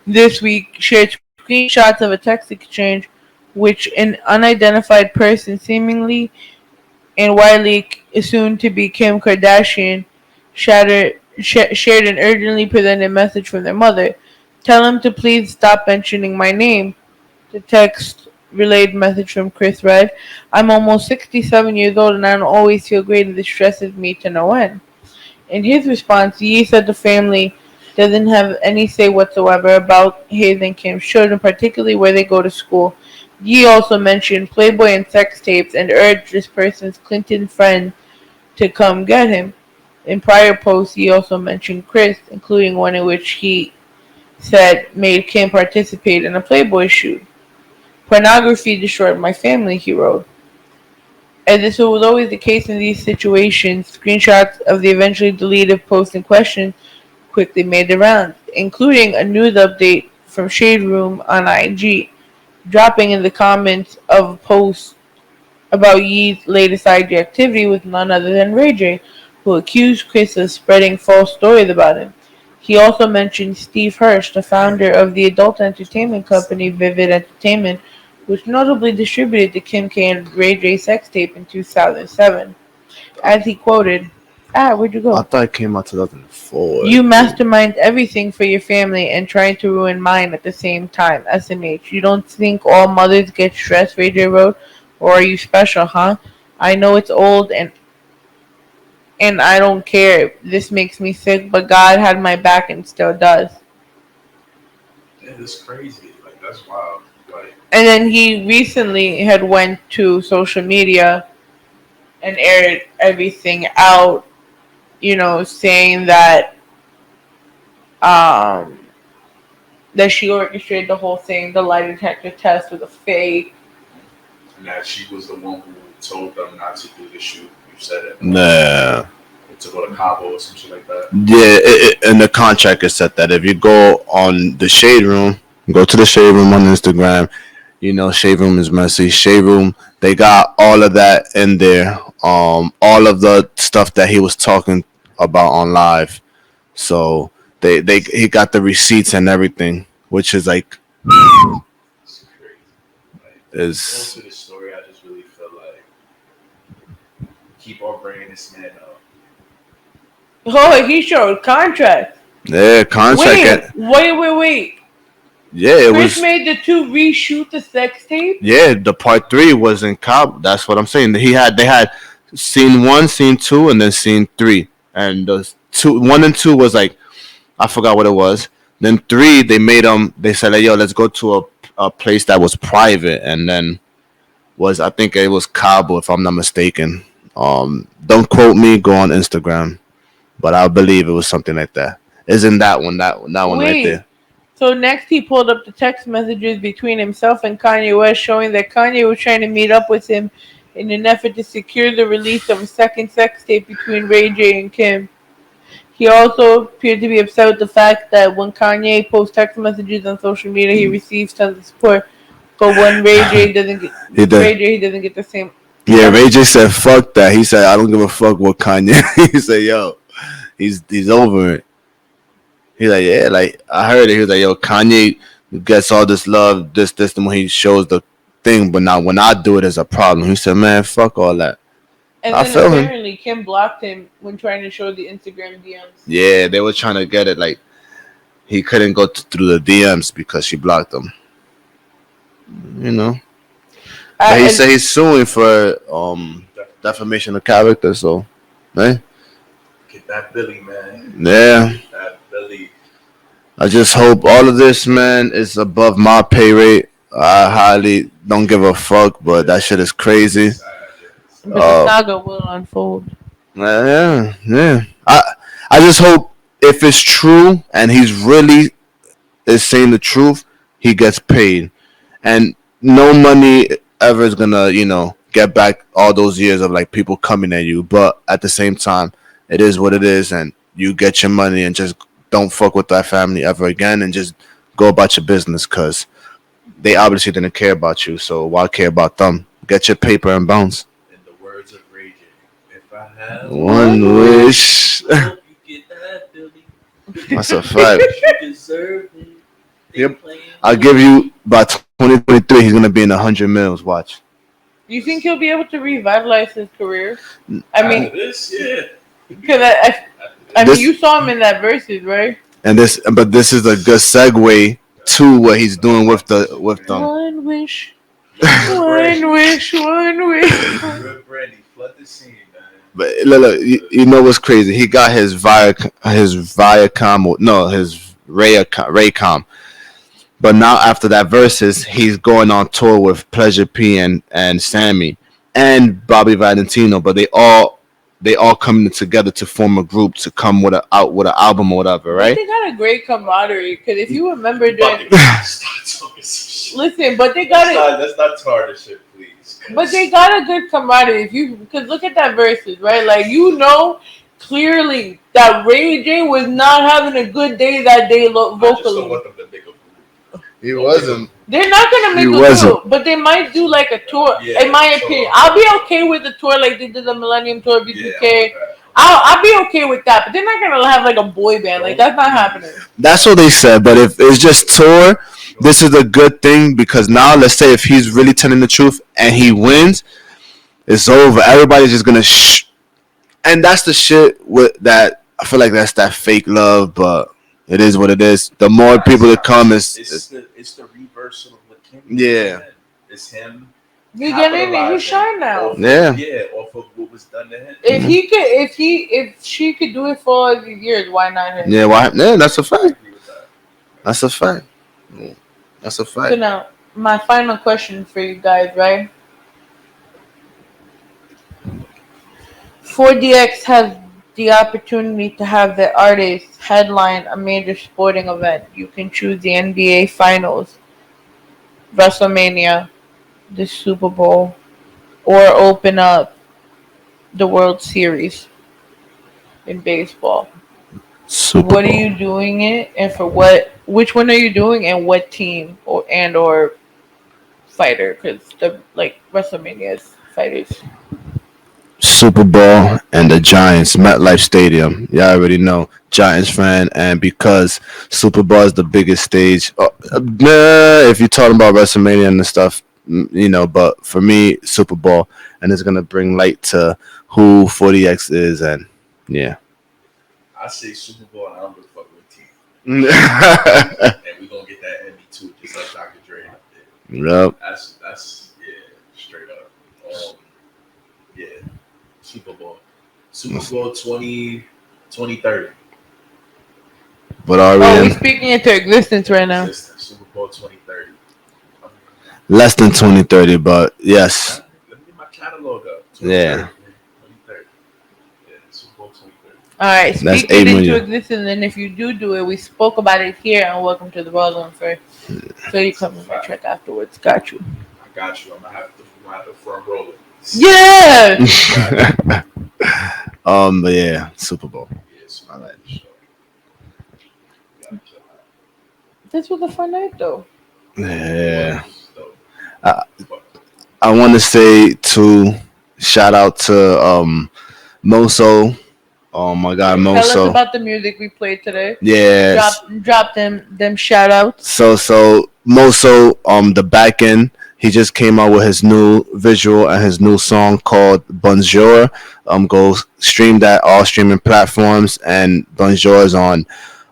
This week, shared screenshots of a text exchange which an unidentified person, seemingly and widely assumed to be Kim Kardashian, shared an urgently presented message from their mother. Tell him to please stop mentioning my name. The text relayed message from Kris read, I'm almost 67 years old and I don't always feel great and this stresses me to no end. In his response, Ye said the family doesn't have any say whatsoever about his and Kim's children, particularly where they go to school. Ye also mentioned Playboy and sex tapes and urged this person's Clinton friend to come get him. In prior posts, he also mentioned Kris, including one in which he said made Kim participate in a Playboy shoot. Pornography destroyed my family, he wrote. As this was always the case in these situations, screenshots of the eventually deleted post in question quickly made the rounds, including a news update from Shade Room on IG, dropping in the comments of a post about Ye's latest IG activity with none other than Ray J, who accused Kris of spreading false stories about him. He also mentioned Steve Hirsch, the founder of the adult entertainment company Vivid Entertainment, which notably distributed the Kim K and Ray J sex tape in 2007. As he quoted, where'd you go? I thought it came out 2004. You mastermind everything for your family and trying to ruin mine at the same time. SMH. You don't think all mothers get stressed, Ray J wrote? Or are you special, huh? I know it's old and I don't care. This makes me sick, but God had my back and still does. It is crazy. Like that's wild. Like And then he recently had went to social media and aired everything out, saying um that she orchestrated the whole thing. The lie detector test was a fake. and that she was the one who told them not to do the shoot. You said it. Nah. To go to Cabo or some shit like that. Yeah, in the contract it said that if you go on the Shade Room, go to the Shade Room on Instagram. Shade Room is messy. Shade Room, they got all of that in there. All of the stuff that he was talking about on live. So they he got the receipts and everything, which is like It's crazy. Like, is going to this story, I just really feel like keep on bringing this man up. Oh, he showed contract. yeah contract. Wait. Yeah, it Chris was. made the two reshoot the sex tape. Yeah, the part 3 was in Cobb. That's what I'm saying. They had scene 1, scene 2, and then scene 3. And the 1 and 2 was like I forgot what it was. Then 3 they made them. They said, like, "Yo, let's go to a place that was private." And then I think it was Cabo if I'm not mistaken. Don't quote me. Go on Instagram, but I believe it was something like that. Isn't that one that one right Wait. there? So next he pulled up the text messages between himself and Kanye West showing that Kanye was trying to meet up with him in an effort to secure the release of a second sex tape between Ray J and Kim. He also appeared to be upset with the fact that when Kanye posts text messages on social media he receives tons of support. But when he doesn't get the same. Yeah, Ray J said, "Fuck that." He said, "I don't give a fuck what Kanye." He said, "Yo, he's over it." He's like, "Yeah, like I heard it." He was like, "Yo, Kanye gets all this love, this, and when he shows the thing, but now when I do it, it's a problem." He said, "Man, fuck all that." And I then feel him. apparently Kim blocked him when trying to show the Instagram DMs. Yeah, they were trying to get it like he couldn't go through the DMs because she blocked him. You know, but he said he's suing for defamation of character. So, right? Get that Billy, man. Yeah. Get that Billy. I just hope all of this, man, is above my pay rate. I highly don't give a fuck, but that shit is crazy. But the saga will unfold. Yeah. I just hope if it's true and he's really is saying the truth, he gets paid, and no money ever is gonna get back all those years of like people coming at you. But at the same time, it is what it is, and you get your money and just don't fuck with that family ever again, and just go about your business because they obviously didn't care about you. So why care about them? Get your paper and bounce. In the words of Ray J, if I have One wish. hope you get that Billy. That's a fact. You deserve it. Yep. I'll give you by 2023. He's gonna be in 100 mils. Watch. You think he'll be able to revitalize his career? I mean, this, yeah. Because I mean, you saw him in that Versus, right? And this is a good segue to what he's doing with them. One wish, one wish, one wish. Brandy, flood the scene, man. But look, you know what's crazy? He got his Viacom, no, his Raycom. But now after that Versus, he's going on tour with Pleasure P and Sammy and Bobby Valentino. But they all coming together to form a group to come with an album or whatever, right? They got a great camaraderie because if you remember during listen, but they got it. Let's not tar this shit, please. But they got a good camaraderie. Because look at that Versus, right? Like clearly that Ray J was not having a good day that day vocally. He wasn't. They're not gonna make a tour, but they might do like a tour. Yeah, in my opinion, I'll be okay with the tour like they did the Millennium Tour B2K. I'll be okay with that, but they're not gonna have like a boy band. Like that's not happening. That's what they said. But if it's just tour, this is a good thing because now let's say if he's really telling the truth and he wins, it's over. Everybody's just gonna and that's the shit with that. I feel like that's that fake love, but it is what it is. The more people that come, it's the reversal of what Kim. Yeah. It's him. He's getting it. He's shine now. Off of what was done to him. If she could do it for all these years, why not him? Yeah, why? Yeah, that's a fact. That's a fact. That's a So fact. now, my final question for you guys, right? 4DX has the opportunity to have the artists headline a major sporting event. You can choose the NBA Finals, WrestleMania, the Super Bowl, or open up the World Series in baseball. Super What are Bowl. you doing it, and for what? Which one are you doing, and what team or fighter? Because the like WrestleMania is fighters. Super Bowl and the Giants, MetLife Stadium. Y'all already know, Giants fan, and because Super Bowl is the biggest stage. If you're talking about WrestleMania and the stuff, but for me, Super Bowl, and it's gonna bring light to who 40X is, and yeah. I say Super Bowl, and I don't give a fuck with team. Yep. And we gonna get that Emmy too, just like Dr. Dre up there. That's yeah, straight up. Yeah, Super Bowl. Super Bowl 2030. What are we Oh, we in? speaking into existence right now. Super Bowl 2030. Less than 2030, but yes. Let me get my catalog up. Yeah. 2030. Yeah, Super Bowl 2030. All right, That's speak 8 it into million. existence, and if you do it, we spoke about it here, and welcome to the Rawrrzone first. So you come in my check afterwards. Got you. I got you. I'm gonna have to front roll it. Yeah. But yeah, Super Bowl. Yeah, Super Bowl. Sure. This was a fun night, though. Yeah. I want to say shout out to Moso. Oh my God, Tell us Moso. about the music we played today. Yes. Drop them shout outs. So Moso, the back end, he just came out with his new visual and his new song called Bonjour. Go stream that all streaming platforms, and Bonjour is on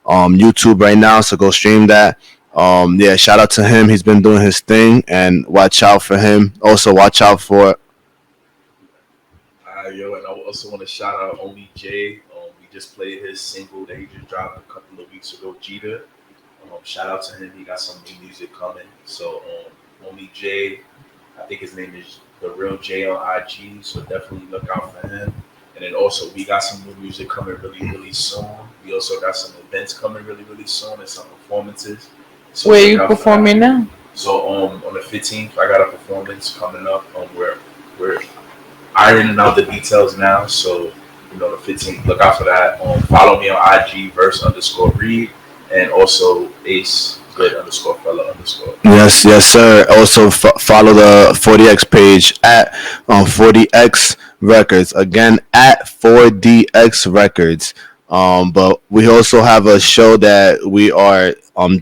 YouTube right now. So go stream that. Yeah, shout out to him. He's been doing his thing, and watch out for him. Also, watch out for. Yo, and I also want to shout out Only J. We just played his single that he just dropped a couple of weeks ago, Jeter. Shout out to him. He got some new music coming. So Only J, I think his name is The Real J on IG. So definitely look out for him. And then also we got some new music coming really, really soon. We also got some events coming really, really soon, and some performances. So where look you out for performing that. now? So on the 15th, I got a performance coming up. We're ironing out the details now. So the 15th, look out for that. Follow me on IG verse_read, and also Ace good underscore fella underscore. Yes, sir. Also follow the 40X page at 40X Records. Again, at 4DX Records. But we also have a show that we are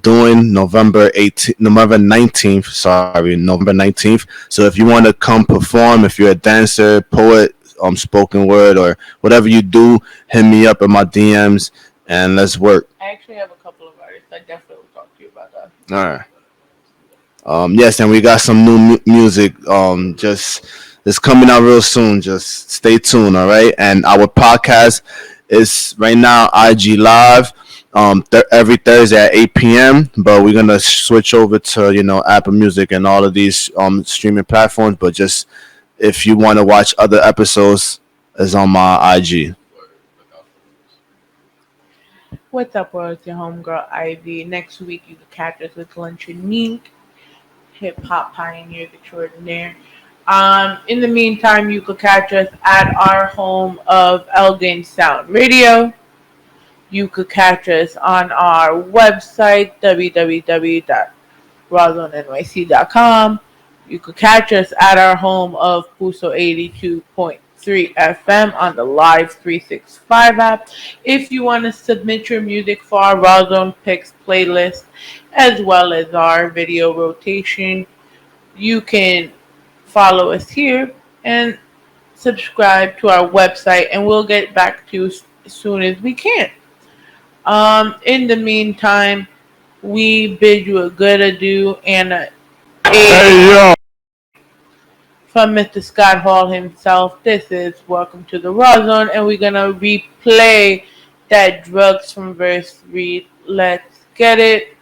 doing November 19th. Sorry, November 19th. So if you want to come perform, if you're a dancer, poet, spoken word, or whatever you do, hit me up in my DMs and let's work. I actually have a couple of artists. I definitely will talk to you about that. All right. Yes, and we got some new music. Just it's coming out real soon. Just stay tuned. All right. And our podcast is right now IG Live. Every Thursday at 8 p.m. But we're gonna switch over to Apple Music and all of these streaming platforms. But just if you want to watch other episodes, it's on my IG. What's up, world? It's your homegirl Ivy. Next week you can catch us with Lunch and Mink, hip hop pioneers extraordinaire. In the meantime, you could catch us at our home of Elgin Sound Radio. You could catch us on our website, www.rawrzonenyc.com. You could catch us at our home of Puso 82.3 FM on the Live 365 app. If you want to submit your music for our Rawrrzone Picks playlist, as well as our video rotation, you can follow us here and subscribe to our website, and we'll get back to you as soon as we can. In the meantime, we bid you a good adieu and from Mr. Scott Hall himself. This is Welcome to the Rawrrzone, and we're gonna replay that Drugs from Verse Read. Let's get it.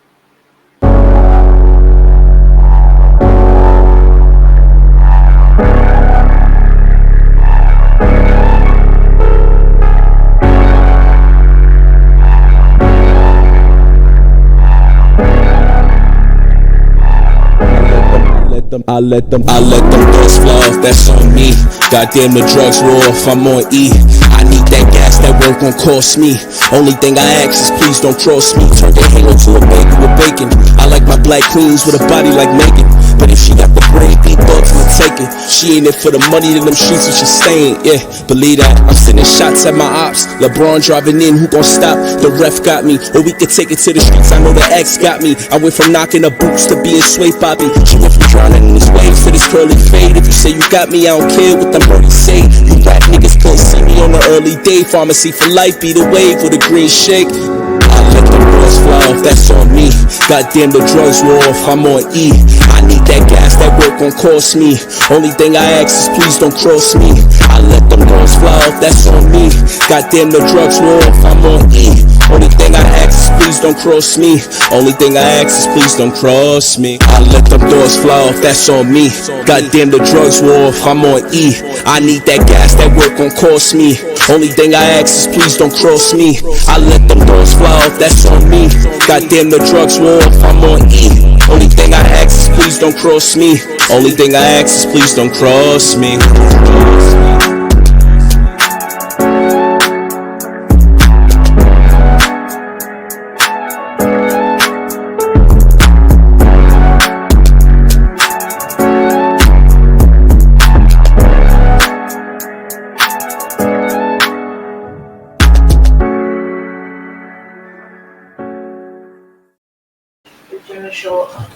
doors fly off, that's on me. Goddamn, the drugs roll off, I'm on E. I need that gas, that work gon' cost me. Only thing I ask is please don't cross me. Turn the halo to a bagel with bacon. I like my black queens with a body like Megan. But if she got the brain, beat bugs will take it. She ain't it for the money, then them streets where she staying. Yeah, believe that. I'm sending shots at my ops. LeBron driving in, who gon' stop? The ref got me, or we could take it to the streets. I know the ex got me. I went from knocking the boots to being sway poppy. She went from drowning in these waves to this curly fade. If you say you got me, I don't care what them birdies say. You rap niggas can't see me on the early day. Pharmacy for life, be the wave with a green shake. I let the doors fly off, that's on me. Goddamn, the drugs roll off, I'm on E. I need that gas, that work gon' cost me. Only thing I ask is please don't cross me. I let them doors fly off, that's on me. Goddamn, the drugs roll off, I'm on E. Only thing I ask is please don't cross me. Only thing I ask is please don't cross me. I let them doors fly off, that's on me. Goddamn, the drugs roll off, I'm on E. I need that gas, that work gon' cost me. Only thing I ask is please don't cross me. I let them doors fly off, that's on me. Goddamn, the drugs roll off, I'm on E. Only thing I ask is please don't cross me. Only thing I ask is please don't cross me. It's gonna show up.